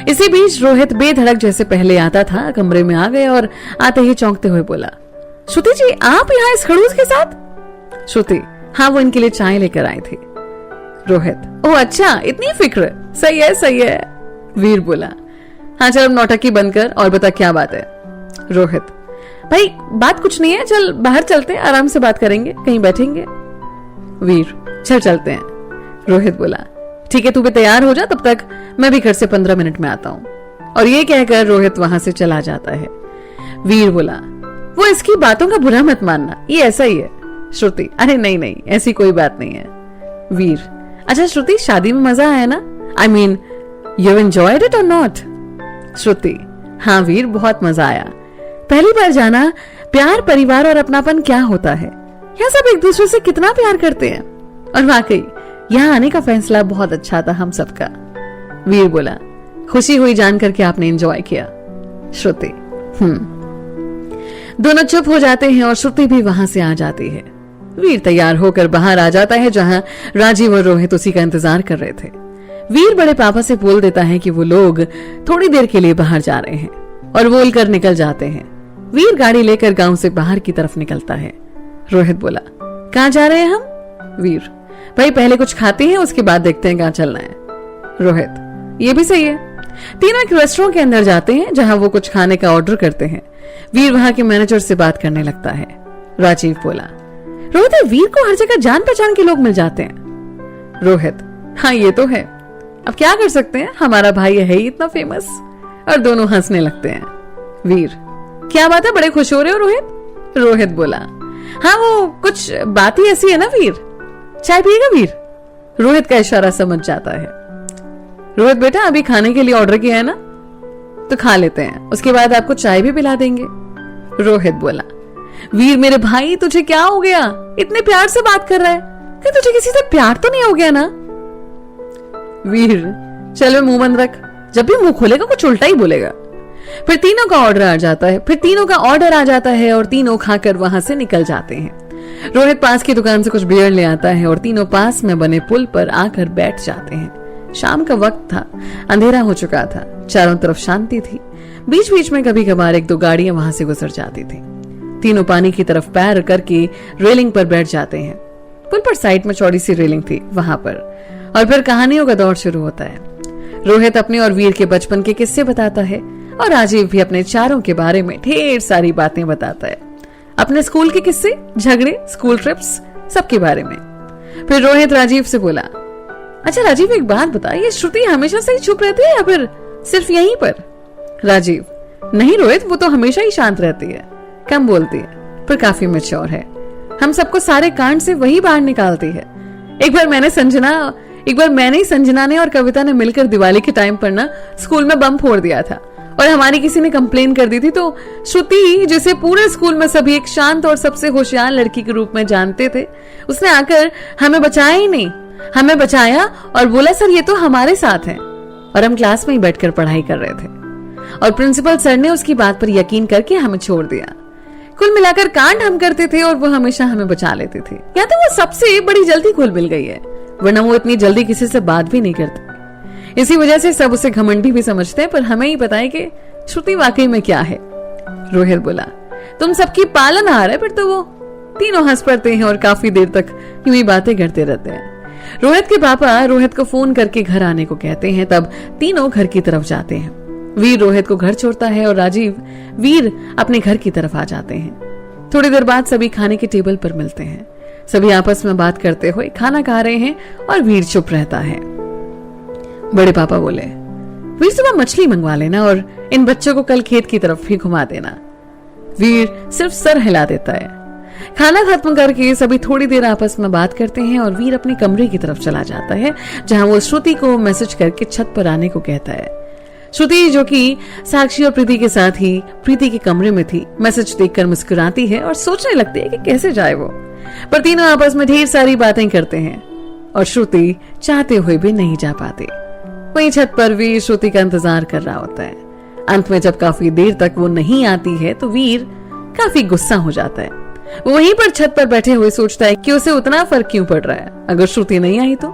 इसी बीच रोहित बेधड़क जैसे पहले आता था कमरे में आ गए और आते ही चौंकते हुए बोला, श्रुति जी आप यहाँ इस खड़ूस के साथ? श्रुति, हाँ वो इनके लिए चाय लेकर आई थी। रोहित, ओह अच्छा, इतनी फिक्र, सही है सही है। वीर बोला, हाँ चल अब नौटंकी बंद कर और बता क्या बात है। रोहित, भाई बात कुछ नहीं है, चल बाहर चलते हैं, आराम से बात करेंगे, कहीं बैठेंगे। वीर, चल चलते हैं। रोहित बोला, ठीक है तू भी तैयार हो जा, तब तक मैं भी घर से 15 मिनट में आता हूँ। और ये कहकर रोहित वहां से चला जाता है। वीर बोला, वो इसकी बातों का बुरा मत मानना, ये ऐसा ही है। श्रुति, अरे नहीं नहीं ऐसी कोई बात नहीं है। वीर, अच्छा श्रुति शादी में मजा आया ना? I mean you enjoyed it और नॉट? श्रुति, हाँ वीर बहुत मजा आया। पहली बार जाना प्यार, परिवार और अपनापन क्या होता है। यहाँ सब एक दूसरे से कितना प्यार करते हैं। और वाकई यहाँ आने का फैसला बहुत अच्छा था हम सबका। वीर बोला, खुशी हुई जानकर कि आपने एंजॉय किया। श्रुति, दोनों चुप हो जाते हैं और श्रुति भी वहां से आ जाती है। वीर तैयार होकर बाहर आ जाता है जहां राजीव और रोहित उसी का इंतजार कर रहे थे। वीर बड़े पापा से बोल देता है कि वो लोग थोड़ी देर के लिए बाहर जा रहे हैं और बोलकर निकल जाते हैं। वीर गाड़ी लेकर गांव से बाहर की तरफ निकलता है। रोहित बोला, कहाँ जा रहे हैं हम? वीर, भाई पहले कुछ खाते हैं उसके बाद देखते हैं कहाँ चलना है। रोहित, ये भी सही है। तीनों एक रेस्टोरेंट के अंदर जाते हैं जहां वो कुछ खाने का ऑर्डर करते हैं। वीर वहां के मैनेजर से बात करने लगता है। राजीव बोला, रोहित वीर को हर जगह जान पहचान के लोग मिल जाते हैं। रोहित, हाँ ये तो है, अब क्या कर सकते हैं, हमारा भाई है ही इतना फेमस। और दोनों हंसने लगते हैं। वीर, क्या बात है, बड़े खुश हो रहे हो रोहित? रोहित बोला, हाँ वो कुछ बात ही ऐसी है ना वीर। चाय पिएगा वीर? रोहित का इशारा समझ जाता है। रोहित बेटा अभी खाने के लिए ऑर्डर किया है ना, तो खा लेते हैं, उसके बाद आपको चाय भी पिला देंगे। रोहित बोला, वीर मेरे भाई तुझे क्या हो गया, इतने प्यार से बात कर रहा है, कि तुझे किसी से प्यार तो नहीं हो गया ना? वीर, चल मुंह बंद रख, जब भी मुंह खोलेगा कुछ उल्टा ही बोलेगा। फिर तीनों का ऑर्डर आ जाता है और तीनों खाकर वहां से निकल जाते हैं। रोहित पास की दुकान से कुछ बियर ले आता है और तीनों पास में बने पुल पर आकर बैठ जाते हैं। शाम का वक्त था, अंधेरा हो चुका था, चारों तरफ शांति थी। बीच बीच में कभी कभार 1-2 गाड़ियां वहां से गुजर जाती थी। तीनों पानी की तरफ पैर करके रेलिंग पर बैठ जाते हैं। पुल पर साइड में चौड़ी सी रेलिंग थी वहां पर, और फिर कहानियों का दौर शुरू होता है। रोहित अपने और वीर के बचपन के किस्से बताता है और राजीव भी अपने चारों के बारे में ढेर सारी बातें बताता है, अपने स्कूल के किस्से, झगड़े, स्कूल ट्रिप्स, सबके बारे में। फिर रोहित राजीव से बोला, अच्छा राजीव एक बात बता, ये श्रुति हमेशा से ही चुप रहती है या फिर सिर्फ यहीं पर? राजीव, नहीं रोहित वो तो हमेशा ही शांत रहती है, कम बोलती है, पर काफी मैच्योर है। हम सबको सारे कांड से वही बाहर निकालती है। एक बार मैंने संजना ने और कविता ने मिलकर दिवाली के टाइम पर ना स्कूल में बम फोड़ दिया था और हमारी किसी ने कंप्लेन कर दी थी, तो श्रुति जिसे पूरे स्कूल में सभी एक शांत और सबसे होशियार लड़की के रूप में जानते थे, उसने आकर हमें बचाया ही नहीं, हमें बचाया और बोला सर ये तो हमारे साथ है। और हम क्लास में ही बैठकर पढ़ाई कर रहे थे और प्रिंसिपल सर ने उसकी बात पर यकीन करके हमें छोड़ दिया। कुल मिलाकर कांड हम करते थे और वो हमेशा हमें बचा लेते थे। या तो वो सबसे बड़ी जल्दी घुल मिल गई है, वरना वो इतनी जल्दी किसी से बात भी नहीं करती। इसी वजह से सब उसे घमंडी भी समझते हैं, पर हमें ही पता है कि श्रुति वाकई में क्या है। रोहित बोला, तुम सबकी पालनहार है। फिर तो वो तीनों हंस पड़ते हैं और काफी देर तक यूं ही बातें करते रहते हैं। रोहित के पापा रोहित को फोन करके घर आने को कहते हैं, तब तीनों घर की तरफ जाते हैं। वीर रोहित को घर छोड़ता है और राजीव वीर अपने घर की तरफ आ जाते हैं। थोड़ी देर बाद सभी खाने के टेबल पर मिलते हैं। सभी आपस में बात करते हुए खाना खा रहे हैं और वीर चुप रहता है। बड़े पापा बोले, वीर सुबह मछली मंगवा लेना और इन बच्चों को कल खेत की तरफ भी घुमा देना। वीर सिर्फ सर हिला देता है। खाना खत्म करके सभी थोड़ी देर आपस में बात करते हैं और वीर अपने कमरे की तरफ चला जाता है, जहां वो श्रुति को मैसेज करके छत पर आने को कहता है। श्रुति, जो कि साक्षी और प्रीति के साथ ही प्रीति के कमरे में थी, मैसेज देखकर मुस्कुराती है और सोचने लगती है कि कैसे जाए वो। पर तीनों आपस में ढेर सारी बातें करते हैं और श्रुति चाहते हुए भी नहीं जा पाती। वहीं छत पर वीर श्रुति का इंतजार कर रहा होता है। अंत में जब काफी देर तक वो नहीं आती है तो वीर काफी गुस्सा हो जाता है। वो वहीं पर छत पर बैठे हुए सोचता है कि उसे उतना फर्क क्यों पड़ रहा है, अगर श्रुति नहीं आई तो।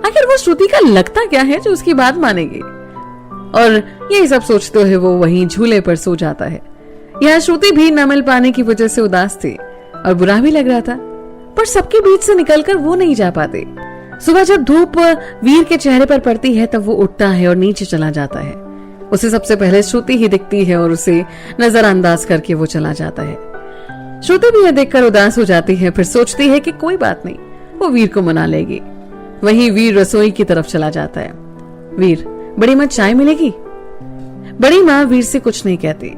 आखिर वो श्रुति का लगता क्या है जो उसकी बात मानेगी। और यही सब सोचते हुए वो वहीं झूले पर सो जाता है। यहाँ श्रुति भी न मिल पाने की वजह से उदास थी और बुरा भी लग रहा था, पर सबके बीच से निकलकर वो नहीं जा पाते। सुबह जब धूप वीर के चेहरे पर पड़ती है तब वो उठता है और नीचे चला जाता है। उसे सबसे पहले श्रुति ही दिखती है और उसे नजरअंदाज करके वो चला जाता है। श्रुति भी यह देखकर उदास हो जाती है, फिर सोचती है कि कोई बात नहीं, वो वीर को मना लेगी। वहीं वीर रसोई की तरफ चला जाता है। वीर, बड़ी माँ चाय मिलेगी? बड़ी माँ वीर से कुछ नहीं कहती,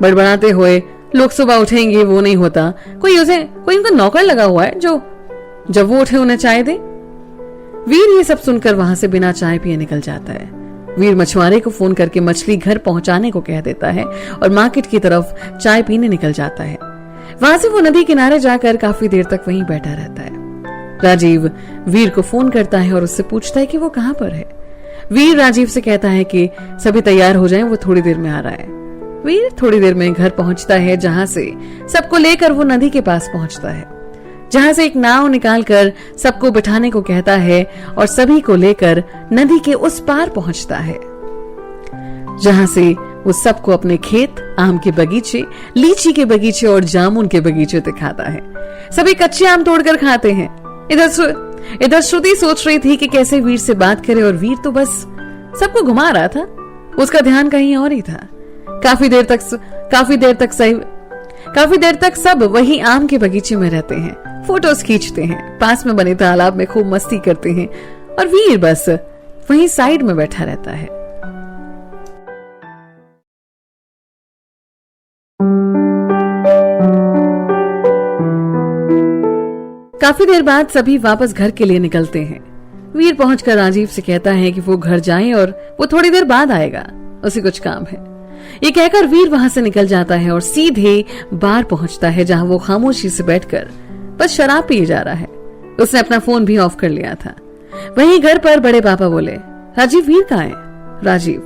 बड़बड़ाते हुए, लोग सुबह उठेंगे वो नहीं होता, कोई उनका नौकर लगा हुआ है जो जब वो उठे उन्हें चाय दे। वीर ये सब सुनकर वहां से बिना चाय पिए निकल जाता है। वीर मछुआरे को फोन करके मछली घर पहुंचाने को कह देता है और मार्केट की तरफ चाय पीने निकल जाता है। वहां से वो नदी किनारे जाकर काफी देर तक वहीं बैठा रहता है। राजीव वीर को फोन करता है और उससे पूछता है कि वो कहां पर है। वीर राजीव से कहता है कि सभी तैयार हो जाएं, वो थोड़ी देर में आ रहा है। वीर थोड़ी देर में घर पहुंचता है, जहां से सबको लेकर वो नदी के पास पहुंचता है, जहां से एक नाव निकालकर सबको बिठाने को कहता है और सभी को लेकर नदी के उस पार पहुंचता है, जहां से वो सबको अपने खेत, आम के बगीचे, लीची के बगीचे और जामुन के बगीचे दिखाता है। सभी कच्चे आम तोड़कर खाते हैं। इधर श्रुति सोच रही थी कि कैसे वीर से बात करे और वीर तो बस सबको घुमा रहा था, उसका ध्यान कहीं और ही था। काफी देर तक सब वही आम के बगीचे में रहते हैं, फोटोज खींचते हैं, पास में बने तालाब में खूब मस्ती करते हैं और वीर बस वहीं साइड में बैठा रहता है। काफी देर बाद सभी वापस घर के लिए निकलते हैं। वीर पहुंचकर राजीव से कहता है कि वो घर जाए और वो थोड़ी देर बाद आएगा, उसे कुछ काम है। ये कहकर वीर वहां से निकल जाता है और सीधे बार पहुंचता है, जहां वो खामोशी से बैठकर बस शराब पिए जा रहा है। उसने अपना फोन भी ऑफ कर लिया था। वहीं घर पर बड़े पापा बोले, राजीव वीर कहाँ है? राजीव,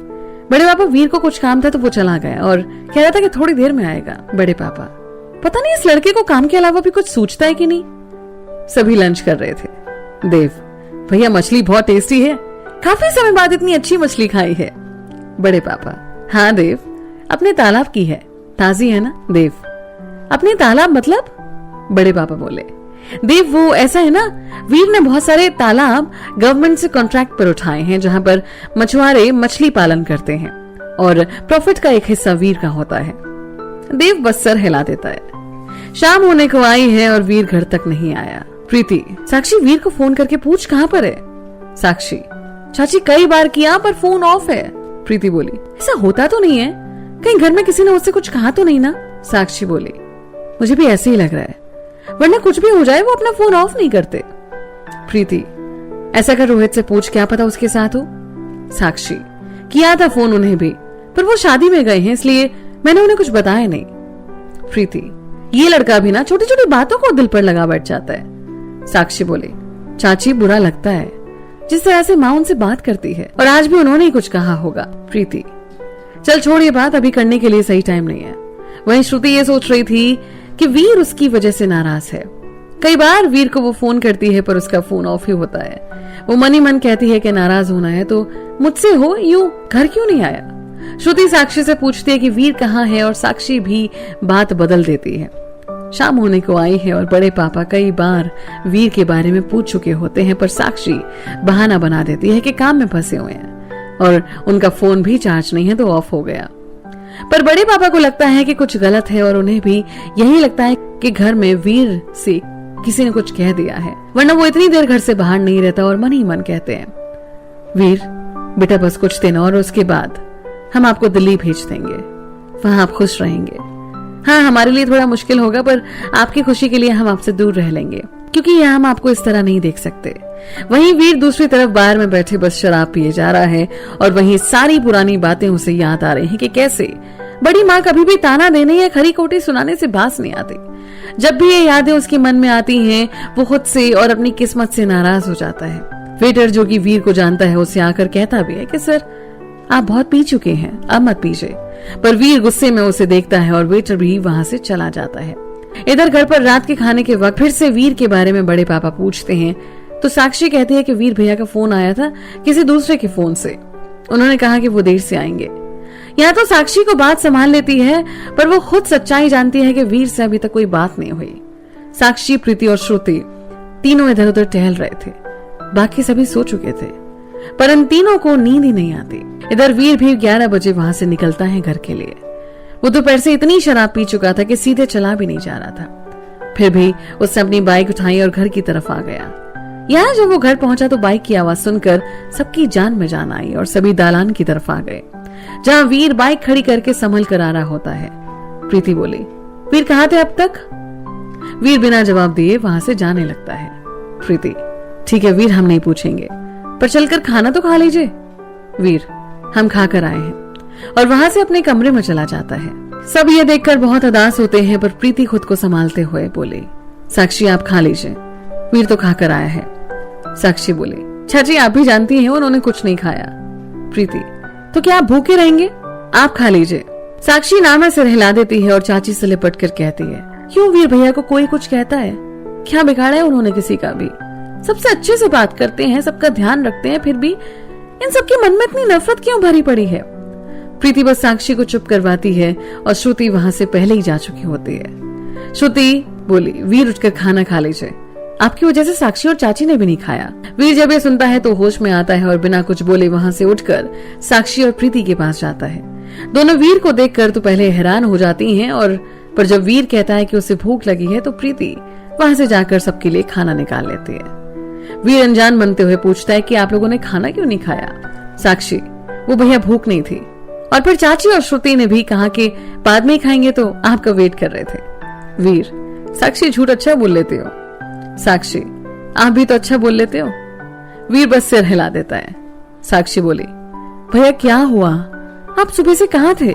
बड़े पापा वीर को कुछ काम था तो वो चला गया और कह रहा था कि थोड़ी देर में आएगा। बड़े पापा, पता नहीं इस लड़के को काम के अलावा भी कुछ सूझता है कि नहीं। सभी लंच कर रहे थे। देव, भैया मछली बहुत टेस्टी है, काफी समय बाद इतनी अच्छी मछली खाई है। बड़े पापा, हाँ देव, अपने तालाब की है, ताजी है ना। देव, अपने तालाब मतलब? बड़े पापा बोले, देव वो ऐसा है ना, वीर ने बहुत सारे तालाब गवर्नमेंट से कॉन्ट्रैक्ट पर उठाए हैं, जहां पर मछुआरे मछली पालन करते हैं और प्रॉफिट का एक हिस्सा वीर का होता है। देव बस सर हिला देता है। शाम होने को आई है और वीर घर तक नहीं आया। प्रीति, साक्षी वीर को फोन करके पूछ कहां पर है। साक्षी, चाची कई बार किया पर फोन ऑफ है। प्रीति बोली, ऐसा होता तो नहीं है, कहीं घर में किसी ने उससे कुछ कहा तो नहीं ना। साक्षी बोली, मुझे भी ऐसे ही लग रहा है, वरना कुछ भी हो जाए वो अपना फोन ऑफ नहीं करते। प्रीति, ऐसा कर रोहित से पूछ, क्या पता उसके साथ हो। साक्षी, किया था फोन उन्हें भी, पर वो शादी में गए हैं इसलिए मैंने उन्हें कुछ बताया नहीं। प्रीति, ये लड़का भी ना छोटी छोटी बातों को दिल पर लगा बैठ जाता है। साक्षी बोली, चाची बुरा लगता है जिस तरह से माँ उनसे बात करती है, और आज भी उन्होंने ही कुछ कहा होगा। प्रीति, चल छोड़ ये बात, अभी करने के लिए सही टाइम नहीं है। वहीं श्रुति ये सोच रही थी कि वीर उसकी वजह से नाराज है। कई बार वीर को वो फोन करती है पर उसका फोन ऑफ ही होता है। वो मन ही मन कहती है कि नाराज होना है तो मुझसे हो, यूं घर क्यों नहीं आया। श्रुति साक्षी से पूछती है कि वीर कहाँ है और साक्षी भी बात बदल देती है। शाम होने को आई है और बड़े पापा कई बार वीर के बारे में पूछ चुके होते हैं, पर साक्षी बहाना बना देती है कि काम में फंसे हुए हैं और उनका फोन भी चार्ज नहीं है तो ऑफ हो गया। पर बड़े पापा को लगता है कि कुछ गलत है और उन्हें भी यही लगता है कि घर में वीर से किसी ने कुछ कह दिया है, वरना वो इतनी देर घर से बाहर नहीं रहता, और मन ही मन कहते हैं, वीर बेटा बस कुछ दिन और उसके बाद हम आपको दिल्ली भेज देंगे, वहां आप खुश रहेंगे। हाँ, हमारे लिए थोड़ा मुश्किल होगा, पर आपकी खुशी के लिए हम आपसे दूर रह लेंगे, क्योंकि यहाँ हम आपको इस तरह नहीं देख सकते। वहीं वीर दूसरी तरफ बार में बैठे बस शराब पिए जा रहा है और वहीं सारी पुरानी बातें उसे याद आ रही हैं कि कैसे बड़ी माँ कभी भी ताना देने या खरी खोटी सुनाने से बास नहीं आती। जब भी ये यादें उसके मन में आती हैं, वो खुद से और अपनी किस्मत से नाराज हो जाता है। वेटर जो कि वीर को जानता है उसे आकर कहता भी है कि सर आप बहुत पी चुके हैं, अब मत पीजिए। पर वीर गुस्से में उसे देखता है और वेटर भी वहां से चला जाता है। इधर घर पर रात के खाने के वक्त फिर से वीर के बारे में बड़े पापा पूछते हैं तो साक्षी कहती है कि वीर भैया का फोन आया था किसी दूसरे के फोन से, उन्होंने कहा कि वो देर से आएंगे। यहाँ तो साक्षी को बात संभाल लेती है, पर वो खुद सच्चाई जानती है कि वीर से अभी तक कोई बात नहीं हुई। साक्षी, प्रीति और श्रुति तीनों इधर उधर टहल रहे थे, बाकी सभी सो चुके थे, पर इन तीनों को नींद ही नहीं आती। इधर वीर भी 11 बजे वहां से निकलता है घर के लिए। वो दोपहर से इतनी शराब पी चुका था कि सीधे चला भी नहीं जा रहा था। फिर भी उसने अपनी बाइक उठाई और घर की तरफ आ गया। यहाँ जब वो घर पहुंचा तो बाइक की आवाज सुनकर सबकी जान में जान आई और सभी दालान की तरफ आ गए, जहाँ वीर बाइक खड़ी करके संभल कर आ रहा होता है। प्रीति बोली, वीर कहाँ थे अब तक? वीर बिना जवाब दिए वहां से जाने लगता है। प्रीति, ठीक है वीर, हम नहीं पूछेंगे, पर चलकर खाना तो खा लीजिए। वीर, हम खाकर आए हैं, और वहां से अपने कमरे में चला जाता है। सब ये देखकर बहुत उदास होते हैं, पर प्रीति खुद को संभालते हुए बोली, साक्षी आप खा लीजिए, वीर तो खाकर आया है। साक्षी बोली, चाची आप भी जानती हैं उन्होंने कुछ नहीं खाया। प्रीति, तो क्या आप भूखे रहेंगे? आप खा लीजिए। साक्षी नामा से हिला देती है और चाची से लिपट कर कहती है, क्यों वीर भैया को कोई कुछ कहता है? क्या बिगाड़ा है उन्होंने किसी का भी? सबसे अच्छे से बात करते हैं, सबका ध्यान रखते हैं, फिर भी इन सबके मन में इतनी नफरत क्यों भरी पड़ी है? प्रीति बस साक्षी को चुप करवाती है और श्रुति वहां से पहले ही जा चुकी होती है। श्रुति बोली, वीर उठकर खाना खा लीजिए, आपकी वजह से साक्षी और चाची ने भी नहीं खाया। वीर जब ये सुनता है तो होश में आता है और बिना कुछ बोले वहां से उठकर साक्षी और प्रीति के पास जाता है। दोनों वीर को देखकर तो पहले हैरान हो जाती हैं, और पर जब वीर कहता है कि उसे भूख लगी है तो प्रीति वहां से जाकर सबके लिए खाना निकाल लेती है। वीर अनजान बनते हुए पूछता है कि आप लोगों ने खाना क्यों नहीं खाया? साक्षी, वो भैया भूख नहीं थी, और फिर चाची और श्रुति ने भी कहा कि बाद में ही खाएंगे तो आपका वेट कर रहे थे। वीर, साक्षी झूठ अच्छा बोल लेते हो। साक्षी, आप भी तो अच्छा बोल लेते हो। वीर बस सिर हिला देता है। साक्षी बोली, भैया क्या हुआ, आप सुबह से कहाँ थे?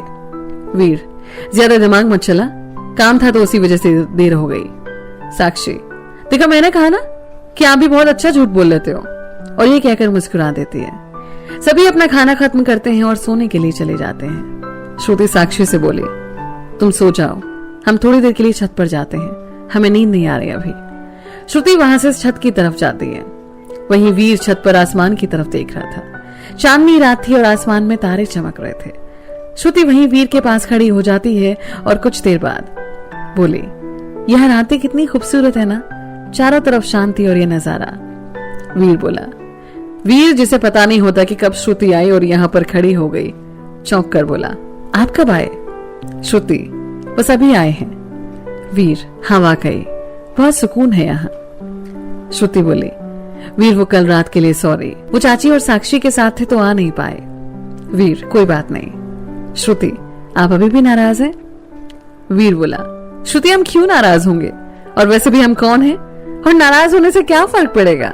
वीर, ज्यादा दिमाग मत चला, काम था तो उसी वजह से देर हो गई। साक्षी, देखा मैंने कहा ना कि आप भी बहुत अच्छा झूठ बोल लेते हो। और ये कहकर मुस्कुरा देती है। सभी अपना खाना खत्म करते हैं और सोने के लिए चले जाते हैं। श्रुति साक्षी से बोली, तुम सो जाओ, हम थोड़ी देर के लिए छत पर जाते हैं, हमें नींद नहीं आ रही अभी। श्रुति वहां से छत की तरफ जाती है। वहीं वीर छत पर आसमान की तरफ देख रहा था। चांदनी रात थी और आसमान में तारे चमक रहे थे। श्रुति वहीं वीर के पास खड़ी हो जाती है और कुछ देर बाद बोली, यह रातें कितनी खूबसूरत है ना, चारों तरफ शांति और ये नजारा। वीर बोला। वीर, जिसे पता नहीं होता कि कब श्रुति आई और यहाँ पर खड़ी हो गई, चौंक कर बोला, आप कब आए? श्रुति, बस अभी आए हैं। वीर, हाँ वाकई बहुत सुकून है यहाँ। श्रुति बोली, वीर वो कल रात के लिए सॉरी, वो चाची और साक्षी के साथ थे तो आ नहीं पाए। वीर, कोई बात नहीं। श्रुति, आप अभी भी नाराज हैं? वीर बोला, श्रुति हम क्यों नाराज होंगे, और वैसे भी हम कौन हैं, और नाराज होने से क्या फर्क पड़ेगा?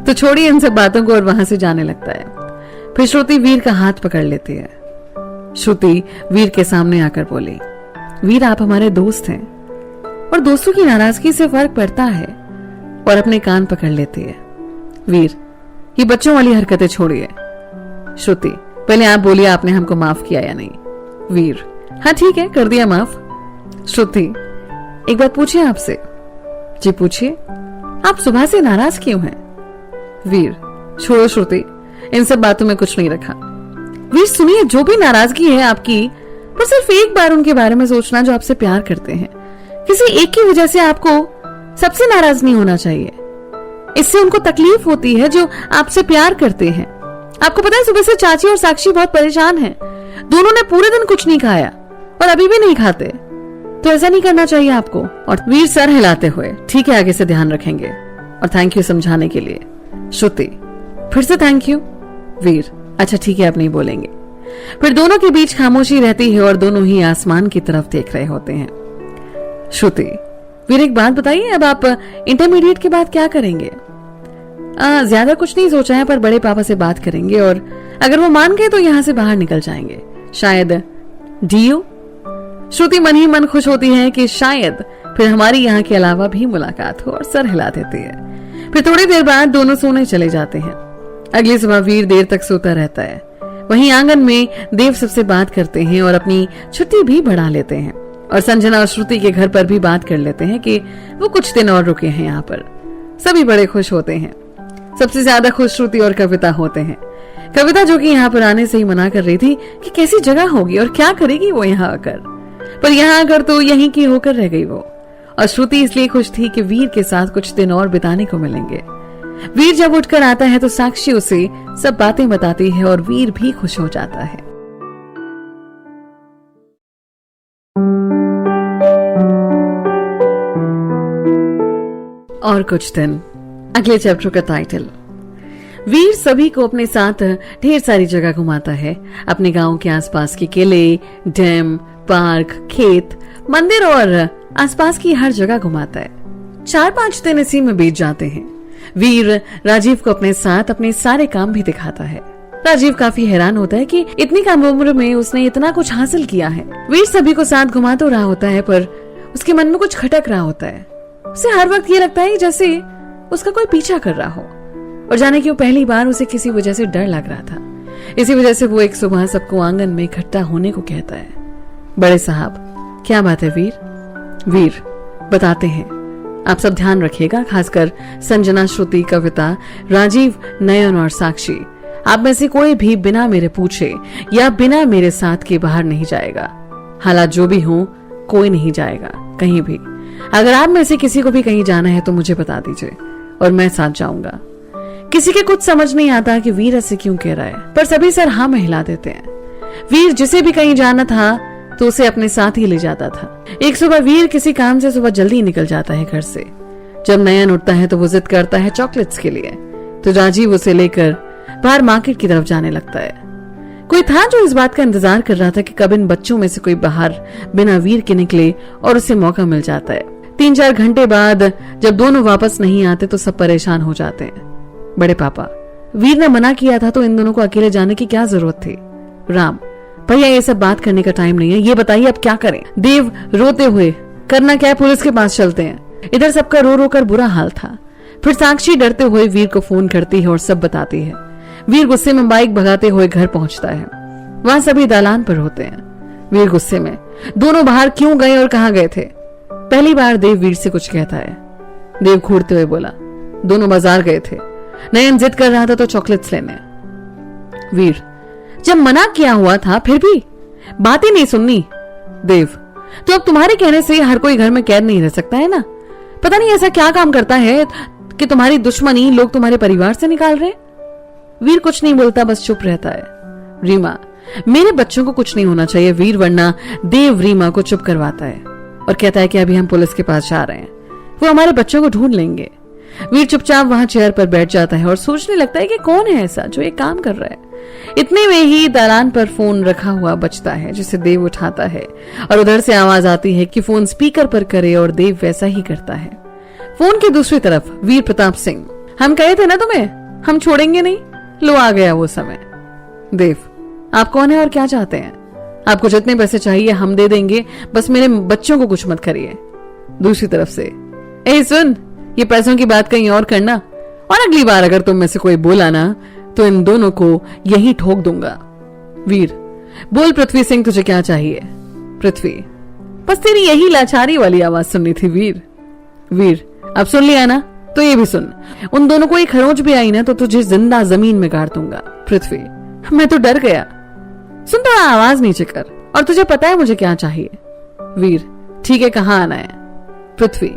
तो छोड़िए इन सब बातों को, और वहां से जाने लगता है। फिर श्रुति वीर का हाथ पकड़ लेती है। श्रुति वीर के सामने आकर बोली, वीर आप हमारे दोस्त हैं, और दोस्तों की नाराजगी से फर्क पड़ता है, और अपने कान पकड़ लेती है। वीर, ये बच्चों वाली हरकतें छोड़िए। श्रुति, पहले आप बोलिए आपने हमको माफ किया या नहीं? वीर, हाँ ठीक है, कर दिया माफ। श्रुति, एक बात पूछिए आपसे? जी पूछिए। आप सुबह से नाराज क्यों हैं? वीर, छोड़ो श्रुति, इन सब बातों में कुछ नहीं रखा। वीर सुनिए, जो भी नाराजगी है आपकी, पर सिर्फ एक बार उनके बारे में सोचना जो आपसे प्यार करते हैं। किसी एक की वजह से आपको सबसे नाराज नहीं होना चाहिए। इससे उनको तकलीफ होती है जो आपसे प्यार करते हैं। आपको पता है सुबह से चाची और साक्षी बहुत परेशान हैं। दोनों ने पूरे दिन कुछ नहीं खाया और अभी भी नहीं खाते, तो ऐसा नहीं करना चाहिए आपको। और वीर सर हिलाते हुए, ठीक है आगे से ध्यान रखेंगे, और थैंक यू समझाने के लिए। श्रुति, फिर से थैंक यू। वीर, अच्छा ठीक है, आप नहीं बोलेंगे। फिर दोनों के बीच खामोशी रहती है और दोनों ही आसमान की तरफ देख रहे होते हैं। श्रुति, वीर एक बात बताइए, अब आप इंटरमीडिएट के बाद क्या करेंगे? ज्यादा कुछ नहीं सोचा है, पर बड़े पापा से बात करेंगे और अगर वो मान गए तो यहाँ से बाहर निकल जाएंगे, शायद डीयू। श्रुति मन ही मन खुश होती है कि शायद फिर हमारी यहाँ के अलावा भी मुलाकात हो और सर हिला देती है। फिर थोड़ी देर बाद दोनों सोने चले जाते हैं। अगली सुबह वीर देर तक सोता रहता है। वहीं आंगन में देव सबसे बात करते हैं और अपनी छुट्टी भी बढ़ा लेते हैं और संजना और श्रुति के घर पर भी बात कर लेते हैं कि वो कुछ दिन और रुके हैं यहाँ पर। सभी बड़े खुश होते हैं। सबसे ज्यादा खुश श्रुति और कविता होते हैं। कविता जो कि यहाँ पर आने से ही मना कर रही थी कि कैसी जगह होगी और क्या करेगी वो यहाँ आकर, पर यहाँ आकर तो यहीं की होकर रह गई वो। और श्रुति इसलिए खुश थी कि वीर के साथ कुछ दिन और बिताने को मिलेंगे। वीर जब उठकर आता है तो साक्षी उसे सब बातें बताती है और वीर भी खुश हो जाता है। और कुछ दिन, अगले चैप्टर का टाइटल। वीर सभी को अपने साथ ढेर सारी जगह घुमाता है। अपने गांव के आसपास के किले, डैम, पार्क, खेत, मंदिर और आसपास की हर जगह घुमाता है। 4-5 दिन इसी में बीत जाते हैं। वीर राजीव को अपने साथ अपने सारे काम भी दिखाता है। राजीव काफी हैरान होता है कि इतनी कम उम्र में उसने इतना कुछ हासिल किया है। वीर सभी को साथ घुमा तो रहा होता है, पर उसके मन में कुछ खटक रहा होता है। उसे हर वक्त ये लगता है जैसे उसका कोई पीछा कर रहा हो, और जाने क्यों पहली बार उसे किसी वजह से डर लग रहा था। इसी वजह से वो एक सुबह सबको आंगन में इकट्ठा होने को कहता है। बड़े साहब, क्या बात है वीर? वीर बताते हैं, आप सब ध्यान रखिएगा, खासकर संजना, श्रुति, कविता, राजीव, नयन और साक्षी। आप में से कोई भी बिना मेरे पूछे या बिना मेरे साथ के बाहर नहीं जाएगा। हालात जो भी हो, कोई नहीं जाएगा कहीं भी। अगर आप में से किसी को भी कहीं जाना है तो मुझे बता दीजिए और मैं साथ जाऊंगा। किसी के कुछ समझ नहीं आता कि वीर ऐसे क्यों कह रहा है, पर सभी सर हाँ में हिला देते हैं। वीर जिसे भी कहीं जाना था तो उसे अपने साथ ही ले जाता था। एक सुबह वीर किसी काम से सुबह जल्दी निकल जाता है घर से। जब नयन उठता है तो वो जिद करता है चॉकलेट्स के लिए, तो राजीव उसे लेकर बाहर मार्केट की तरफ जाने लगता है। कोई था जो इस बात का इंतजार कर रहा था कि कब इन बच्चों में से कोई बाहर बिना वीर के निकले और उसे मौका मिल जाता है। 3-4 घंटे बाद जब दोनों वापस नहीं आते तो सब परेशान हो जाते हैं। बड़े पापा, वीर ने मना किया था तो इन दोनों को अकेले जाने की क्या जरूरत थी? राम, भैया ये सब बात करने का टाइम नहीं है, ये बताइए अब क्या करें? देव रोते हुए, करना क्या है, पुलिस के पास चलते हैं। इधर सबका रो रो कर बुरा हाल था। फिर साक्षी डरते हुए वीर को फोन करती है और सब बताती है। वीर गुस्से में बाइक भगाते हुए घर पहुंचता है। वहां सभी दालान पर होते हैं। वीर गुस्से में, दोनों बाहर क्यों गए और कहां गए थे? पहली बार देव वीर से कुछ कहता है। देव घूरते हुए बोला, दोनों बाजार गए थे। नयन जिद कर रहा था तो चॉकलेट्स लेने। वीर, जब मना किया हुआ था फिर भी बात ही नहीं सुननी। देव, तो अब तुम्हारे कहने से हर कोई घर में कैद नहीं रह सकता है ना? पता नहीं ऐसा क्या काम करता है कि तुम्हारी दुश्मनी लोग तुम्हारे परिवार से निकाल रहे। वीर कुछ नहीं बोलता, बस चुप रहता है। रीमा, मेरे बच्चों को कुछ नहीं होना चाहिए वीर, वरना देव रीमा को चुप करवाता है और कहता है कि अभी हम पुलिस के पास जा रहे हैं, वो हमारे बच्चों को ढूंढ लेंगे। वीर चुपचाप वहां चेयर पर बैठ जाता है और सोचने लगता है कि कौन है ऐसा जो ये काम कर रहा है। इतने में ही दालान पर फोन रखा हुआ बजता है, जिसे देव उठाता है और उधर से आवाज आती है कि फोन स्पीकर पर करे, और देव वैसा ही करता है। फोन की दूसरी तरफ वीर प्रताप सिंह, हम कहे थे ना तुम्हें, हम छोड़ेंगे नहीं, लो आ गया वो समय। देव, आप कौन है और क्या चाहते हैं? आपको जितने पैसे चाहिए हम दे देंगे, बस मेरे बच्चों को कुछ मत करिए। दूसरी तरफ से, ए सुन, ये पैसों की बात कहीं और करना, और अगली बार अगर तुम में से कोई बोला ना तो इन दोनों को यही ठोक दूंगा। वीर, बोल पृथ्वी सिंह, तुझे क्या चाहिए? पृथ्वी, बस तेरी यही लाचारी वाली आवाज सुननी थी वीर। वीर, अब सुन लिया ना, तो ये भी सुन, उन दोनों को एक खरोंच भी आई ना तो तुझे जिंदा जमीन में गाड़ दूंगा। पृथ्वी, मैं तो डर गया। सुन, थोड़ा आवाज नीचे कर, और तुझे पता है मुझे क्या चाहिए। वीर, ठीक है, कहाँ आना है? पृथ्वी,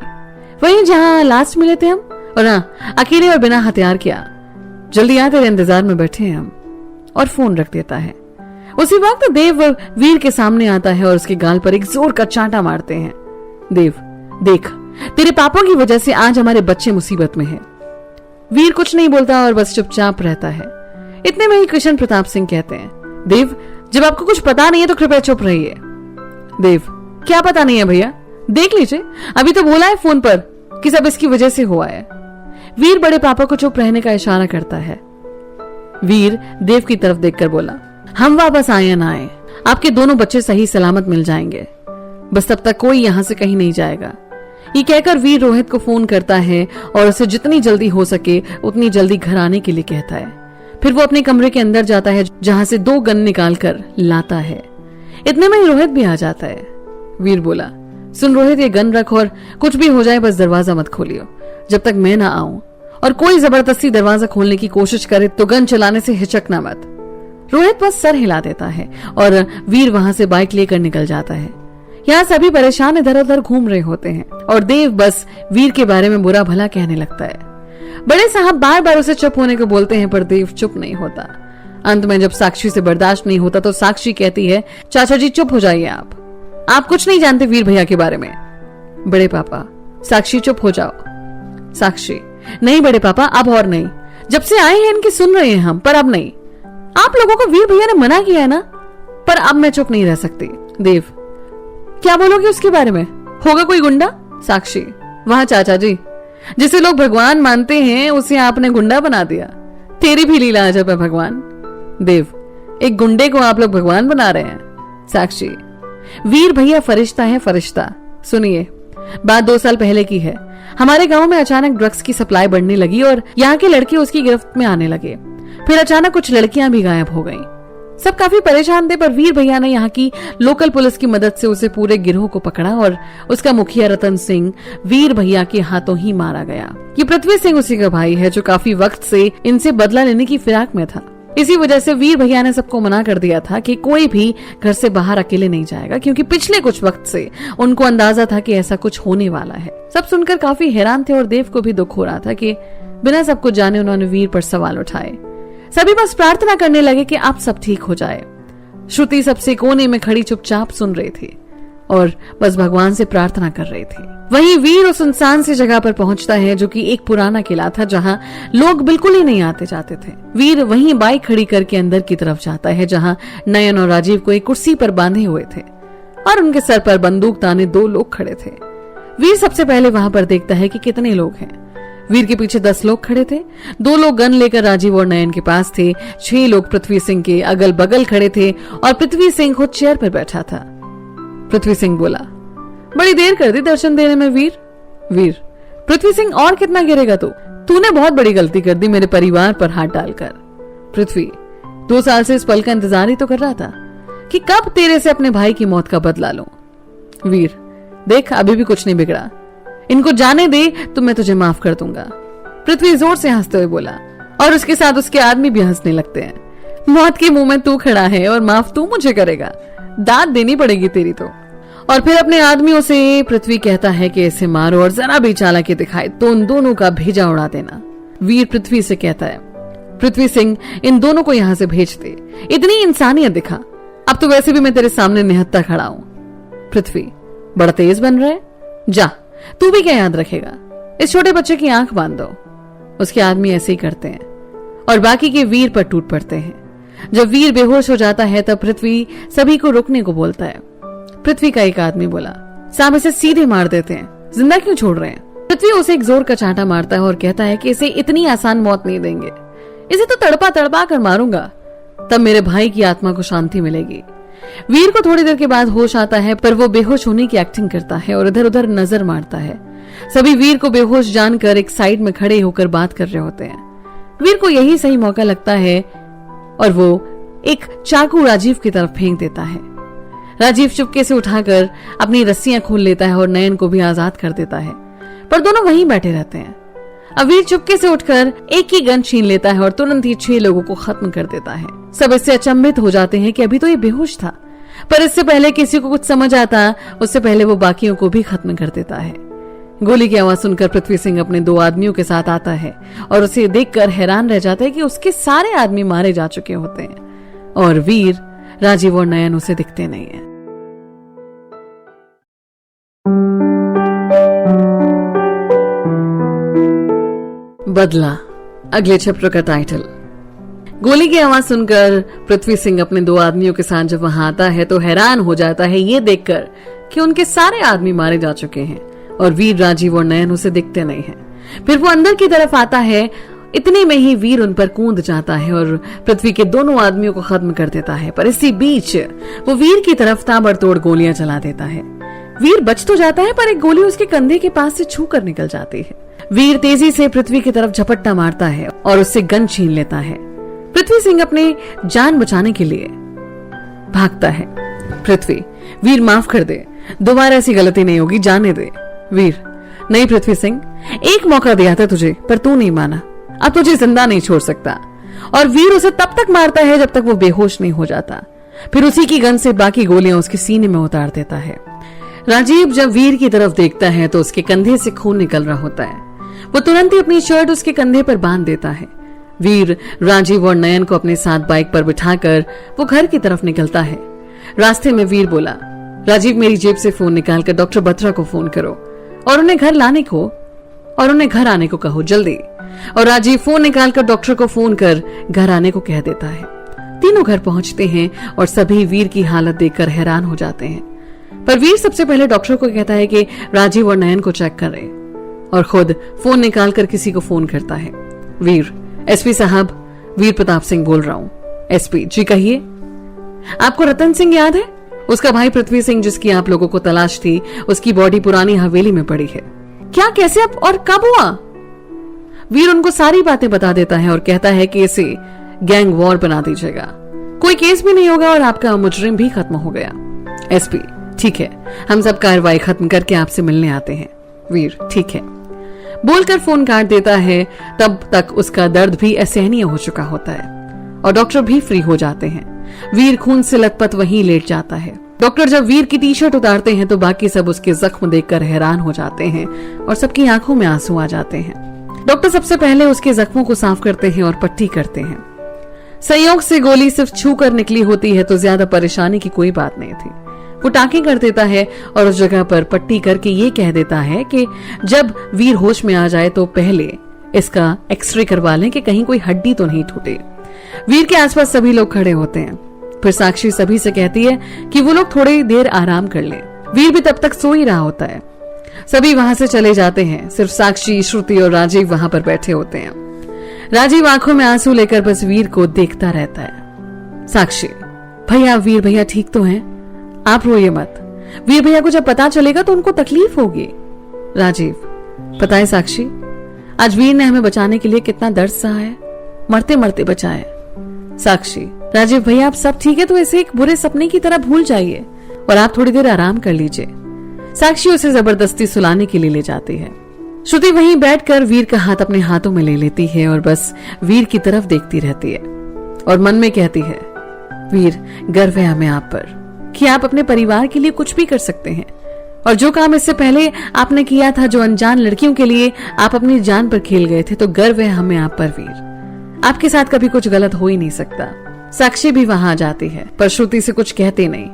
वहीं जहां लास्ट मिले थे हम, और हाँ, अकेले और बिना हथियार किया। जल्दी आ, तेरे इंतजार में बैठे हैं हम। और फोन रख देता है। उसी वक्त देव वीर के सामने आता है और उसके गाल पर एक जोर का चांटा मारते हैं। देव, देख, तेरे पापों की वजह से आज हमारे बच्चे मुसीबत में हैं। वीर कुछ नहीं बोलता और बस चुपचाप रहता है। इतने में ही कृष्ण प्रताप सिंह कहते हैं, देव जब आपको कुछ पता नहीं है तो कृपया चुप रहिए। देव, क्या पता नहीं है भैया, देख लीजिए, अभी तो बोला है फोन पर कि सब इसकी वजह से हुआ है। वीर बड़े पापा को चुप रहने का इशारा करता है। वीर देव की तरफ देखकर बोला, हम वापस आए या ना आए, आपके दोनों बच्चे सही सलामत मिल जाएंगे, बस तब तक कोई यहां से कहीं नहीं जाएगा। ये कहकर वीर रोहित को फोन करता है और उसे जितनी जल्दी हो सके उतनी जल्दी घर आने के लिए कहता है। फिर वो अपने कमरे के अंदर जाता है जहां से 2 गन निकालकर लाता है। इतने में ही रोहित भी आ जाता है। वीर बोला, सुन रोहित, ये गन रख और कुछ भी हो जाए बस दरवाजा मत खोलियो जब तक मैं ना आऊं, और कोई जबरदस्ती दरवाजा खोलने की कोशिश करे तो गन चलाने से हिचकना मत। रोहित बस सर हिला देता है और वीर वहां से बाइक लेकर निकल जाता है। यहाँ सभी परेशान इधर उधर घूम रहे होते हैं और देव बस वीर के बारे में बुरा भला कहने लगता है। बड़े साहब बार बार उसे चुप होने को बोलते हैं पर देव चुप नहीं होता। अंत में जब साक्षी से बर्दाश्त नहीं होता तो साक्षी कहती है, चाचा जी चुप हो जाइए, आप कुछ नहीं जानते वीर भैया के बारे में। बड़े पापा, साक्षी चुप हो जाओ। साक्षी, नहीं बड़े पापा, अब और नहीं, जब से आए हैं इनकी सुन रहे हैं हम, पर अब नहीं। आप लोगों को वीर भैया ने मना किया है ना, पर अब मैं चुप नहीं रह सकती। देव, क्या बोलोगे उसके बारे में? होगा कोई गुंडा? साक्षी, वहां चाचा जी, जिसे लोग भगवान मानते हैं उसे आपने गुंडा बना दिया। तेरी भी लीला अजब है भगवान। देव, एक गुंडे को आप लोग भगवान बना रहे हैं। साक्षी, वीर भैया फरिश्ता है, फरिश्ता। सुनिए, बात 2 साल पहले की है। हमारे गांव में अचानक ड्रग्स की सप्लाई बढ़ने लगी और यहाँ के लड़के उसकी गिरफ्त में आने लगे। फिर अचानक कुछ लड़कियां भी गायब हो गईं। सब काफी परेशान थे, पर वीर भैया ने यहाँ की लोकल पुलिस की मदद से उसे पूरे गिरोह को पकड़ा और उसका मुखिया रतन सिंह वीर भैया के हाथों ही मारा गया। ये पृथ्वी सिंह उसी का भाई है जो काफी वक्त से इनसे बदला लेने की फिराक में था। इसी वजह से वीर भैया ने सबको मना कर दिया था कि कोई भी घर से बाहर अकेले नहीं जाएगा, क्योंकि पिछले कुछ वक्त से उनको अंदाजा था कि ऐसा कुछ होने वाला है। सब सुनकर काफी हैरान थे और देव को भी दुख हो रहा था कि बिना सब कुछ जाने उन्होंने वीर पर सवाल उठाए। सभी बस प्रार्थना करने लगे कि आप सब ठीक हो जाए। श्रुति सबसे कोने में खड़ी चुपचाप सुन रही थी और बस भगवान से प्रार्थना कर रही थी। वहीं वीर उस सुनसान सी जगह पर पहुंचता है जो कि एक पुराना किला था जहां लोग बिल्कुल ही नहीं आते जाते थे। वीर वहीं बाइक खड़ी करके अंदर की तरफ जाता है जहां नयन और राजीव को एक कुर्सी पर बांधे हुए थे और उनके सर पर बंदूक ताने 2 लोग खड़े थे। वीर सबसे पहले वहां पर देखता है कि कितने लोग हैं। वीर के पीछे 10 लोग खड़े थे। 2 लोग गन लेकर राजीव और नयन के पास थे। 6 लोग पृथ्वी सिंह के अगल बगल खड़े थे और पृथ्वी सिंह खुद चेयर पर बैठा था। पृथ्वी सिंह बोला, बड़ी देर कर दी दर्शन देने में वीर। वीर, पृथ्वी सिंह, और कितना गिरेगा तूने बहुत बड़ी गलती कर दी मेरे परिवार पर हाथ डालकर। पृथ्वी, 2 साल से इस पल का इंतजार ही तो कर रहा था कि कब तेरे से अपने भाई की मौत का बदला लूं। वीर, देख अभी भी कुछ नहीं बिगड़ा, इनको जाने दे तो मैं तुझे माफ कर दूंगा। पृथ्वी जोर से हंसते हुए बोला और उसके साथ उसके आदमी भी हंसने लगते हैं। मौत के मुंह में तू खड़ा है और माफ तू मुझे करेगा, दाद देनी पड़ेगी तेरी तो। और फिर अपने आदमियों से पृथ्वी कहता है कि इसे मारो और जरा भी चालाकी दिखाए तो उन दोनों का भेजा उड़ा देना। वीर पृथ्वी से कहता है, पृथ्वी सिंह, इन दोनों को यहाँ से भेज दे, इतनी इंसानियत दिखा, अब तो वैसे भी मैं तेरे सामने निहत्था खड़ा हूं। पृथ्वी, बड़ा तेज बन रहा है, जा, तू भी क्या याद रखेगा, इस छोटे बच्चे की आंख बांध दो। उसके आदमी ऐसे ही करते हैं और बाकी के वीर पर टूट पड़ते हैं। जब वीर बेहोश हो जाता है तब पृथ्वी सभी को रुकने को बोलता है। पृथ्वी का एक आदमी बोला, साहब इसे सीधे मार देते हैं, जिंदा क्यों छोड़ रहे हैं। पृथ्वी उसे एक जोर का चांटा मारता है और कहता है कि इसे इतनी आसान मौत नहीं देंगे, इसे तो तड़पा तड़पा कर मारूंगा, तब मेरे भाई की आत्मा को शांति मिलेगी। वीर को थोड़ी देर के बाद होश आता है, पर वो बेहोश होने की एक्टिंग करता है और इधर उधर नजर मारता है। सभी वीर को बेहोश जानकर एक साइड में खड़े होकर बात कर रहे होते हैं। वीर को यही सही मौका लगता है और वो एक चाकू राजीव की तरफ फेंक देता है। राजीव चुपके से उठाकर अपनी रस्सियां खोल लेता है और नयन को भी आजाद कर देता है, पर दोनों वहीं बैठे रहते हैं। अब वीर चुपके से उठकर एक ही गन छीन लेता है और तुरंत ही 6 लोगों को खत्म कर देता है। सब इससे अचंभित हो जाते हैं कि अभी तो ये बेहोश था, पर इससे पहले किसी को कुछ समझ आता उससे पहले वो बाकियों को भी खत्म कर देता है। गोली की आवाज सुनकर पृथ्वी सिंह अपने 2 आदमियों के साथ आता है और उसे देखकर हैरान रह जाता है कि उसके सारे आदमी मारे जा चुके होते हैं और वीर, राजीव और नयन उसे दिखते नहीं है। बदला, अगले चैप्टर का टाइटल। गोली की आवाज सुनकर पृथ्वी सिंह अपने 2 आदमियों के साथ जब वहां आता है तो हैरान हो जाता है ये देखकर कि उनके सारे आदमी मारे जा चुके हैं और वीर, राजीव और नयन उसे दिखते नहीं हैं। फिर वो अंदर की तरफ आता है, इतने में ही वीर उन पर कूद जाता है और पृथ्वी के दोनों आदमियों को खत्म कर देता है। पर इसी बीच वो वीर की तरफ ताबड़तोड़ गोलियां चला देता है। वीर बच तो जाता है पर एक गोली उसके कंधे के पास से छू कर निकल जाती है। वीर तेजी से पृथ्वी की तरफ झपट्टा मारता है और उससे गन छीन लेता है। पृथ्वी सिंह अपनी जान बचाने के लिए भागता है। पृथ्वी, वीर माफ कर दे, दोबारा ऐसी गलती नहीं होगी, जाने दे। वीर, नहीं पृथ्वी सिंह, एक मौका दिया था तुझे पर तू नहीं माना, अब तुझे जिंदा नहीं छोड़ सकता। और वीर उसे तब तक मारता है जब तक वो बेहोश नहीं हो जाता। फिर उसी की गन से बाकी गोलियां उसके सीने में उतार देता है। राजीव जब वीर की तरफ देखता है तो उसके कंधे से खून निकल रहा होता है। वो तुरंत ही अपनी शर्ट उसके कंधे पर बांध देता है। वीर, राजीव और नयन को अपने साथ बाइक पर बिठाकर वो घर की तरफ निकलता है। रास्ते में वीर बोला, राजीव मेरी जेब से फोन निकालकर डॉक्टर बत्रा को फोन करो और उन्हें घर आने को कहो जल्दी। और राजीव फोन निकालकर डॉक्टर को फोन कर घर आने को कह देता है। तीनों घर पहुंचते हैं और सभी वीर की हालत देखकर हैरान हो जाते हैं। पर वीर सबसे पहले डॉक्टर को कहता है कि राजीव और नयन को चेक करें और खुद फोन निकालकर किसी को फोन करता है। वीर, एसपी साहब, वीर प्रताप सिंह बोल रहा हूँ। एसपी जी कहिए। आपको रतन सिंह याद है? उसका भाई पृथ्वी सिंह जिसकी आप लोगों को तलाश थी, उसकी बॉडी पुरानी हवेली में पड़ी है। क्या, कैसे, अब और कब हुआ? वीर उनको सारी बातें बता देता है और कहता है कि इसे गैंग वॉर बना दीजिएगा, कोई केस भी नहीं होगा और आपका मुजरिम भी खत्म हो गया। एसपी, ठीक है, हम सब कार्रवाई खत्म करके आपसे मिलने आते हैं। वीर, ठीक है, बोलकर फोन काट देता है। तब तक उसका दर्द भी असहनीय हो चुका होता है और डॉक्टर भी फ्री हो जाते हैं। वीर खून से लथपथ वहीं लेट जाता है। डॉक्टर जब वीर की टी शर्ट उतारते हैं तो बाकी सब उसके जख्म देखकर हैरान हो जाते हैं और सबकी आंखों में आंसू आ जाते हैं। डॉक्टर सबसे पहले उसके जख्मों को साफ करते हैं और पट्टी करते हैं। संयोग से गोली सिर्फ छू कर निकली होती है तो ज्यादा परेशानी की कोई बात नहीं थी। वो टाँके कर देता है और उस जगह पर पट्टी करके ये कह देता है कि जब वीर होश में आ जाए तो पहले इसका एक्सरे करवा लें कि कहीं कोई हड्डी तो नहीं टूटे। वीर के आसपास सभी लोग खड़े होते हैं। फिर साक्षी सभी से कहती है कि वो लोग थोड़ी देर आराम कर लें। वीर भी तब तक सो ही रहा होता है। सभी वहां से चले जाते हैं। सिर्फ साक्षी, श्रुति और राजीव वहां पर बैठे होते हैं। राजीव आंखों में आंसू लेकर बस वीर को देखता रहता है। साक्षी, भैया, वीर भैया ठीक तो हैं? आप रोइए मत, वीर भैया को जब पता चलेगा तो उनको तकलीफ होगी। राजीव, पता है साक्षी, आज वीर ने हमें बचाने के लिए कितना दर्द सहा है, मरते मरते बचाए। साक्षी, राजीव भैया आप सब ठीक है तो इसे एक बुरे सपने की तरह भूल जाइए और आप थोड़ी देर आराम कर लीजिए। साक्षी उसे जबरदस्ती सुलाने के लिए ले जाती है। श्रुति वहीं बैठकर वीर का हाथ अपने हाथों में ले लेती है और बस वीर की तरफ देखती रहती है और मन में कहती है, वीर, गर्व है हमें आप पर कि आप अपने परिवार के लिए कुछ भी कर सकते हैं और जो काम इससे पहले आपने किया था, जो अनजान लड़कियों के लिए आप अपनी जान पर खेल गए थे, तो गर्व है हमें आप पर वीर। आपके साथ कभी कुछ गलत हो ही नहीं सकता। साक्षी भी वहां आ जाती है पर श्रुति से कुछ कहती नहीं,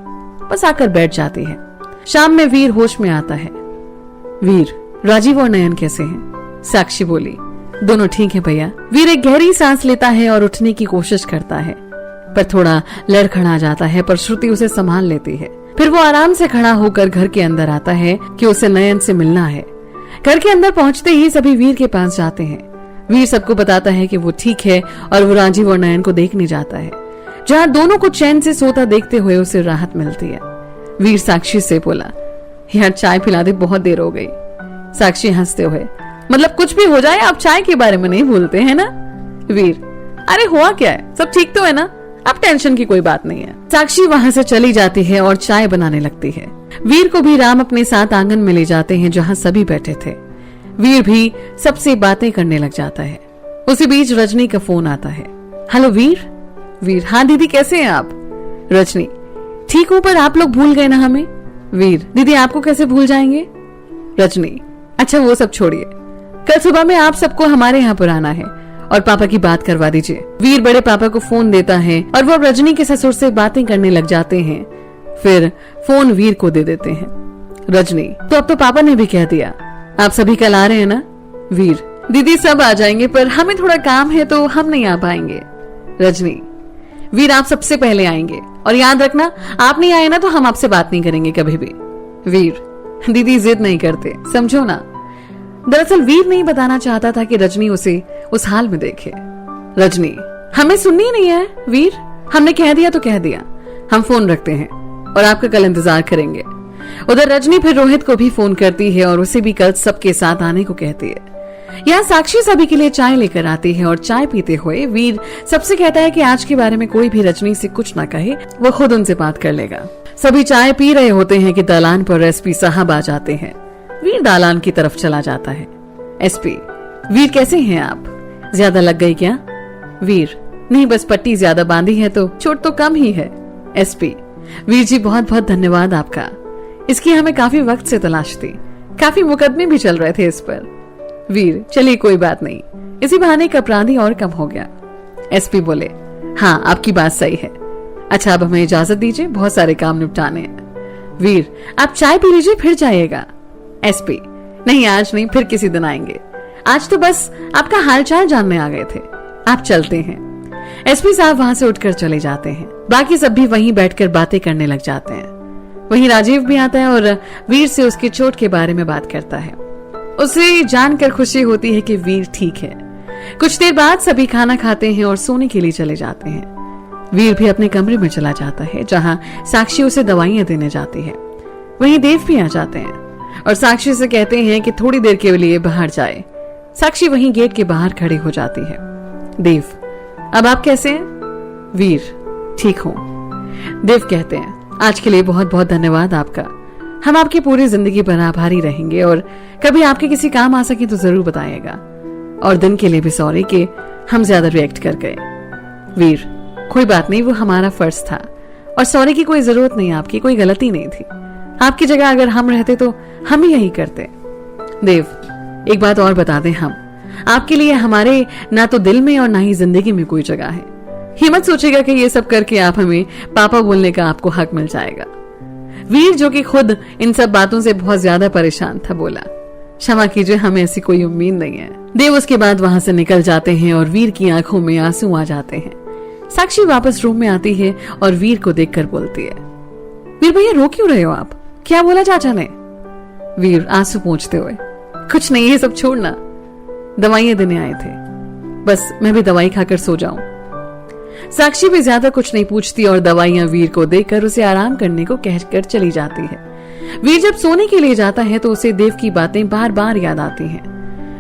बस आकर बैठ जाती है। शाम में वीर होश में आता है। वीर, राजीव और नयन कैसे हैं? साक्षी बोली, दोनों ठीक है भैया। वीर एक गहरी सांस लेता है और उठने की कोशिश करता है पर थोड़ा लड़खड़ा जाता है, पर श्रुति उसे संभाल लेती है। फिर वो आराम से खड़ा होकर घर के अंदर आता है कि उसे नयन से मिलना है। घर के अंदर पहुंचते ही सभी वीर के पास जाते हैं। वीर सबको बताता है कि वो ठीक है और वो राजीव और नयन को देखने जाता है, जहाँ दोनों को चैन से सोता देखते हुए उसे राहत मिलती है। वीर साक्षी से बोला, यार चाय पिला दे, बहुत देर हो गई। साक्षी हंसते हुए, मतलब कुछ भी हो जाए आप चाय के बारे में नहीं भूलते हैं ना? वीर, अरे हुआ क्या है, सब ठीक तो है ना, अब टेंशन की कोई बात नहीं है। साक्षी वहां से चली जाती है और चाय बनाने लगती है। वीर को भी राम अपने साथ आंगन में ले जाते हैं जहाँ सभी बैठे थे। वीर भी सबसे बातें करने लग जाता है। उसी बीच रजनी का फोन आता है। हेलो वीर। वीर, हाँ दीदी कैसे हैं आप? रजनी, ठीक हूँ पर आप लोग भूल गए ना हमें। वीर, दीदी आपको कैसे भूल जाएंगे? रजनी, अच्छा वो सब छोड़िए, कल सुबह में आप सबको हमारे यहाँ पर आना है और पापा की बात करवा दीजिए। वीर बड़े पापा को फोन देता है और वो रजनी के ससुर से बातें करने लग जाते हैं। फिर फोन वीर को दे देते हैं। रजनी, तो अब तो पापा ने भी कह दिया, आप सभी कल आ रहे हैं ना? वीर, दीदी सब आ जाएंगे पर हमें थोड़ा काम है तो हम नहीं आ पाएंगे। रजनी, वीर आप सबसे पहले आएंगे और याद रखना आप नहीं आए ना तो हम आपसे बात नहीं करेंगे कभी भी। वीर, दीदी जिद नहीं करते, समझो ना। दरअसल वीर नहीं बताना चाहता था कि रजनी उसे उस हाल में देखे। रजनी, हमें सुननी ही नहीं है वीर, हमने कह दिया तो कह दिया, हम फोन रखते हैं और आपका कल इंतजार करेंगे। उधर रजनी फिर रोहित को भी फोन करती है और उसे भी कल सबके साथ आने को कहती है। यहाँ साक्षी सभी के लिए चाय लेकर आती है और चाय पीते हुए वीर सबसे कहता है कि आज के बारे में कोई भी रजनी से कुछ ना कहे, वो खुद उनसे बात कर लेगा। सभी चाय पी रहे होते हैं कि दालान पर एसपी साहब आ जाते हैं। वीर दालान की तरफ चला जाता है। एसपी, वीर कैसे हैं आप? ज्यादा लग गई क्या? वीर, नहीं बस पट्टी ज्यादा बांधी है तो चोट तो कम ही है। एसपी, वीर जी बहुत बहुत धन्यवाद आपका, इसकी हमें काफी वक्त से तलाश थी, काफी मुकदमे भी चल रहे थे इस पर। वीर, चलिए कोई बात नहीं, इसी बहाने एक अपराधी और कम हो गया। एसपी बोले, हाँ आपकी बात सही है। अच्छा अब हमें इजाजत दीजिए, बहुत सारे काम निपटाने हैं। वीर, आप चाय पी लीजिए फिर जाइएगा। एसपी, नहीं आज नहीं, फिर किसी दिन आएंगे, आज तो बस आपका हालचाल जानने आ गए थे, आप चलते हैं। एसपी साहब वहां से उठकर चले जाते हैं। बाकी सब भी वहीं बैठकर बातें करने लग जाते हैं। वहीं राजीव भी आता है और वीर से उसकी चोट के बारे में बात करता है। उसे जानकर खुशी होती है कि वीर ठीक है। कुछ देर बाद सभी खाना खाते हैं और सोने के लिए चले जाते हैं। वीर भी अपने कमरे में चला जाता है जहां साक्षी उसे दवाइयां देने जाती है। वहीं देव भी आ जाते हैं और साक्षी से कहते हैं कि थोड़ी देर के लिए बाहर जाए। साक्षी वहीं गेट के बाहर खड़ी हो जाती है। देव, अब आप कैसे हैं? वीर, ठीक हूं। देव कहते हैं, आज के लिए बहुत बहुत धन्यवाद आपका, हम आपकी पूरी जिंदगी पर आभारी रहेंगे और कभी आपके किसी काम आ सके तो जरूर बताइएगा। और दिन के लिए भी सॉरी कि हम ज्यादा रिएक्ट कर गए। वीर, कोई बात नहीं, वो हमारा फर्ज था और सॉरी की कोई जरूरत नहीं, आपकी कोई गलती नहीं थी। आपकी जगह अगर हम रहते तो हम ही यही करते। देव, एक बात और बता दें, हम आपके लिए हमारे ना तो दिल में और ना ही जिंदगी में कोई जगह है। हिम्मत सोचेगा कि ये सब करके आप हमें पापा बोलने का आपको हक मिल जाएगा। वीर जो कि खुद इन सब बातों से बहुत ज्यादा परेशान था बोला, क्षमा कीजिए, हमें ऐसी कोई उम्मीद नहीं है। देव उसके बाद वहां से निकल जाते हैं और वीर की आंखों में आंसू आ जाते हैं। साक्षी वापस रूम में आती है और वीर को देखकर बोलती है, वीर भैया रो क्यों रहे हो आप? क्या बोला चाचा ने? वीर आंसू पोंछते हुए, कुछ नहीं, ये सब छोड़ना, दवाइयां देने आए थे, बस मैं भी दवाई खाकर सो जाऊं। साक्षी भी ज्यादा कुछ नहीं पूछती और दवाइयां वीर को देकर उसे आराम करने को कहकर चली जाती है। वीर जब सोने के लिए जाता है तो उसे देव की बातें बार बार याद आती हैं।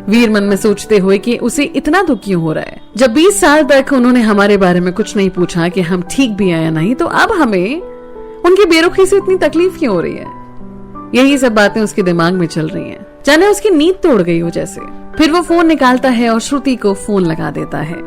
वीर मन में सोचते हुए कि उसे इतना दुख क्यों हो रहा है। जब 20 साल तक उन्होंने हमारे बारे में कुछ नहीं पूछा कि हम ठीक भी आया नहीं, तो अब हमें उनकी बेरुखी से इतनी तकलीफ क्यों हो रही है? यही सब बातें उसके दिमाग में चल रही हैं, जाने उसकी नींद तोड़ गई हो जैसे। फिर वो फोन निकालता है और श्रुति को फोन लगा देता है।